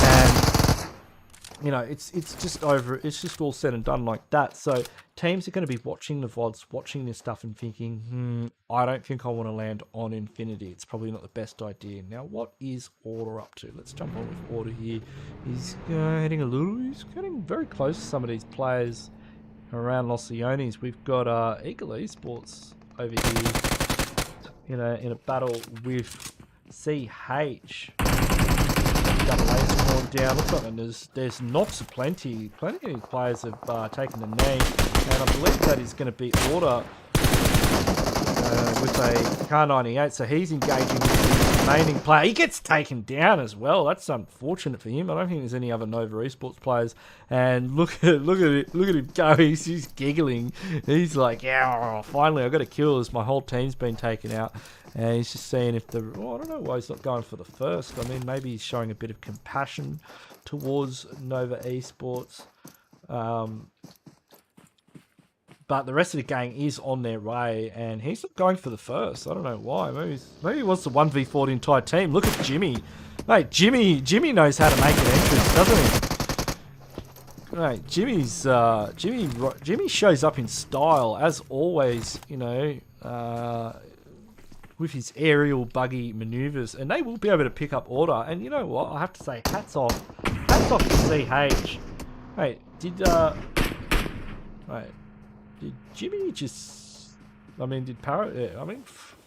And you know, it's just over. It's just all said and done like that. So teams are going to be watching the VODs, watching this stuff and thinking, I don't think I want to land on Infinity. It's probably not the best idea. Now, what is Order up to? Let's jump on with Order here. He's he's getting very close to some of these players around Los Leones. We've got EGA Esports over here in a battle with CH. Double A spawn down. Looks like there's knocks plenty. Plenty of players have taken the knee, and I believe that is going to be Order with a Car 98. So he's engaging with the remaining player. He gets taken down as well. That's unfortunate for him. I don't think there's any other Nova Esports players. And look at him go. He's giggling. He's like, yeah, finally I got a kill as my whole team's been taken out. And he's just seeing if I don't know why he's not going for the first. I mean, maybe he's showing a bit of compassion towards Nova Esports. But the rest of the gang is on their way, and he's not going for the first. I don't know why. Maybe he wants to 1v4 the entire team. Look at Jimmy. Mate, Jimmy knows how to make an entrance, doesn't he? Mate, Jimmy shows up in style, as always, with his aerial buggy maneuvers, and they will be able to pick up Order. And you know what? I have to say, hats off to CH. Mate, did Jimmy just... I mean,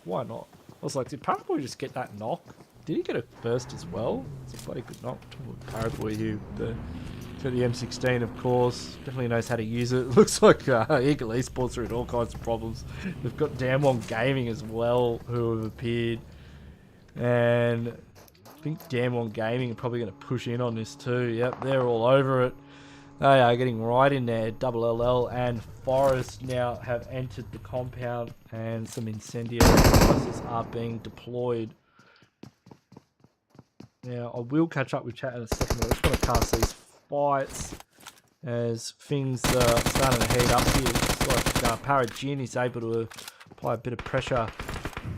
why not? I was like, did Paraboy just get that knock? Did he get a first as well? It's a bloody good knock to Paraboy here. For the M16, of course. Definitely knows how to use it. Looks like EGA Esports are in all kinds of problems. They've got Damwon Gaming as well, who have appeared. And I think Damwon Gaming are probably going to push in on this too. Yep, they're all over it. They are getting right in there. Double LL and Forest now have entered the compound, and some incendiary devices are being deployed. Now, I will catch up with chat in a second, but I just want to cast these fights as things are starting to heat up here. It's like Parajin is able to apply a bit of pressure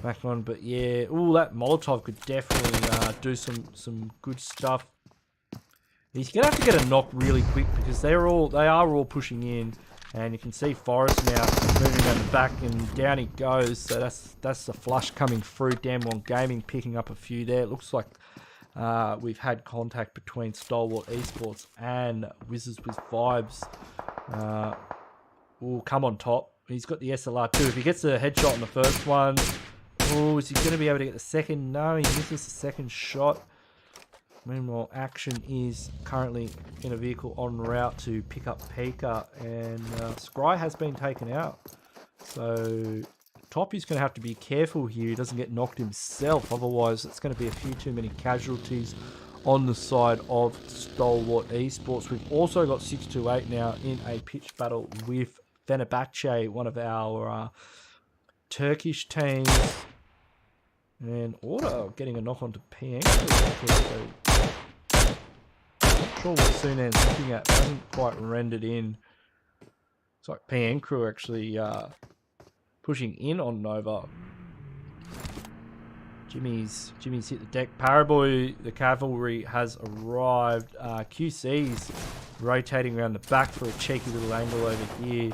back on, but yeah, that Molotov could definitely do some good stuff. He's gonna have to get a knock really quick because they are all pushing in, and you can see Forrest now moving around the back, and down he goes. So that's the flush coming through. Damwon Gaming picking up a few there. It looks like we've had contact between Stalwart Esports and WIZZES with Vibes. Will come on top. He's got the SLR too. If he gets a headshot on the first one, is he going to be able to get the second? No, he misses the second shot. Meanwhile, Action is currently in a vehicle en route to pick up Pika, and Scry has been taken out. So Toppy's going to have to be careful here. He doesn't get knocked himself. Otherwise, it's going to be a few too many casualties on the side of Stalwart Esports. We've also got 628 now in a pitch battle with FENERBAÇHE, one of our Turkish teams. And Order getting a knock onto Pmgc. Not sure what Sunan's looking at. Hasn't quite rendered in. It's like Pmgc actually pushing in on Nova. Jimmy's hit the deck. Paraboy, the cavalry has arrived. QC's rotating around the back for a cheeky little angle over here.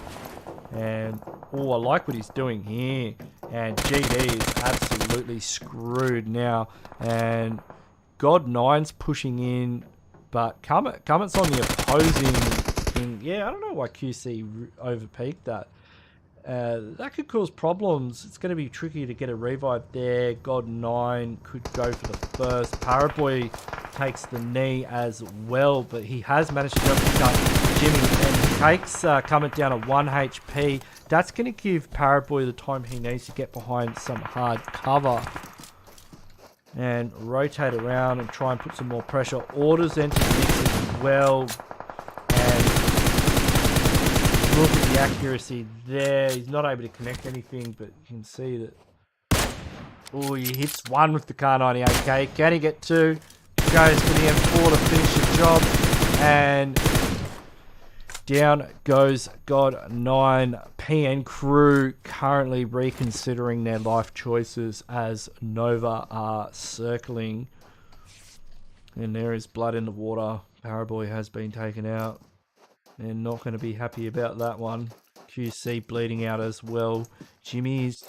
And I like what he's doing here. And GD is absolutely screwed now. And God9's pushing in, but Comment's on the opposing thing. Yeah, I don't know why QC overpeaked that. That could cause problems. It's going to be tricky to get a revive there. God9 could go for the first. Paraboy takes the knee as well, but he has managed to just pick up Jimmy, and takes Comment down at 1 HP. That's going to give Paraboy the time he needs to get behind some hard cover and rotate around and try and put some more pressure. Orders into the mix as well. And look at the accuracy there. He's not able to connect anything, but you can see that. He hits one with the Car 98K. Can he get two? Goes to the M4 to finish the job. And down goes God9. PN crew currently reconsidering their life choices as Nova are circling. And there is blood in the water. Paraboy has been taken out. They're not going to be happy about that one. QC bleeding out as well. Jimmy's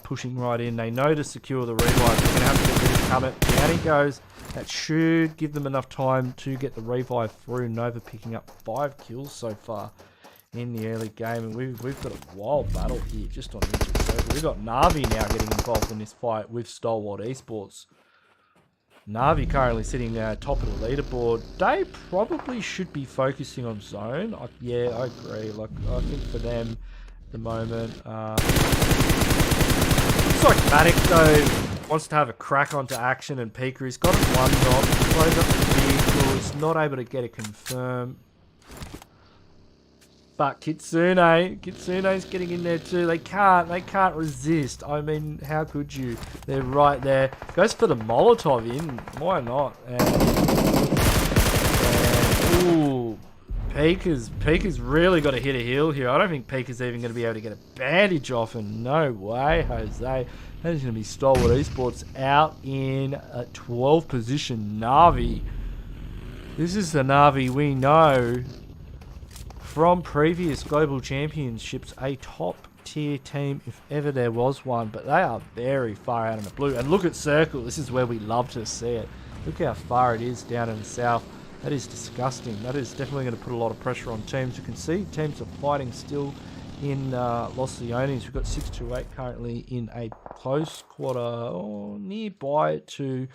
pushing right in. They know to secure the revive. They're going to have to get rid of Comet. Down he goes. That should give them enough time to get the revive through. Nova picking up 5 kills so far in the early game. And we've got a wild battle here just on Ninja Circle. We've got Navi now getting involved in this fight with Stalwart Esports. Navi currently sitting top of the leaderboard. They probably should be focusing on zone. Yeah, I agree. Like, I think for them, at the moment, looks like Matic though wants to have a crack onto action, and Pika has got him one knock, throws up the vehicle, is not able to get a confirm. But Kitsune's getting in there too. They can't resist. I mean, how could you? They're right there. Goes for the Molotov in. Why not? And ooh, Pika's really got to hit a heal here. I don't think Pika's even going to be able to get a bandage off, and no way, Jose. That is going to be Stalwart Esports out in a 12th position. Navi. This is the Navi we know from previous global championships, a top tier team if ever there was one, but they are very far out in the blue. And look at Circle, this is where we love to see it. Look how far it is down in the south. That is disgusting. That is definitely going to put a lot of pressure on teams. You can see teams are fighting still in Los Leones. We've got 628 currently in a close quarter nearby to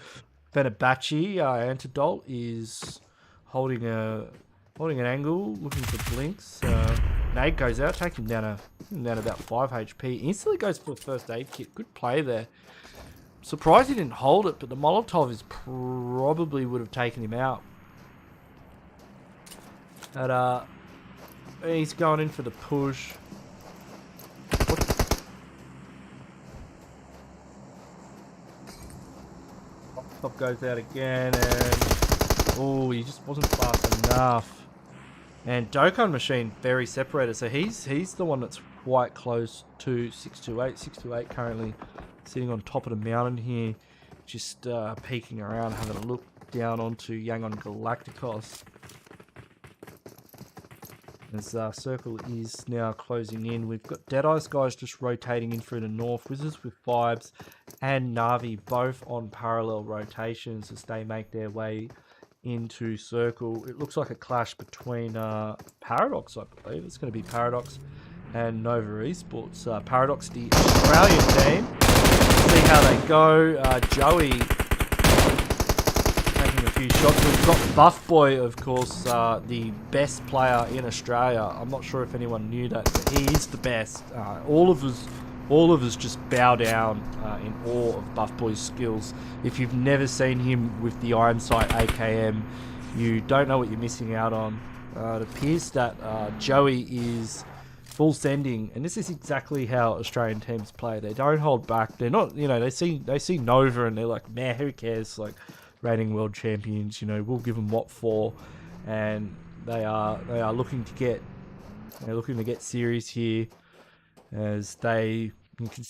FENERBAÇHE. Antidote is holding an angle, looking for blinks. Nade goes out, taking him down about 5 HP. Instantly goes for the first aid kit. Good play there. Surprised he didn't hold it, but the Molotov is probably would have taken him out. But he's going in for the push. Top goes out again, and oh, he just wasn't fast enough. And Dokkan Machine very separated, so he's the one that's quite close to 628. 628 currently sitting on top of the mountain here, just peeking around, having a look down onto Yangon Galacticos. As Circle is now closing in, we've got Deadeye's guys just rotating in through the north. WIZZES with Vibes and Navi both on parallel rotations as they make their way into Circle. It looks like a clash between Paradox, I believe. It's going to be Paradox and Nova Esports. Paradox, the Australian team. See how they go. Joey taking a few shots. We've got Buff Boy, of course, the best player in Australia. I'm not sure if anyone knew that, but he is the best. All of us just bow down in awe of Buff Boy's skills. If you've never seen him with the Iron Sight AKM, you don't know what you're missing out on. It appears that Joey is full sending, and this is exactly how Australian teams play. They don't hold back. They're not, they see Nova and they're like, man, who cares? Like, reigning world champions, we'll give them what for, and they are looking to get serious here, as you can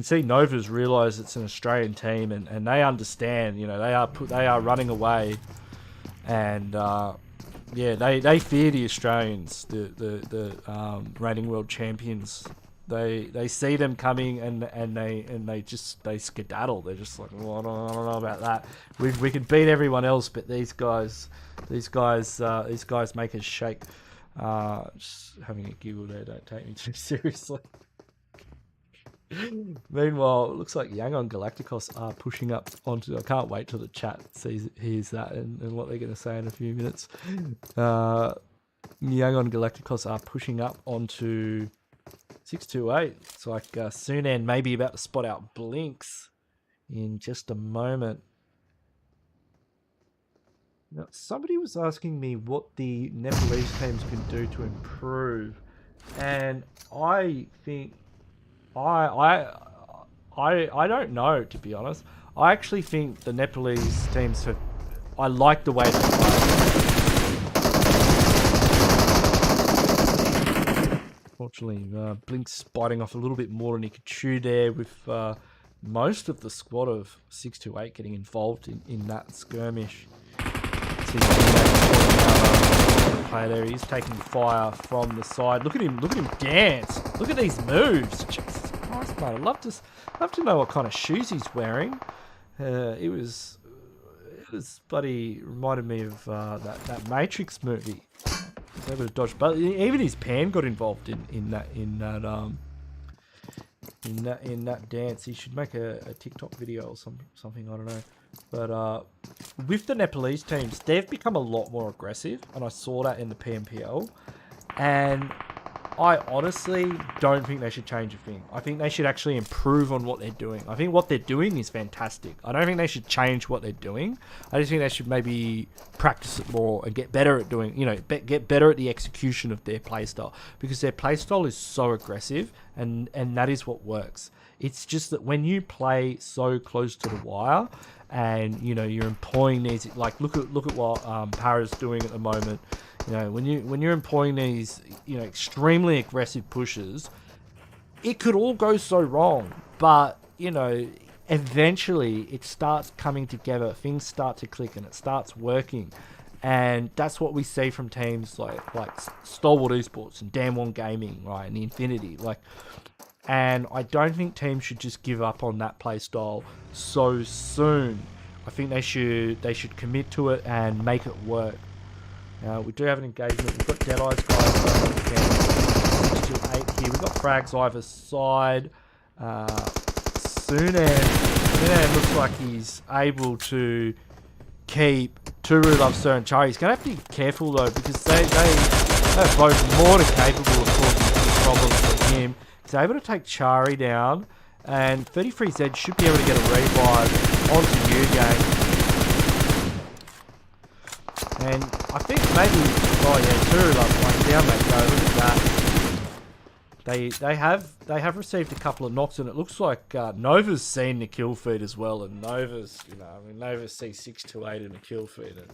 see Nova's realised it's an Australian team, and they understand. They are running away, and they fear the Australians, the reigning world champions. They see them coming, and they skedaddle. They're just like, well, I don't know about that. We can beat everyone else, but these guys make us shake. Just having a giggle there. Don't take me too seriously. Meanwhile, it looks like Yangon Galacticos are pushing up onto. I can't wait till the chat hears that and what they're going to say in a few minutes. Yangon Galacticos are pushing up onto 628. It's like Sunan may be about to spot out blinks in just a moment. Now, somebody was asking me what the Nepalese teams can do to improve, and I think I don't know, to be honest. I actually think the Nepalese teams I like the way they play. Fortunately, Blink's biting off a little bit more than he could chew there, with most of the squad of 628 getting involved in that skirmish. see the player there. He's taking fire from the side. Look at him dance. Look at these moves. Jesus Christ, mate. I'd love to know what kind of shoes he's wearing. It was bloody reminded me of that Matrix movie. He's able to dodge, but even his pan got involved in that dance. He should make a TikTok video or something. I don't know. But with the Nepalese teams, they've become a lot more aggressive, and I saw that in the PMPL. And I honestly don't think they should change a thing. I think they should actually improve on what they're doing. I think what they're doing is fantastic. I don't think they should change what they're doing. I just think they should maybe practice it more and get better at doing, get better at the execution of their playstyle. Because their playstyle is so aggressive, and that is what works. It's just that when you play so close to the wire, and you're employing these, like look at what Para's doing at the moment. When you're employing these extremely aggressive pushes, it could all go so wrong. But eventually it starts coming together. Things start to click and it starts working. And that's what we see from teams like Stalwart Esports and Damn One Gaming, right, and the Infinity. And I don't think teams should just give up on that play style so soon. I think they should commit to it and make it work. We do have an engagement. We've got Deadeyes guys 6 to 8 here. We've got frags either side. Sunan looks like he's able to keep Turu, Love, and Chari. He's going to have to be careful though, because they're both more than capable of causing problems for him. He's able to take Chari down, and 33Z should be able to get a revive onto you game. And I think maybe, Turu Love's playing down, mate. Go look at that. They have received a couple of knocks, and it looks like Nova's seen the kill feed as well. And Nova's, Nova sees 6 to 8 in the kill feed, and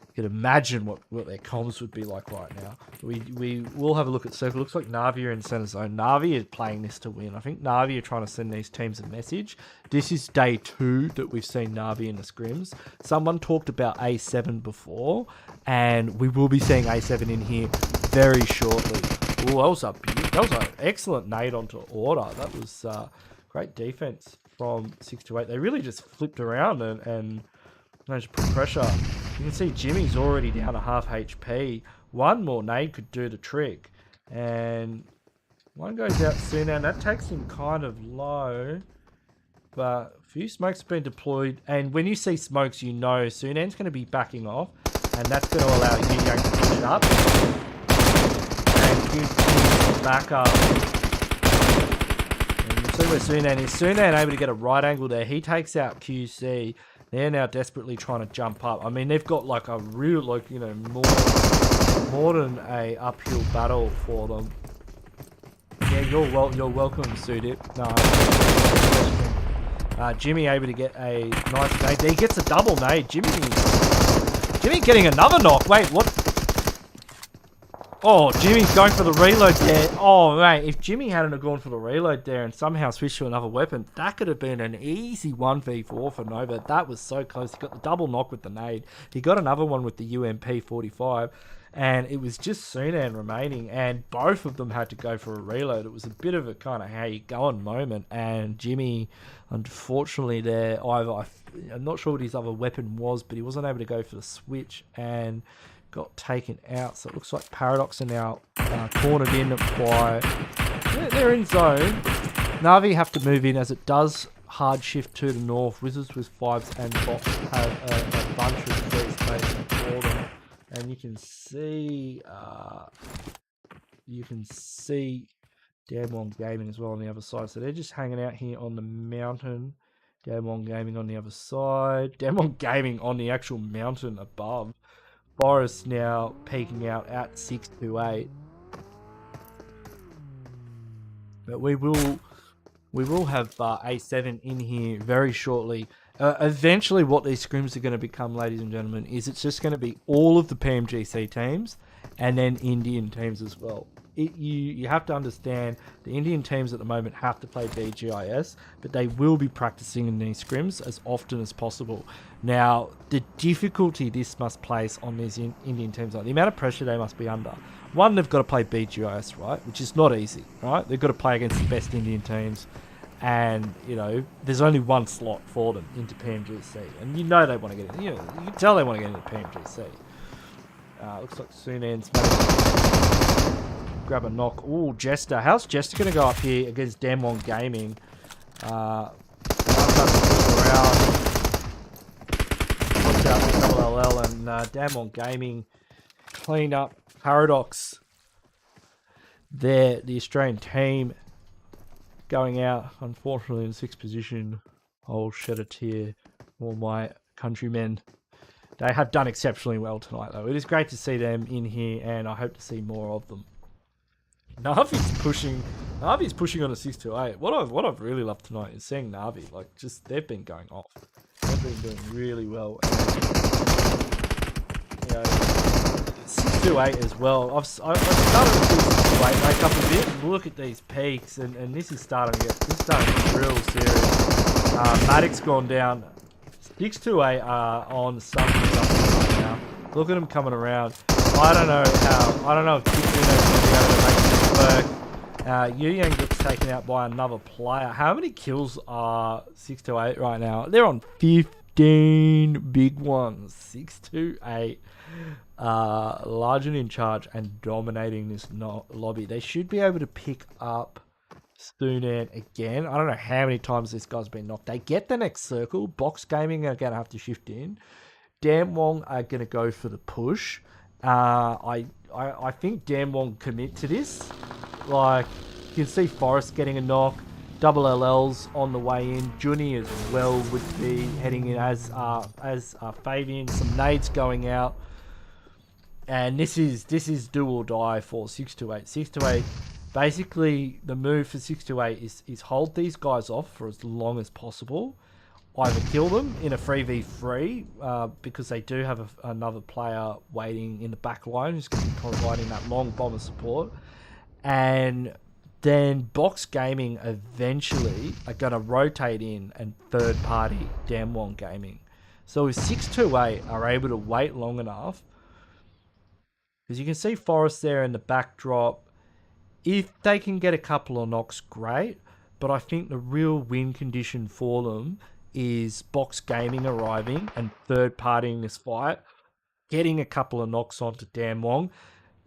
you can imagine what their comms would be like right now. We will have a look at circle. Looks like Na'Vi are in center zone. Na'Vi is playing this to win. I think Na'Vi are trying to send these teams a message. This is day 2 that we've seen Na'Vi in the scrims. Someone talked about A7 before, and we will be seeing A7 in here very shortly. Oh, that was an excellent nade onto order. That was great defense from 6 to 8. They really just flipped around and managed to put pressure. You can see Jimmy's already down to half HP. One more nade could do the trick. And one goes out soon, and that takes him kind of low. But a few smokes have been deployed. And when you see smokes, Sunan's going to be backing off. And that's going to allow Yu Yang to push up. And give back up. And you see where Sunan is. Sunan able to get a right angle there. He takes out QC. They're now desperately trying to jump up. I mean, they've got like a real, more than a uphill battle for them. Yeah, you're welcome, Sudip. No, Jimmy able to get a nice nade. He gets a double nade. Jimmy getting another knock. Wait, what? Oh, Jimmy's going for the reload there. Oh, mate, if Jimmy hadn't gone for the reload there and somehow switched to another weapon, that could have been an easy 1v4 for Nova. That was so close. He got the double knock with the nade. He got another one with the UMP 45, and it was just Sunan remaining, and both of them had to go for a reload. It was a bit of a kind of how you going moment, and Jimmy, unfortunately, there, I'm not sure what his other weapon was, but he wasn't able to go for the switch, and got taken out. So it looks like Paradox are now cornered in by... They're in zone. Na'Vi have to move in as it does hard shift to the north. WIZZES with 5s and bots have a bunch of free space for them. And you can see Damn One Gaming as well on the other side. So they're just hanging out here on the mountain. Damn One Gaming on the other side. Damn One Gaming on the actual mountain above. Boris now peeking out at 6 to 8. But we will have A7 in here very shortly. Eventually what these scrims are going to become, ladies and gentlemen, is it's just going to be all of the Pmgc teams and then Indian teams as well. you have to understand the Indian teams at the moment have to play BGIS, but they will be practicing in these scrims as often as possible. Now, the difficulty this must place on these Indian teams, like the amount of pressure they must be under. One, they've got to play BGIS, right, which is not easy, right? They've got to play against the best Indian teams, and you know there's only one slot for them into Pmgc, and you know they want to get in. You can tell they want to get into Pmgc. Looks like Sunan's managed to grab a knock. Ooh, Jester. How's Jester going to go up here against Damwon Gaming? Around. Watch out for double LL and Damwon Gaming clean up Paradox. There, the Australian team going out, unfortunately, in 6th position. I'll shed a tear for my countrymen. They have done exceptionally well tonight, though. It is great to see them in here, and I hope to see more of them. Navi's pushing on a 6-8. What I've really loved tonight is seeing Navi. Like, just they've been going off. They've been doing really well. And, you know, 6-8 as well. I've started to see 6-8 make up a bit. Look at these peaks, and this is starting to get real serious. Maddox gone down. 6-8 are on something right now. Look at them coming around. I don't know if Gskill Neo's going to be able to make this work. Yang gets taken out by another player. How many kills are 6-8 right now? They're on 15 big ones. 6-8. Large and in charge and dominating this lobby. They should be able to pick up Sunan again. I don't know how many times this guy's been knocked. They get the next circle. Box Gaming are going to have to shift in. Damwon are going to go for the push. I think Damwon commit to this. Like, you can see Forrest getting a knock. Double LL's on the way in. Juni as well would be heading in as Fabian. Some nades going out. And this is do or die for 6-8. 6-8. Basically, the move for 6-8 is hold these guys off for as long as possible. Either kill them in a 3v3 because they do have another player waiting in the back line who's going to be providing that long bomber support. And then Box Gaming eventually are going to rotate in and third party Damwon Gaming. So if 6-8 are able to wait long enough, because you can see Forrest there in the backdrop, if they can get a couple of knocks, great. But I think the real win condition for them is Box Gaming arriving and third partying this fight, getting a couple of knocks onto Damwon,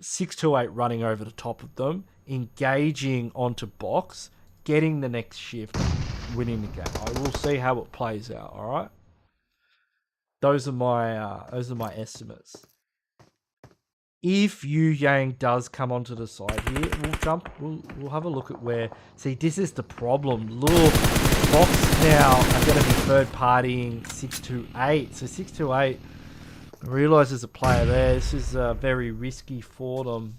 6-8 running over the top of them, engaging onto Box, getting the next shift, winning the game. I will see how it plays out. All right, those are my estimates. If Yu Yang does come onto the side here, we'll have a look at where. See, this is the problem. Look, Box now are going to be third partying 6-8. So 6-8, I realise there's a player there. This is very risky for them.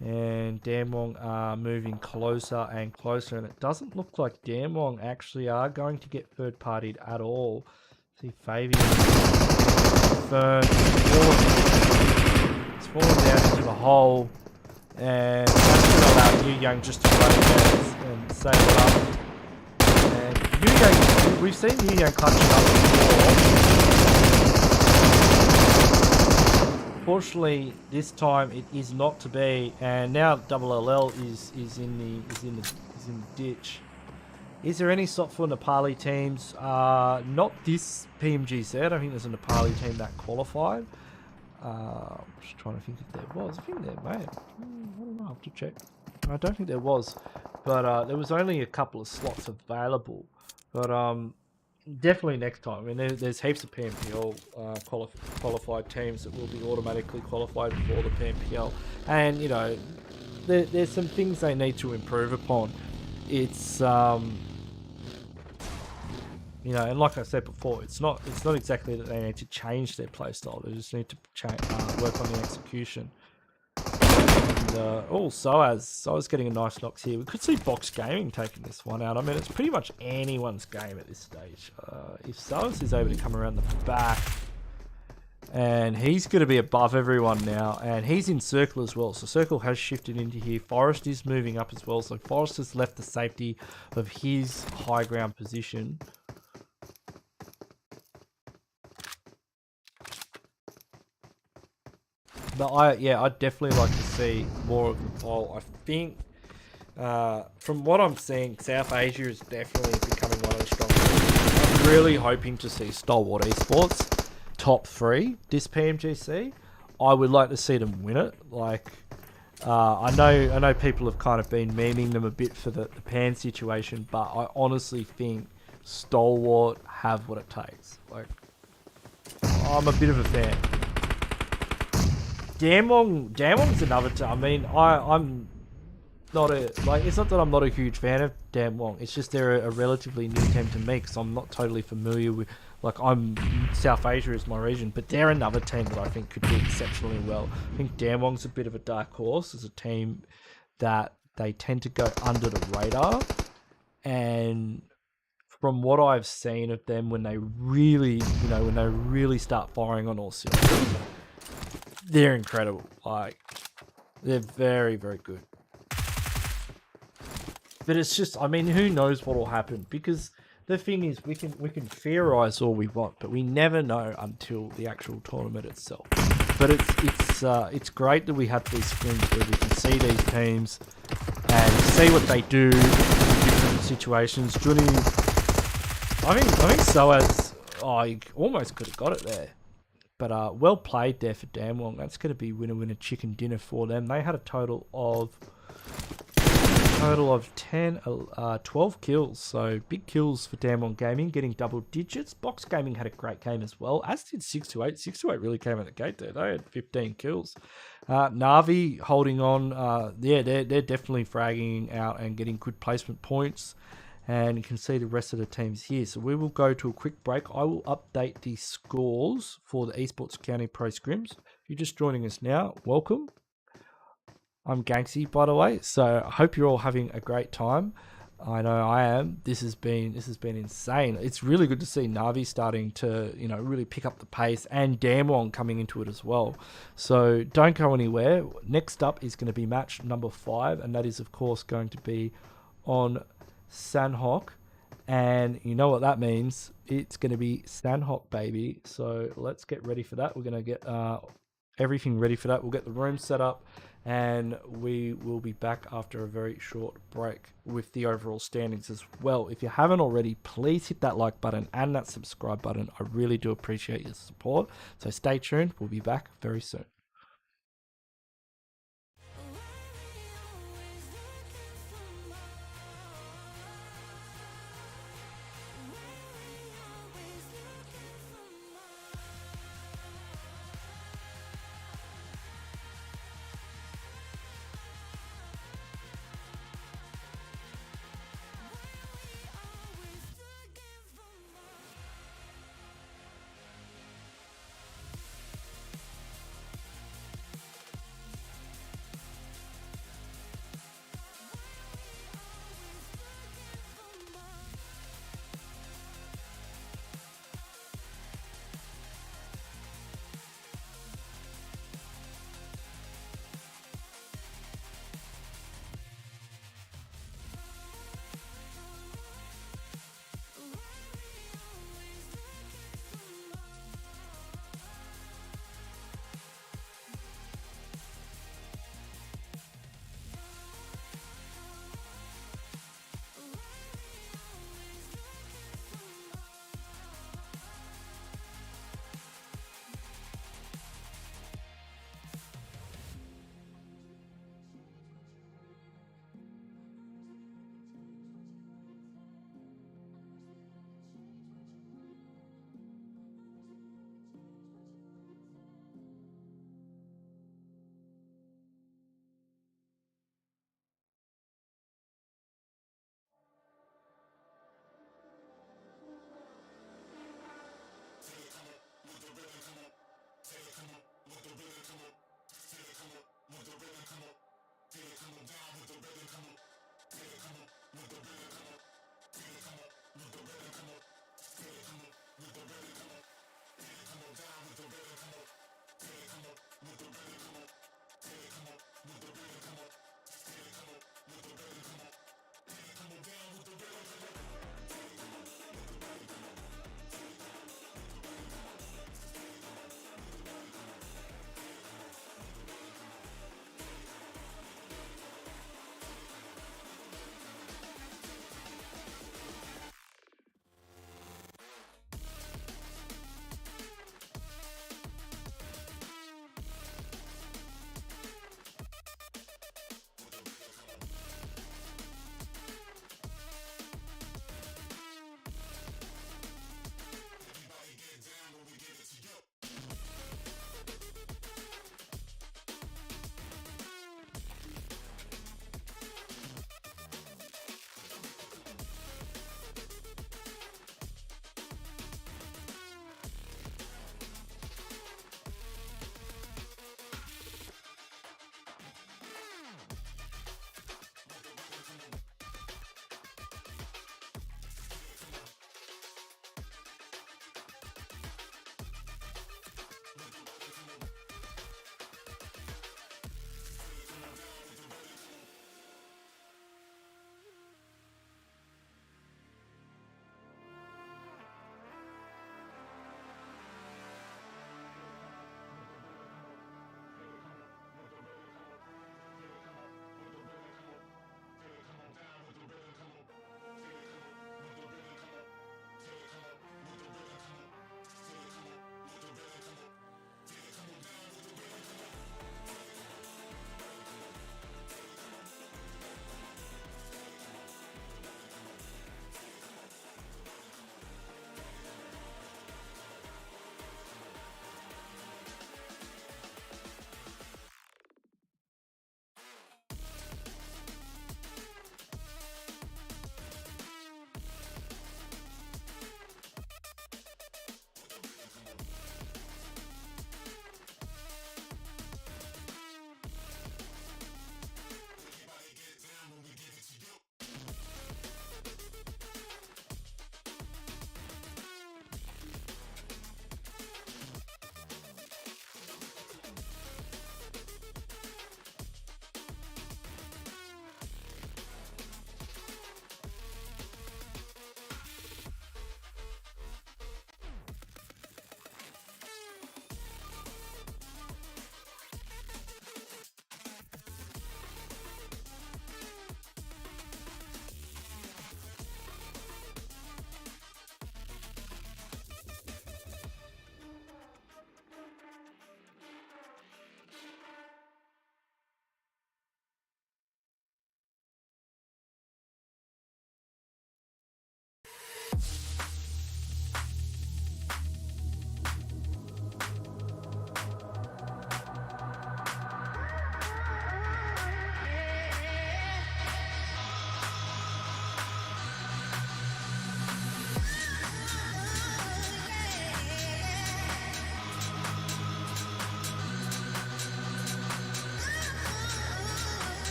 And Damwon are moving closer and closer, and it doesn't look like Damwon actually are going to get third partied at all. See, Fabian, Fern, it's fallen down into the hole, and that's going to allow Yu Yang just to run in there and save it up. And Yu Yang, we've seen Yu Yang clutching up before. Fortunately, this time it is not to be, and now Double LL is in the ditch. Is there any slot for Nepali teams? Not this Pmgc. I don't think there's a Nepali team that qualified. I'm just trying to think if there was. I think there may have. I don't know. I have to check. I don't think there was, but there was only a couple of slots available. But definitely next time. I mean, there's heaps of PMPL qualified teams that will be automatically qualified for the PMPL, and you know, there's some things they need to improve upon. It's you know, and like I said before, it's not exactly that they need to change their playstyle. They just need to work on the execution. And, oh, Soaz getting a nice knocks here. We could see Box Gaming taking this one out. I mean, it's pretty much anyone's game at this stage. If Soaz is able to come around the back And he's going to be above everyone now. And he's in Circle as well. So Circle has shifted into here. Forest is moving up as well. So Forest has left the safety of his high ground position. But I'd definitely like to see more of the poll. I think, from what I'm seeing, South Asia is definitely becoming one of the strongest. I'm really hoping to see Stalwart Esports top 3 this Pmgc. I would like to see them win it. Like, I know people have kind of been memeing them a bit for the pan situation, but I honestly think Stalwart have what it takes. Like, I'm a bit of a fan. Damwong's another team. I mean, I'm not it's not that I'm not a huge fan of Damwong. It's just they're a relatively new team to me because I'm not totally familiar with, like, South Asia is my region, but they're another team that I think could do exceptionally well. I think Damwong's a bit of a dark horse as a team that they tend to go under the radar, and from what I've seen of them, when they really, when they really start firing on all cylinders, they're incredible. Like, they're very, very good. But it's just, I mean, who knows what will happen? Because the thing is, we can theorize all we want, but we never know until the actual tournament itself. But it's great that we have these scrims where we can see these teams and see what they do in different situations. Johnny, I think Soaz, he almost could have got it there. But well played there for Damwong. That's going to be winner chicken dinner for them. They had a total of 12 kills. So big kills for Damwong Gaming, getting double digits. Box Gaming had a great game as well, as did 628. 628 really came at the gate there. They had 15 kills. Na'Vi holding on. They're definitely fragging out and getting good placement points. And you can see the rest of the teams here. So we will go to a quick break. I will update the scores for the Esports County Pro Scrims. If you're just joining us now, welcome. I'm Ganksy, by the way. So I hope you're all having a great time. I know I am. This has been insane. It's really good to see Na'Vi starting to, really pick up the pace, and Damwong coming into it as well. So don't go anywhere. Next up is going to be match number 5, and that is, of course, going to be on SANHOK, and you know what that means. It's going to be SANHOK, baby. So let's get ready for that. We're going to get everything ready for that. We'll get the room set up, and we will be back after a very short break with the overall standings as well. If you haven't already, please hit that like button and that subscribe button. I really do appreciate your support. So stay tuned. We'll be back very soon.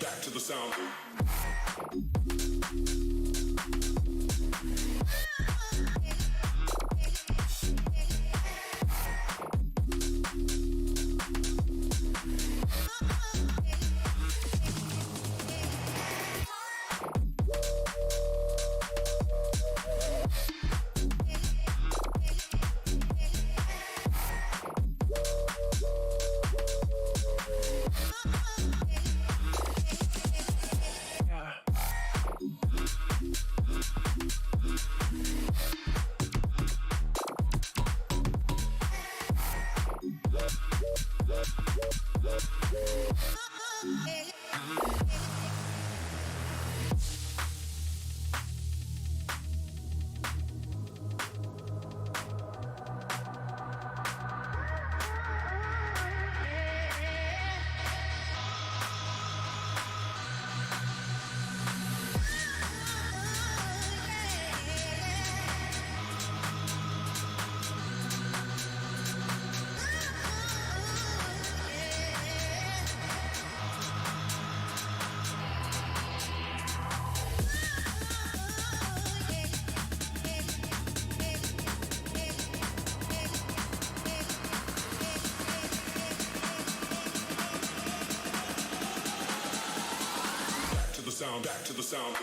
sound, back to the sound. Sound, back to the sound.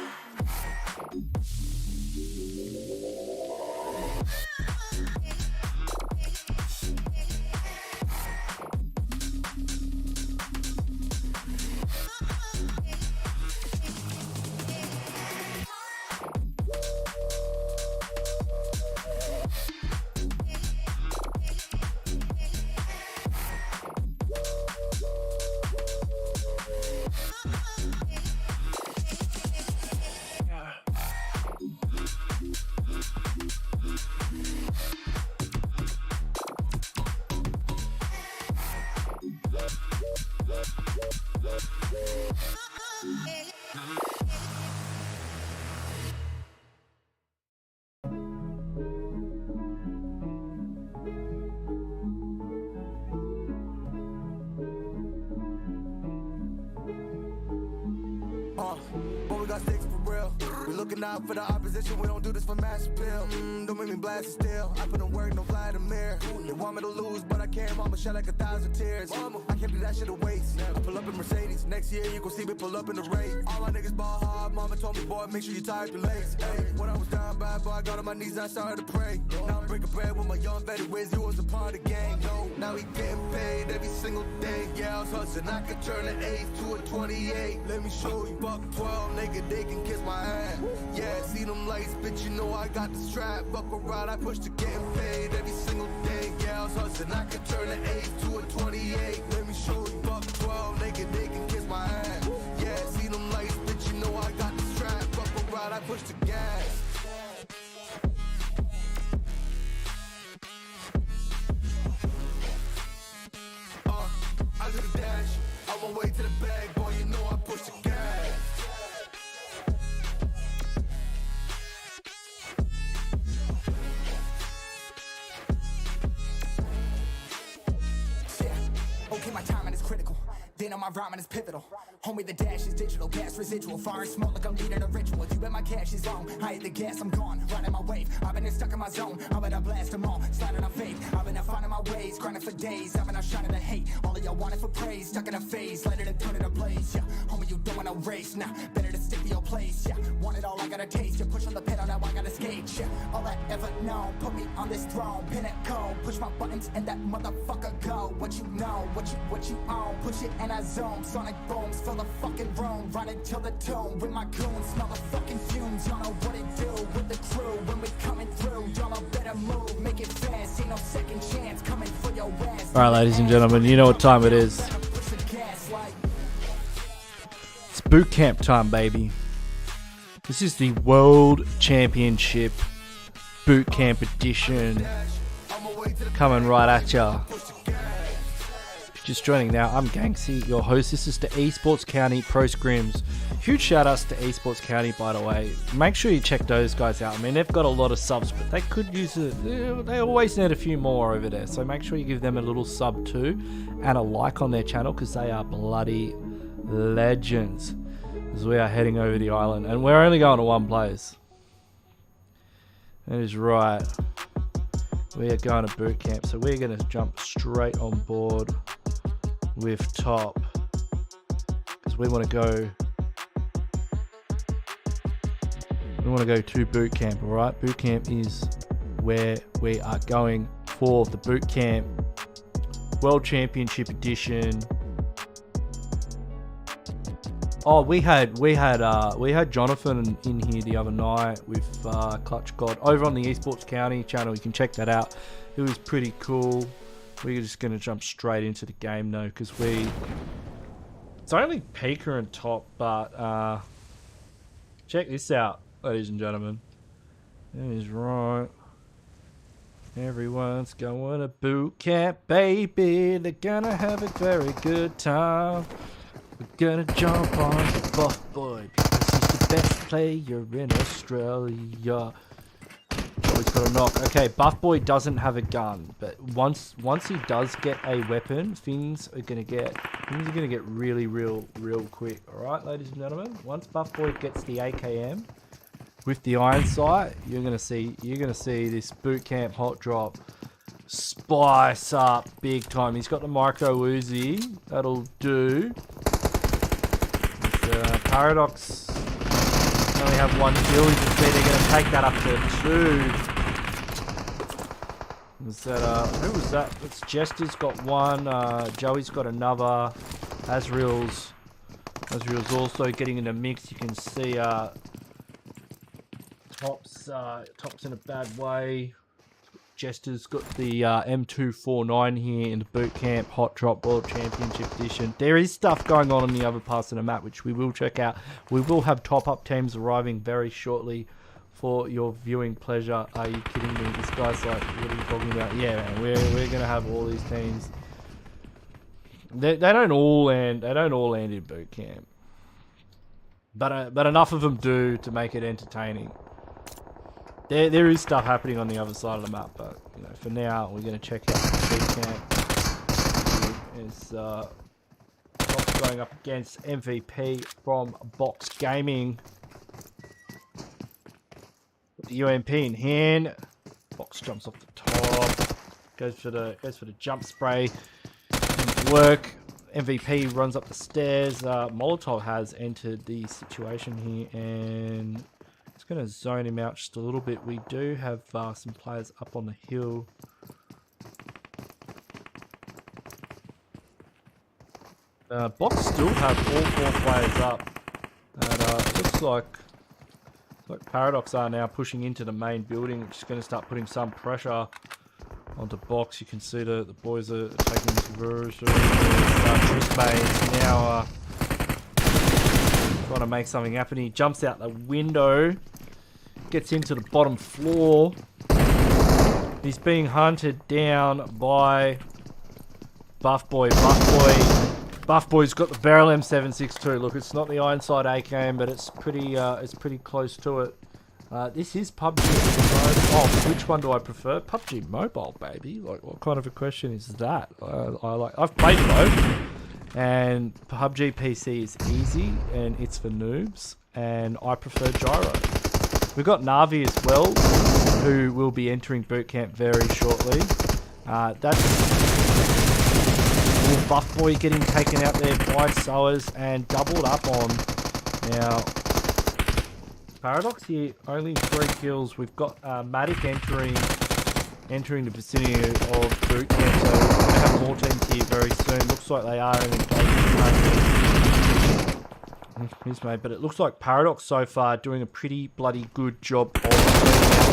But we got sticks for real. We looking out for the opposition. We don't do this for mass appeal. Don't make me blast it still. I put in work, no Vladimir. They want me to lose, but I can't. Mama shed like 1,000 tears. I can't do that shit to waste. I pull up in Mercedes. Next year you gon' see me pull up in the race. All my niggas ball hard. Mama told me, boy, make sure you tie up your legs. Hey, when I was down bad, boy, I got on my knees and I started to pray. Now I'm breaking bread with my young vetted Wiz. He was a part of the gang. No, now he getting paid every single day. Yeah, I was hustling. I could turn an 8 to a 28. Let me show you, buck 12, nigga, they can kiss my ass. Yeah, see them lights, bitch, you know I got the strap. Buck around, I push to getting paid every single day. Yeah, I was hustling. I could turn an 8 to a 28. Let me show you, buck 12, nigga, they can kiss my ass. Yeah, see them lights, bitch, you know I got the strap. Buck around, I push the gas. I took a dash, on my way to the bag, boy, you know I push the gas. Yeah, okay, my timing is critical. Then on my rhyming is pivotal. Homie, the dash is digital, gas residual. Fire and smoke like I'm leading a ritual. You bet my cash is long. I hit the gas, I'm gone. Riding my wave. I've been stuck in my zone. I better blast them all. Sliding on faith. I've been finding my ways. Grinding for days. I've been shining the hate. All of y'all wanted for praise. Stuck in a phase. Let it and turn it ablaze. Yeah, homie, you don't want no race. Nah, better to stick to your place. Yeah, want it all, I gotta taste. You push on the pedal, now I gotta skate. Yeah, all I ever known. Put me on this throne. Pinnacle. Push my buttons and that motherfucker go. What you know, what you own. Push it and I zone. Sonic booms fill the fucking room. Running till the tomb with my goons. Smell the fucking fumes. Y'all know what it do with the crew. When we coming through, y'all know better move. Make it fast. Ain't no second chance coming for your ass. Alright, ladies and gentlemen, you know what time it is. It's boot camp time, baby. This is the World Championship Boot Camp Edition. Coming right at ya. Just joining now, I'm Ganksy, your host. This is the Esports County Pro Scrims. Huge shout outs to Esports County, by the way. Make sure you check those guys out. I mean, they've got a lot of subs, but they could use it. They always need a few more over there. So make sure you give them a little sub too, and a like on their channel, because they are bloody legends. As we are heading over the island. And we're only going to one place. That is right. We are going to boot camp. So we're going to jump straight on board with Top. Because we want to go... We want to go to boot camp, alright? Boot camp is where we are going for the boot camp World Championship Edition. Oh, we had Jonathan in here the other night with Clutch God over on the Esports County channel. You can check that out. It was pretty cool. We're just gonna jump straight into the game though, because it's only Pika and Top, but check this out, ladies and gentlemen. That is right. Everyone's going to boot camp, baby. They're gonna have a very good time. We're gonna jump on Buff Boy because he's the best player in Australia. Oh, he's got a knock. Okay, Buff Boy doesn't have a gun, but once he does get a weapon, things are gonna get really real quick. All right, ladies and gentlemen. Once Buff Boy gets the AKM with the iron sight, you're gonna see this boot camp hot drop spice up big time. He's got the micro Uzi. That'll do. Paradox only have one kill. You can see they're going to take that up to 2. Was that, who was that? It's Jester's got one. Joey's got another. Azriel's also getting in the mix. You can see Top's in a bad way. Jester's got the M249 here in the boot camp hot drop World Championship Edition. There is stuff going on the other parts of the map which we will check out. We will have top up teams arriving very shortly for your viewing pleasure. Are you kidding me? This guy's like, what are you talking about? Yeah, man, we're gonna have all these teams. They don't all land in boot camp, but enough of them do to make it entertaining. There is stuff happening on the other side of the map, but you know, for now we're going to check out the boot camp. Is Box going up against MVP from Box Gaming. The UMP in hand. Box jumps off the top. Goes for the jump spray. Didn't work. MVP runs up the stairs. Molotov has entered the situation here and it's going to zone him out just a little bit. We do have some players up on the hill. Box still have all 4 players up. And it looks like Paradox are now pushing into the main building, which is going to start putting some pressure onto Box. You can see the boys are taking conversion. Trisbane now trying to make something happen. He jumps out the window, gets into the bottom floor. He's being hunted down by Buff Boy. Buff Boy's got the barrel M762. Look, it's not the Ironside AKM, but it's pretty close to it. This is PUBG. Oh, which one do I prefer? PUBG Mobile, baby. Like, what kind of a question is that? I've played both. And PUBG PC is easy and it's for noobs, and I prefer Gyro. We've got Navi as well, who will be entering bootcamp very shortly. That's Buff Boy getting taken out there by Sowers and doubled up on. Now, Paradox here, only 3 kills. We've got Matic entering the vicinity of boot camp, so we're going to have more teams here very soon. Looks like they are engaged, but it looks like Paradox so far doing a pretty bloody good job of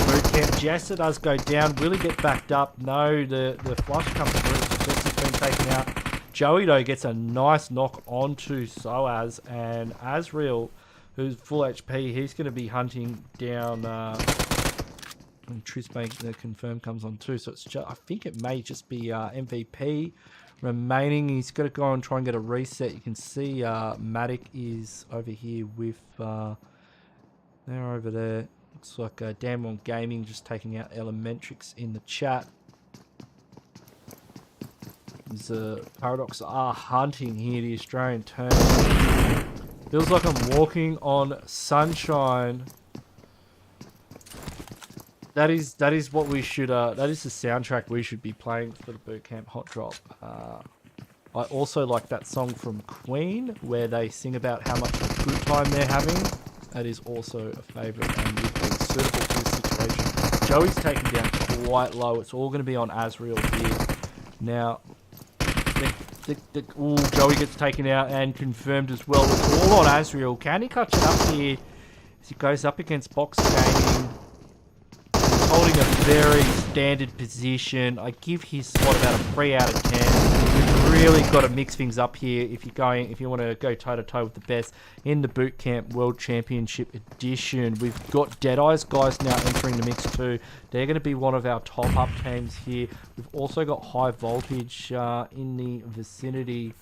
boot camp. Jester does go down. Will he get backed up? No, the flush comes through. Jester's been taken out. Joey though gets a nice knock onto Soaz, and Azriel, who's full HP, he's going to be hunting down. And Trisbane, the confirm comes on too, so it's just, I think it may just be MVP remaining. He's got to go and try and get a reset. You can see Matic is over here with they're over there. Looks like Damwon Gaming just taking out Elementrix in the chat. Paradox are hunting here the Australian team. Feels like I'm walking on sunshine. That is what we should. That is the soundtrack we should be playing for the bootcamp hot drop. I also like that song from Queen where they sing about how much of a good time they're having. That is also a favourite and would be suitable to this situation. Joey's taken down quite low. It's all going to be on Azrael here. Now, Joey gets taken out and confirmed as well. It's all on Azrael. Can he catch it up here as he goes up against Box Gaming? He's holding a very standard position. I give his spot about a 3 out of 10. We've really got to mix things up here if you want to go toe to toe with the best in the Bootcamp World Championship Edition. We've got Deadeyes guys now entering the mix too. They're going to be one of our top up teams here. We've also got High Voltage in the vicinity.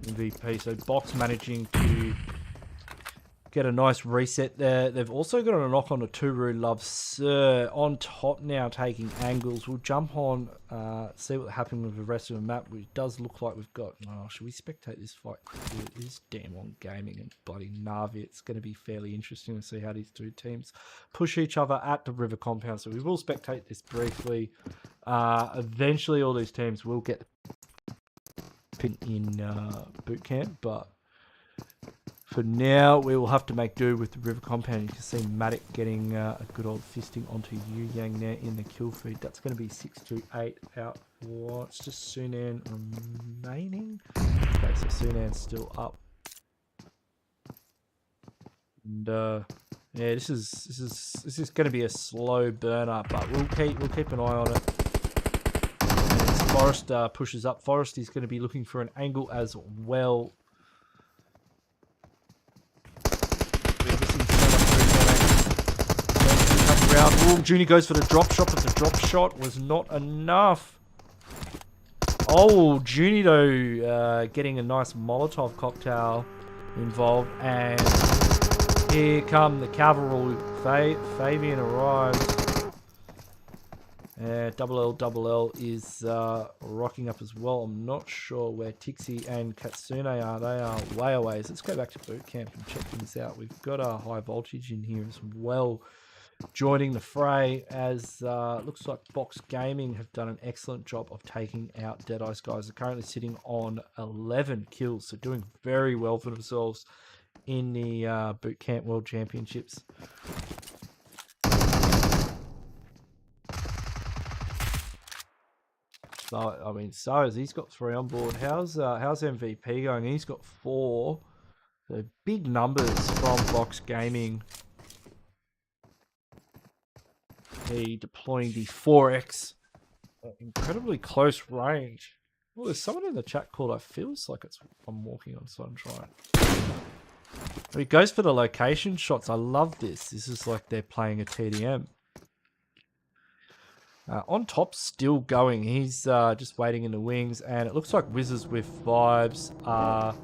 MVP, so Box managing to get a nice reset there. They've also got a knock on to Turu Love Sir on top now, taking angles. We'll jump on, see what happened with the rest of the map. It does look like we've got... Oh, should we spectate this fight? It is damn on Gaming and bloody Navi. It's going to be fairly interesting to see how these two teams push each other at the River Compound. So we will spectate this briefly. Eventually, all these teams will get in Bootcamp, but for now, we will have to make do with the River Compound. You can see Matic getting a good old fisting onto Yu Yang there in the kill feed. That's going to be 6-8 out. It's just Sunan remaining. Okay, so Sunan's still up. And yeah, this is going to be a slow burner, but we'll keep an eye on it. And as Forrest pushes up, Forrest is going to be looking for an angle as well. Juni goes for the drop shot, but the drop shot was not enough. Oh, Juni though, getting a nice Molotov cocktail involved, and here come the cavalry. Fabian arrives. Double L is rocking up as well. I'm not sure where Tixie and Katsune are. They are way away. So let's go back to Bootcamp and check things out. We've got a High Voltage in here as well, joining the fray, as looks like Box Gaming have done an excellent job of taking out Deadeyes guys. They're currently sitting on 11 kills, so doing very well for themselves in the Bootcamp World Championships. So, I mean, he's got 3 on board. How's MVP going? He's got 4. So big numbers from Box Gaming. He deploying the 4X. Incredibly close range. Well, there's someone in the chat called, I feels like I'm walking on sunshine. He goes for the location shots. I love this. This is like they're playing a TDM. On top, still going. He's just waiting in the wings, and it looks like WIZZES with vibes are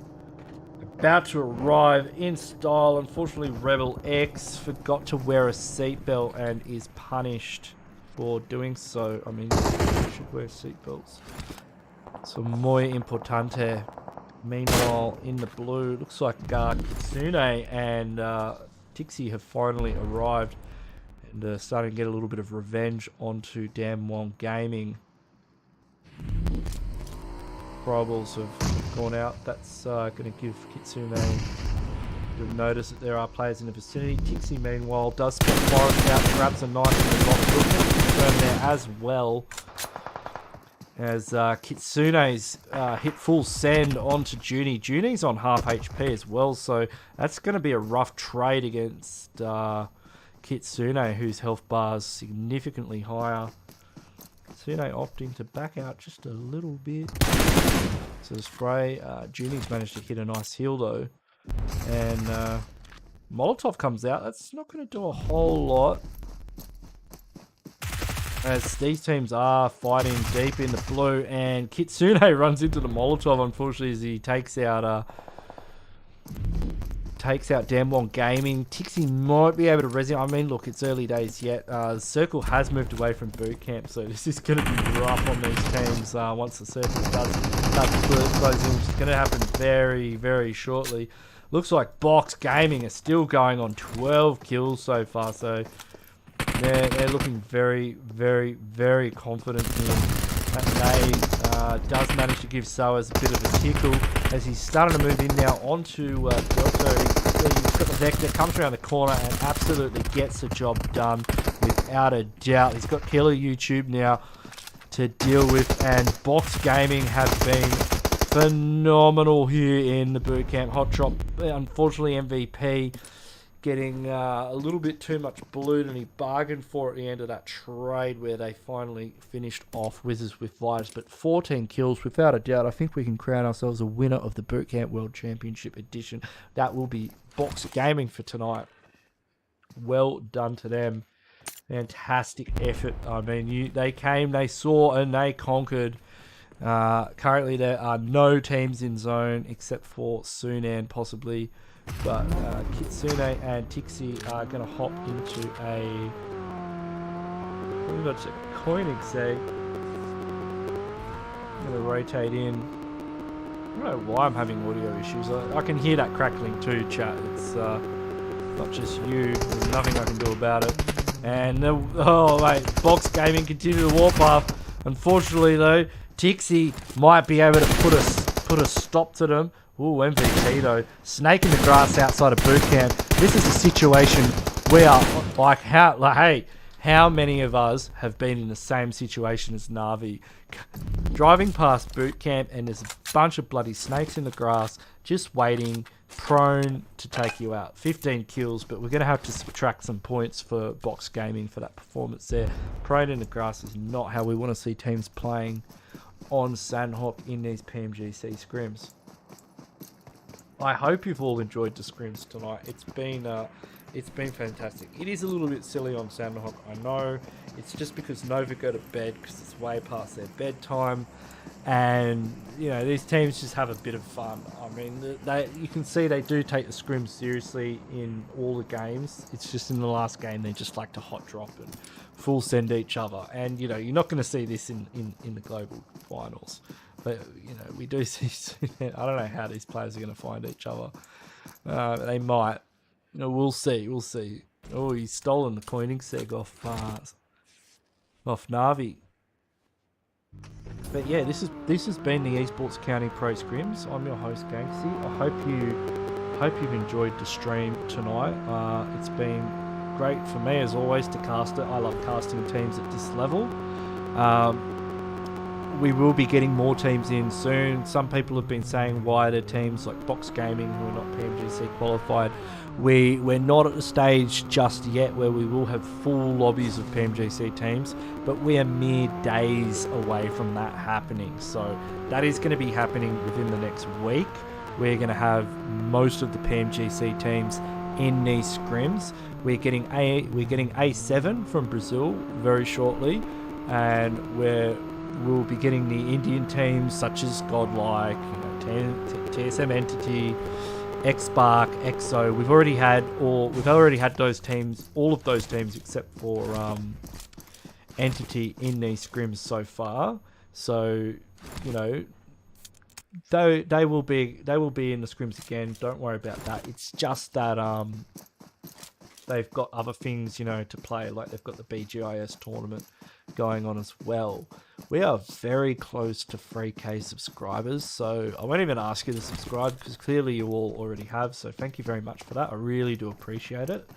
about to arrive in style. Unfortunately, Rebel X forgot to wear a seatbelt and is punished for doing so. I mean, you should wear seatbelts. So, muy importante. Meanwhile, in the blue, looks like Kitsune and Tixie have finally arrived. And starting to get a little bit of revenge onto Damwon Gaming. Probables have gone out. That's going to give Kitsune a bit of notice that there are players in the vicinity. Tixie, meanwhile, does spot Forrest out, grabs a knife in the box. We'll confirm there as well, as Kitsune's hit full send onto Juni. Juni's on half HP as well, so that's going to be a rough trade against Kitsune, whose health bar is significantly higher. Kitsune opting to back out just a little bit. So Spray, Juni's managed to hit a nice heal though. And Molotov comes out. That's not going to do a whole lot, as these teams are fighting deep in the blue, and Kitsune runs into the Molotov, unfortunately, as he takes out takes out Damwon Gaming. Tixie might be able to res him. I mean, look, it's early days yet. Circle has moved away from boot camp, so this is going to be rough on these teams once the circle does start to close in, which is going to happen very, very shortly. Looks like Box Gaming is still going on 12 kills so far, so they're looking very, very, very confident here. That nade does manage to give Soas a bit of a tickle as he's starting to move in now onto Delta. He's got the Vector, comes around the corner and absolutely gets the job done without a doubt. He's got Killer YouTube now to deal with, and Box Gaming have been phenomenal here in the bootcamp. Hot Drop, unfortunately MVP, getting a little bit too much blue, and he bargained for at the end of that trade where they finally finished off WIZZES with VICERE. But 14 kills, without a doubt. I think we can crown ourselves a winner of the Bootcamp World Championship Edition. That will be Box Gaming for tonight. Well done to them. Fantastic effort. I mean, they came, they saw, and they conquered. Currently, there are no teams in zone except for Sunan, possibly. But Kitsune and Tixie are going to hop into a pretty much a Gskill. Going to rotate in. I don't know why I'm having audio issues. I can hear that crackling too, chat. It's not just you. There's nothing I can do about it. And oh wait, Box Gaming continue the warpath. Unfortunately though, Tixie might be able to put a stop to them. Ooh, MVP though. Snake in the grass outside of boot camp. This is a situation where, how many of us have been in the same situation as Navi? Driving past boot camp and there's a bunch of bloody snakes in the grass just waiting, prone to take you out. 15 kills, but we're going to have to subtract some points for Box Gaming for that performance there. Prone in the grass is not how we want to see teams playing on SANHOK in these Pmgc scrims. I hope you've all enjoyed the scrims tonight. It's been fantastic. It is a little bit silly on SANHOK, I know. It's just because Nova go to bed because it's way past their bedtime, and you know these teams just have a bit of fun. I mean, you can see they do take the scrims seriously in all the games. It's just in the last game they just like to hot drop and full send each other, and you know you're not going to see this in the global finals. But you know we do see. I don't know how these players are going to find each other. They might. You know, we'll see. We'll see. Oh, he's stolen the coining seg off Navi. But yeah, this has been the Esports County Pro Scrims. I'm your host Ganksy. I hope you've enjoyed the stream tonight. It's been great for me as always to cast it. I love casting teams at this level. We will be getting more teams in soon. Some people have been saying why the teams like Box Gaming, who are not Pmgc qualified, we're not at the stage just yet where we will have full lobbies of Pmgc teams, but we are mere days away from that happening. So that is going to be happening within the next week. We're going to have most of the Pmgc teams in these scrims. We're getting A7 from Brazil very shortly, and we'll be getting the Indian teams such as Godlike, TSM Entity, Xspark, EXO. We've already had those teams, all of those teams except for Entity in these scrims so far. So you know they will be in the scrims again. Don't worry about that. It's just that they've got other things to play, like they've got the BGIS tournament going on as well. We are very close to 3k subscribers, so I won't even ask you to subscribe because clearly you all already have, so thank you very much for that. I really do appreciate it.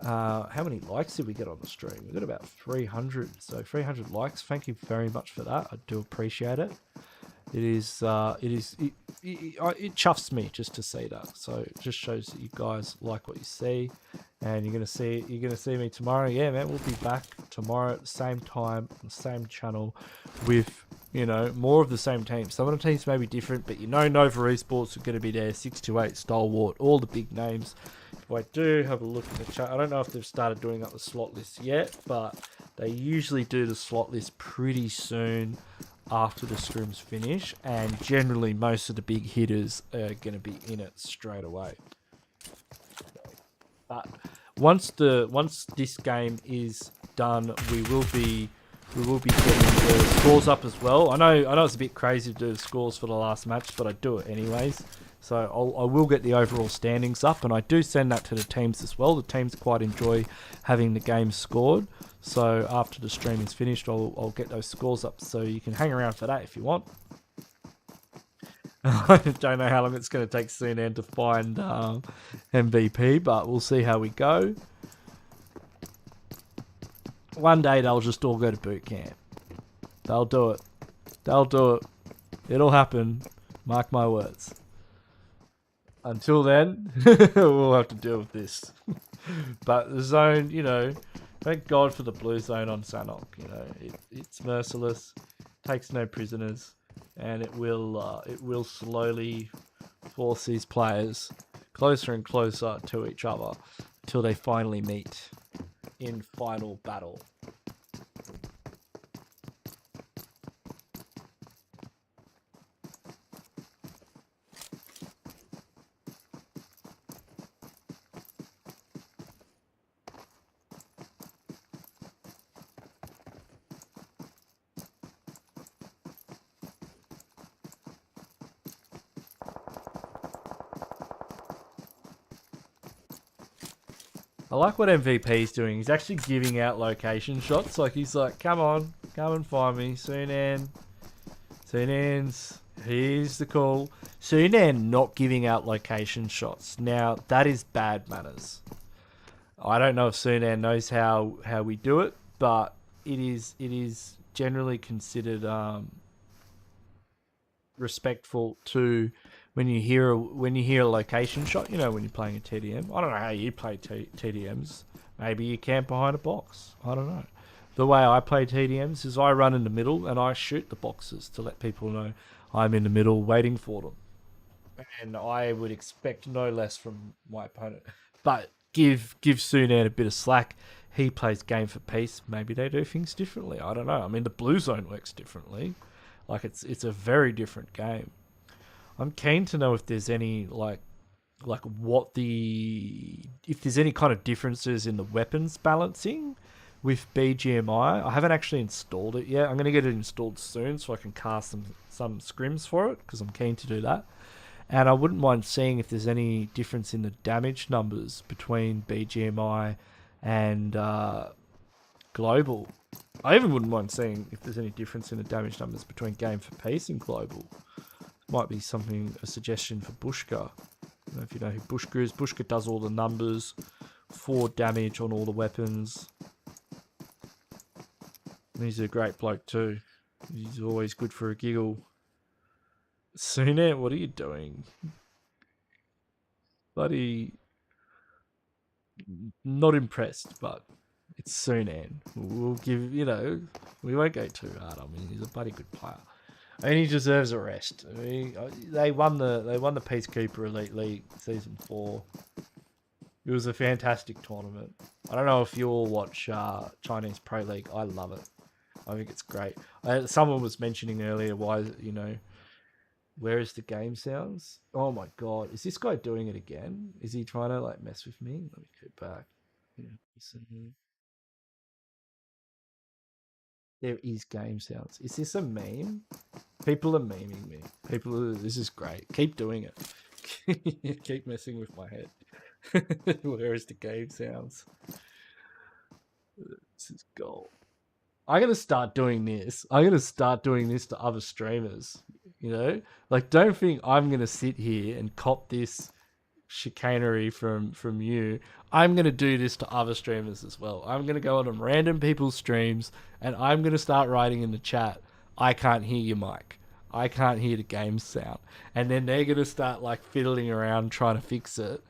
How many likes did we get on the stream? We got about 300, so 300 likes. Thank you very much for that. I do appreciate it. It chuffs me just to see that. So it just shows that you guys like what you see, and you're gonna see me tomorrow. Yeah, man, we'll be back tomorrow at the same time, on the same channel, with more of the same teams. Some of the teams may be different, but Nova Esports are going to be there. 628, Stalwart, all the big names. If I do have a look at the chat, I don't know if they've started doing up the slot list yet, but they usually do the slot list pretty soon after the scrims finish, and generally most of the big hitters are going to be in it straight away. But once this game is done, we will be getting the scores up as well. I know it's a bit crazy to do the scores for the last match, but I do it anyways. So I will get the overall standings up, and I do send that to the teams as well. The teams quite enjoy having the game scored. So after the stream is finished, I'll get those scores up, so you can hang around for that if you want. I don't know how long it's going to take CNN to find MVP, but we'll see how we go. One day they'll just all go to boot camp. They'll do it. They'll do it. It'll happen. Mark my words. Until then, we'll have to deal with this. But the zone, you know, thank God for the blue zone on SANHOK. You know, it's merciless, takes no prisoners, and it will slowly force these players closer and closer to each other until they finally meet in final battle. I like what MVP is doing. He's actually giving out location shots. Like, he's like, come on, come and find me. Sunan. Sunan's, here's the call. Sunan not giving out location shots. Now, that is bad manners. I don't know if Sunan knows how we do it, but it is generally considered respectful to when you hear a location shot. You know, when you're playing a TDM. I don't know how you play TDMs. Maybe you camp behind a box. I don't know. The way I play TDMs is I run in the middle and I shoot the boxes to let people know I'm in the middle waiting for them. And I would expect no less from my opponent. But give Sunan a bit of slack. He plays game for peace. Maybe they do things differently. I don't know. I mean, the blue zone works differently. Like, it's a very different game. I'm keen to know if there's any if there's any kind of differences in the weapons balancing with BGMI. I haven't actually installed it yet. I'm going to get it installed soon so I can cast some scrims for it, because I'm keen to do that. And I wouldn't mind seeing if there's any difference in the damage numbers between BGMI and Global. I even wouldn't mind seeing if there's any difference in the damage numbers between Game for Peace and Global. Might be a suggestion for Bushka. I don't know if you know who Bushka is. Bushka does all the numbers for damage on all the weapons. And he's a great bloke too. He's always good for a giggle. Sunan, what are you doing? Bloody... Not impressed, but it's Sunan. We'll give, you know, we won't go too hard. I mean, he's a bloody good player. And he deserves a rest. I mean, they won the Peacekeeper Elite League Season 4. It was a fantastic tournament. I don't know if you all watch Chinese Pro League. I love it. I think it's great. Someone was mentioning earlier why, you know, where is the game sounds? Oh my god, is this guy doing it again? Is he trying to like mess with me? Let me go back. Yeah, listen here. There is game sounds. Is this a meme? People are memeing me. This is great. Keep doing it. Keep messing with my head. Where is the game sounds? This is gold. I'm going to start doing this. I'm going to start doing this to other streamers. You know? Like, don't think I'm going to sit here and cop this chicanery from you. I'm going to do this to other streamers as well. I'm going to go on random people's streams and I'm going to start writing in the chat, I can't hear your mic. I can't hear the game sound. And then they're going to start like fiddling around trying to fix it.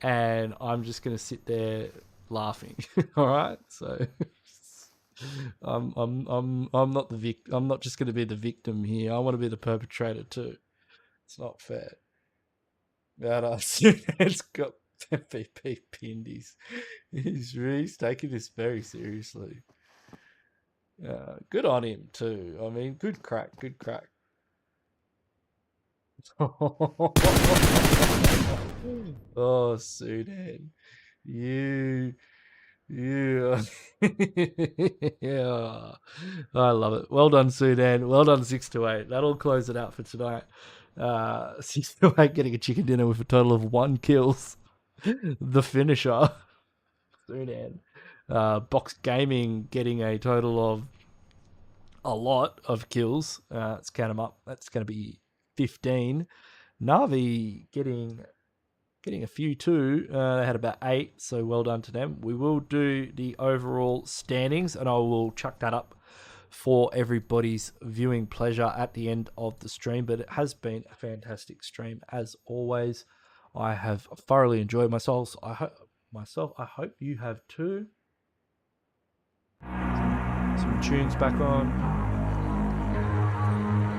And I'm just going to sit there laughing. All right? So I'm not the I'm not just going to be the victim here. I want to be the perpetrator too. It's not fair. It's got MVP pinned. He's taking this very seriously. Good on him too. I mean, good crack. Oh, Sunan. You. Yeah. Yeah. I love it. Well done, Sudan. Well done, 6-8. That'll close it out for tonight. 6-8 getting a chicken dinner with a total of 1 kills. The finisher. Sudan. Box Gaming getting a total of a lot of kills. Let's count them up. That's going to be 15. Navi getting a few too. They had about 8, so well done to them. We will do the overall standings, and I will chuck that up for everybody's viewing pleasure at the end of the stream. But it has been a fantastic stream as always. I have thoroughly enjoyed myself. I hope you have too. Some tunes back on.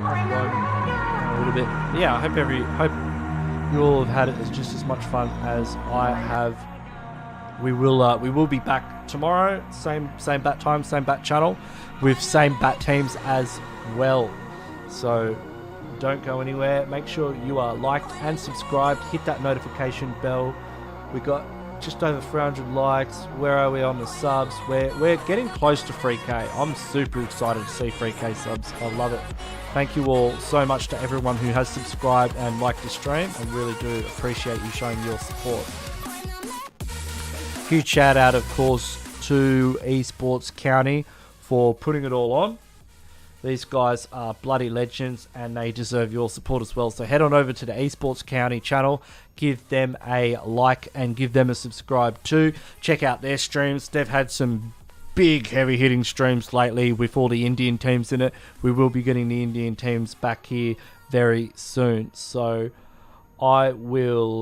A little bit. Yeah, I hope you all have had it as just as much fun as I have. We will be back tomorrow, same bat time, same bat channel, with same bat teams as well. So don't go anywhere. Make sure you are liked and subscribed. Hit that notification bell. We got just over 300 likes. Where are we on the subs? We're getting close to 3K. I'm super excited to see 3K subs. I love it. Thank you all so much to everyone who has subscribed and liked the stream. I really do appreciate you showing your support. Huge shout out, of course, to Esports County for putting it all on. These guys are bloody legends and they deserve your support as well. So head on over to the Esports County channel, give them a like and give them a subscribe too. Check out their streams. They've had some big heavy hitting streams lately with all the Indian teams in it. We will be getting the Indian teams back here very soon. So I will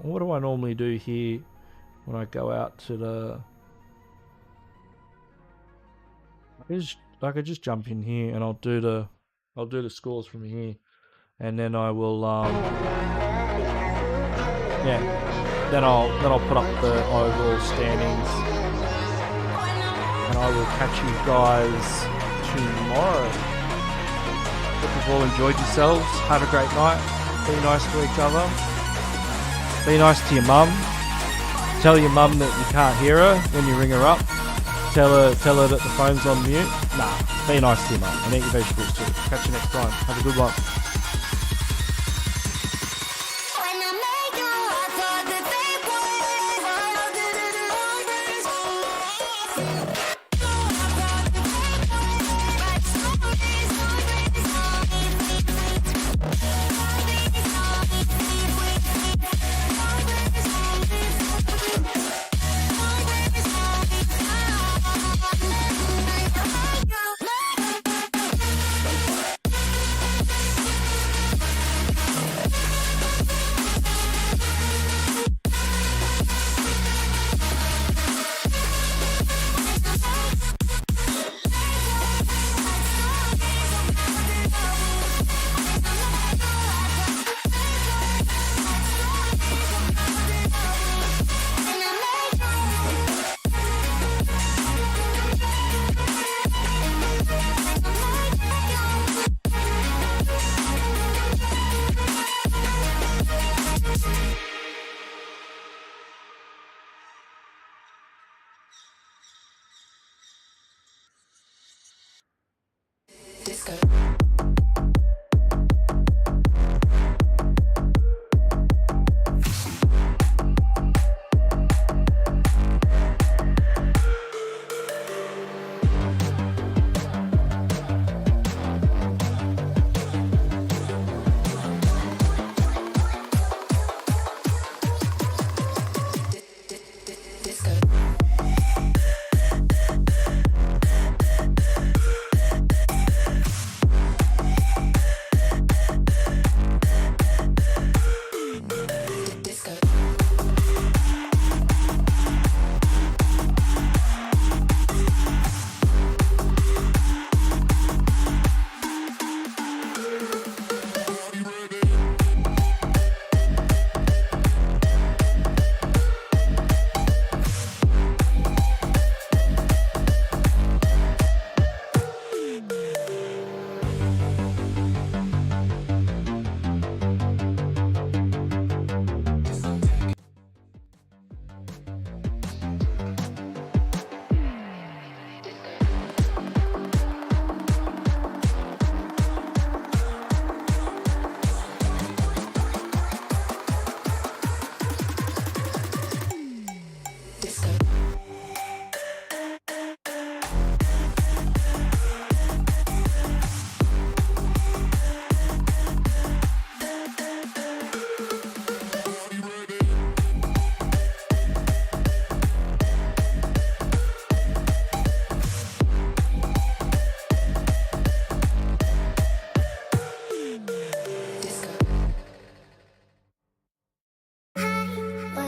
what do I normally do here when I go out to the... I could just jump in here and I'll do the scores from here, and then I will then I'll put up the overall standings, and I will catch you guys tomorrow. Hope you've all enjoyed yourselves. Have a great night. Be nice to each other. Be nice to your mum. Tell your mum that you can't hear her when you ring her up. Tell her that the phone's on mute. Nah, be nice to your mum and eat your vegetables too. Catch you next time. Have a good one.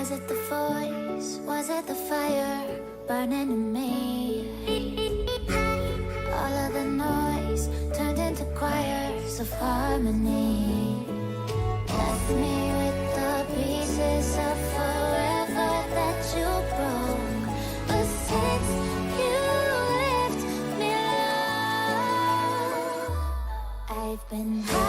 Was it the voice? Was it the fire burning in me? All of the noise turned into choirs of harmony. Left me with the pieces of forever that you broke. But since you left me alone, I've been high.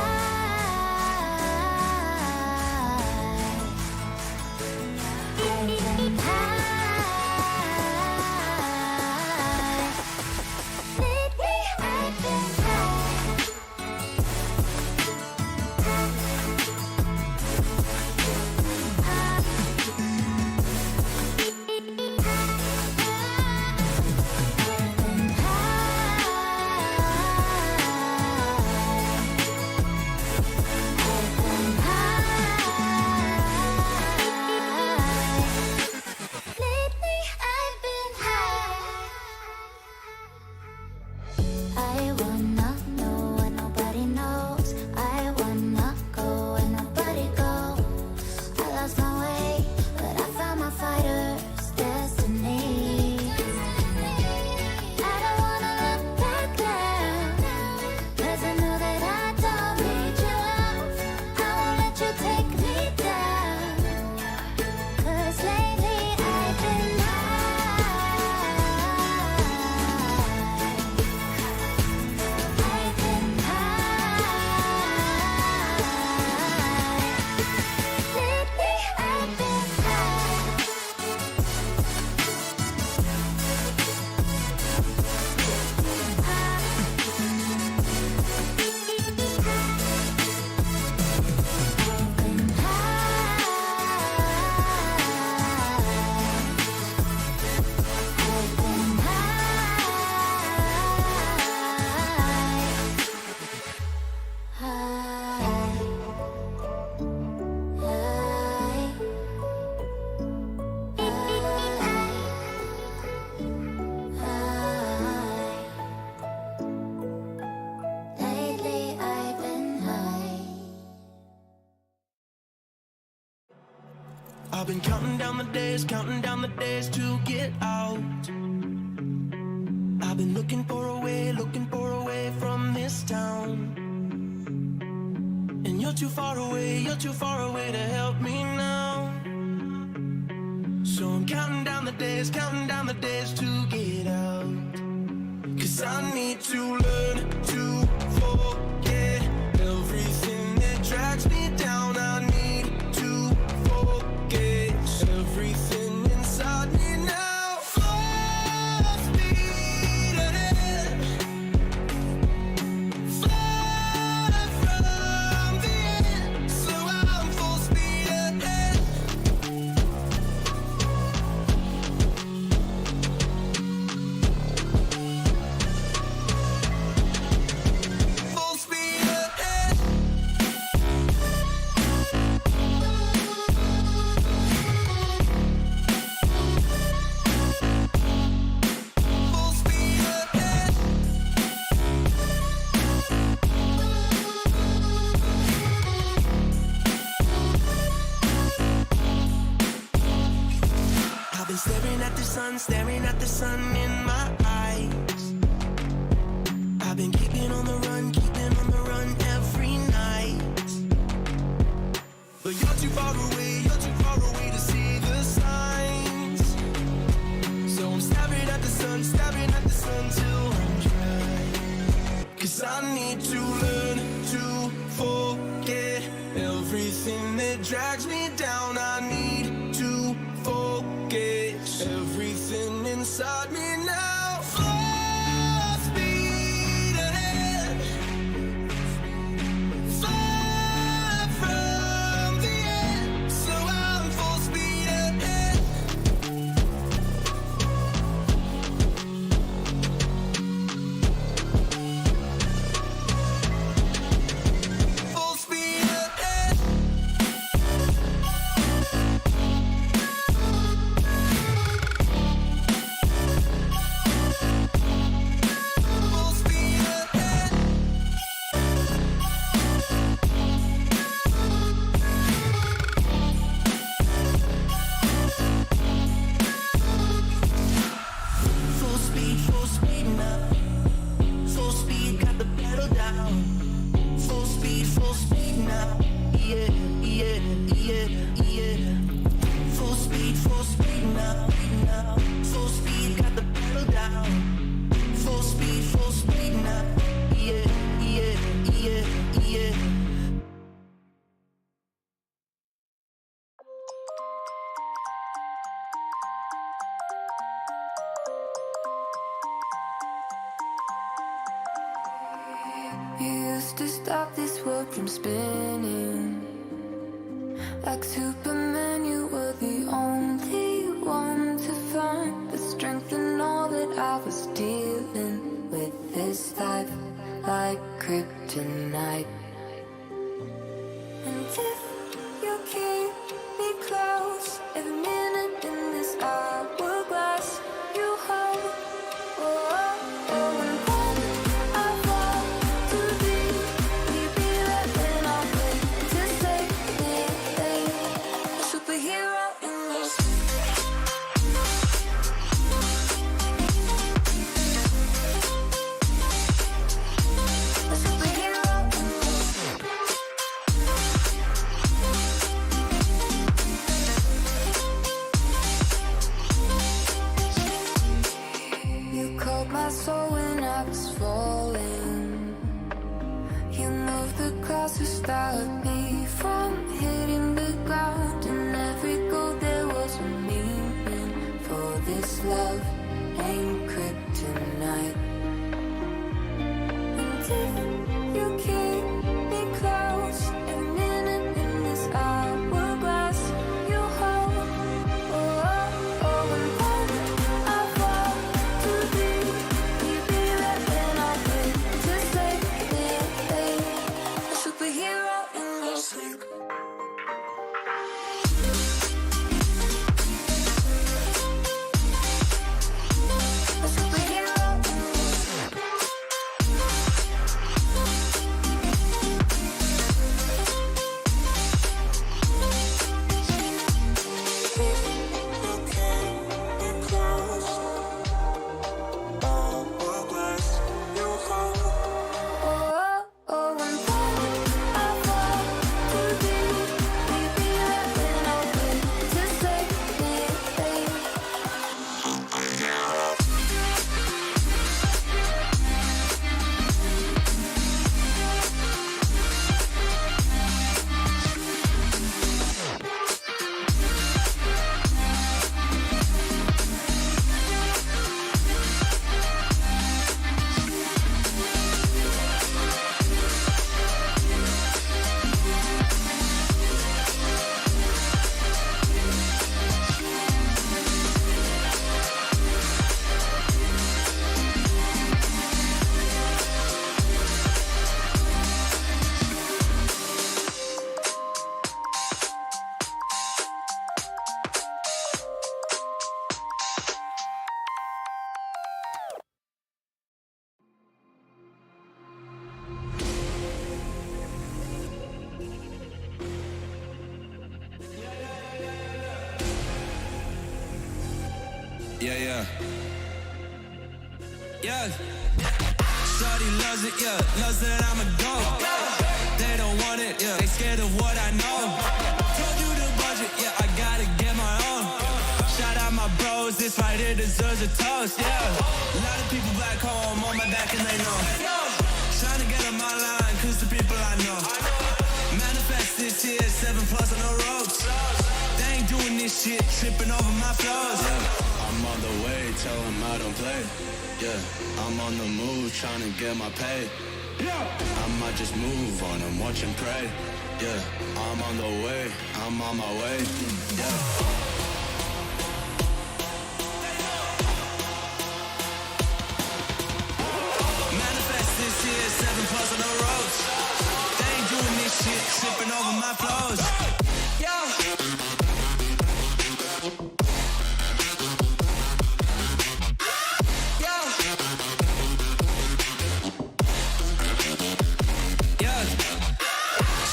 I've been counting down the days to get out. I've been looking for a way from this town. And you're too far away to help me now. So I'm counting down the days to get out. 'Cause I need to learn to forget everything that drags me down. I need to forget everything inside me now. Full speed ahead, far from the end. So I'm full speed ahead. Full speed ahead. Full speed ahead. I've been staring at the sun in my eyes. I've been keeping on the run every night. But you're too far away to see the signs. So I'm staring at the sun till I'm dry. 'Cause I need to learn to forget everything that drags me down. I need to forget everything inside me now. Full speed ahead, far from the end. So I'm full speed ahead. Full speed ahead. You used to stop this world from spinning. Like Superman, you were the only one to find the strength in all that I was dealing with. This life like kryptonite. And if you keep me close, every minute in this hourglass you hold. Oh, oh, oh, when I fall to thee, will you be there when I wait to save me? A superhero in your sleep. A superhero in your sleep. You called my soul when I was falling. You moved the clouds to stop me from hitting the ground. And every goal there was a meaning. For this love ain't kryptonite. And if you keep me close, every minute in this hourglass you hold. Oh, oh, oh, when I fall to thee, will you be there when I wait to save me? A superhero in your sleep. A superhero in your sleep. Oh, oh, when I fall to thee, will you be there when I wait to save me? Yeah. Shawty loves it, yeah. Loves that I'm a goat. They don't want it, yeah. They scared of what I know. Told you the budget, yeah. I gotta get my own. Shout out my bros, this right here deserves a toast, yeah. A lot of people back home on my back and they know. Trying to get on my line, cause the people I know. Manifest this year, 7+ on the ropes. They ain't doing this shit, tripping over my flows. I'm on the way, tell them I don't play. Yeah, I'm on the move, trying to get my pay. I might just move on and watch and pray. Yeah, I'm on the way, I'm on my way. Yeah. This year, 7+ on the ropes. They ain't doing this shit, tripping over my flows. Yo. Yo. Yeah.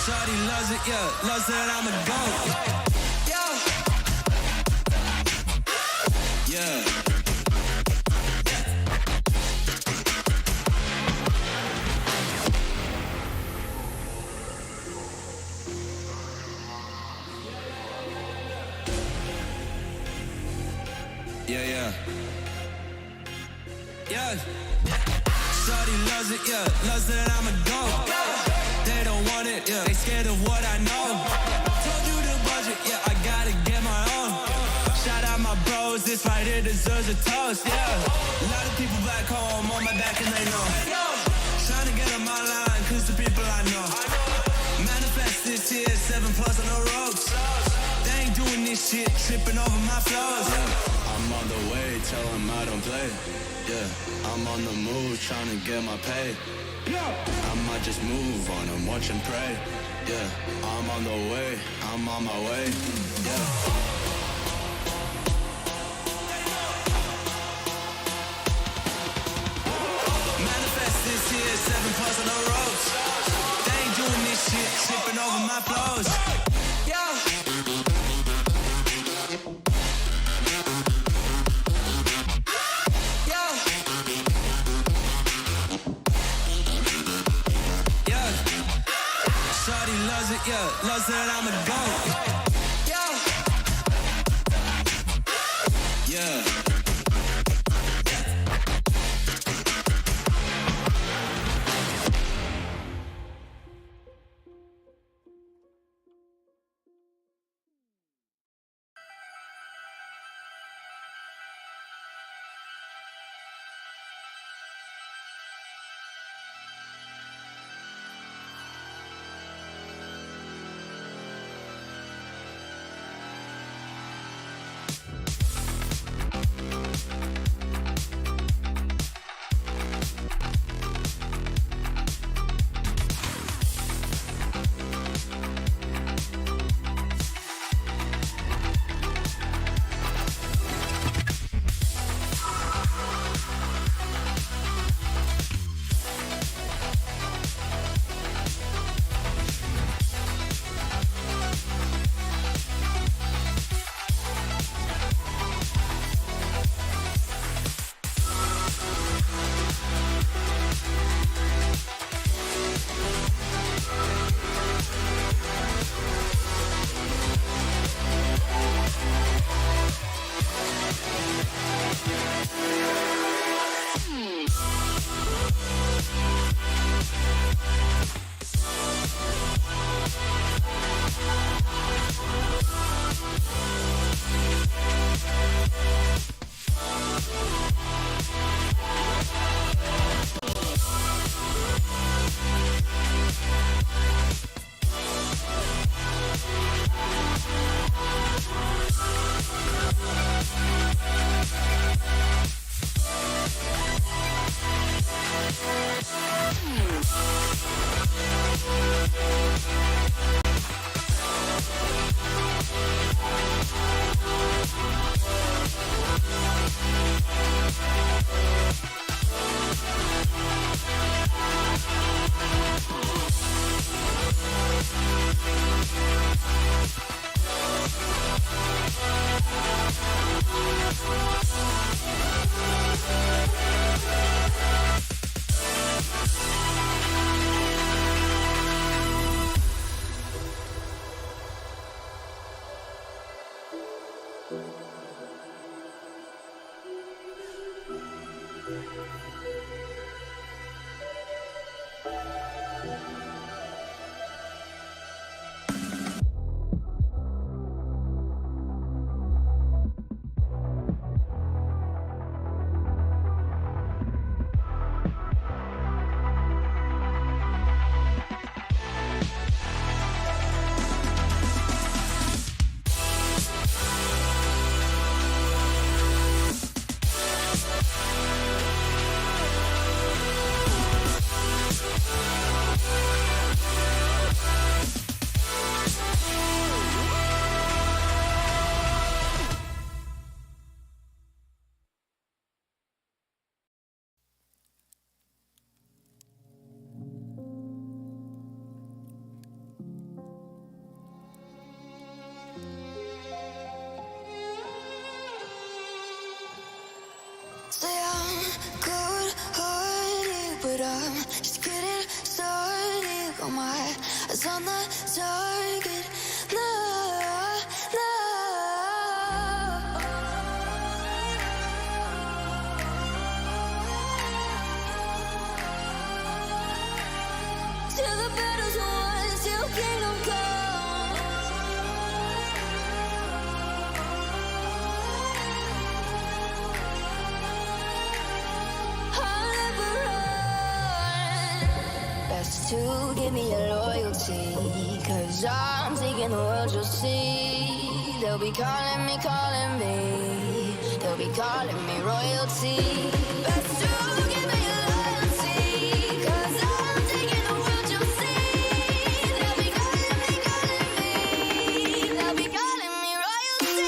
Shawty loves it, yeah. Loves that I'm a goat. Yo. Yeah. Yeah. Shawty loves it, yeah. Loves that I'm a goat. They don't want it, yeah. They scared of what I know. Told you the budget, yeah. I gotta get my own. Shout out my bros, this right here deserves a toast, yeah. A lot of people back home on my back and they know. Trying to get on my line, this shit, tripping over my flows. Yeah, I'm on the way, tell them I don't play. Yeah, I'm on the move, trying to get my pay. I might just move on and watch and pray. Yeah, I'm on the way, I'm on my way. Yeah. This year, 7 plus on the ropes. They ain't doing this shit, tripping over my flows. Yo. Yo. Yeah. Shawty loves it, yeah. Loves that I'm a goat. Yo. Yeah. Say I'm good-hearted, but I'm just getting started. Got my eyes on the target. No, no. Till the battle's won, till kingdom come. To give me your loyalty, 'cause I'm taking the world you'll see. They'll be calling me, they'll be calling me royalty. Best to give me loyalty, 'cause I'm taking the world, you'll see. They'll be calling me, they'll be calling me royalty.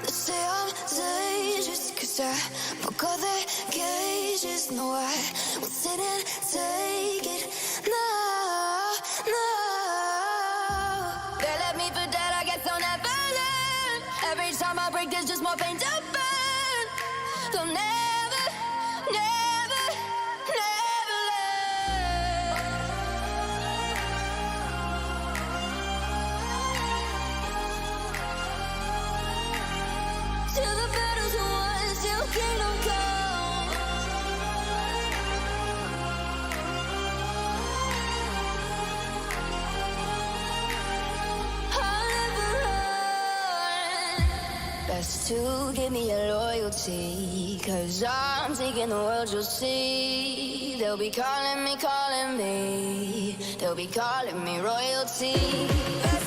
They say I'm dangerous 'cause I broke all the cages. No, I will sit and take it. No, no. They left me for dead, I guess I'll never learn. Every time I break, there's just more pain to burn. They'll never, never, never learn. Till the battle's won, till kingdom come. I'll never run. Best to give me your loyalty, 'cause I'm taking the world, you'll see. They'll be calling me, they'll be calling me royalty. Best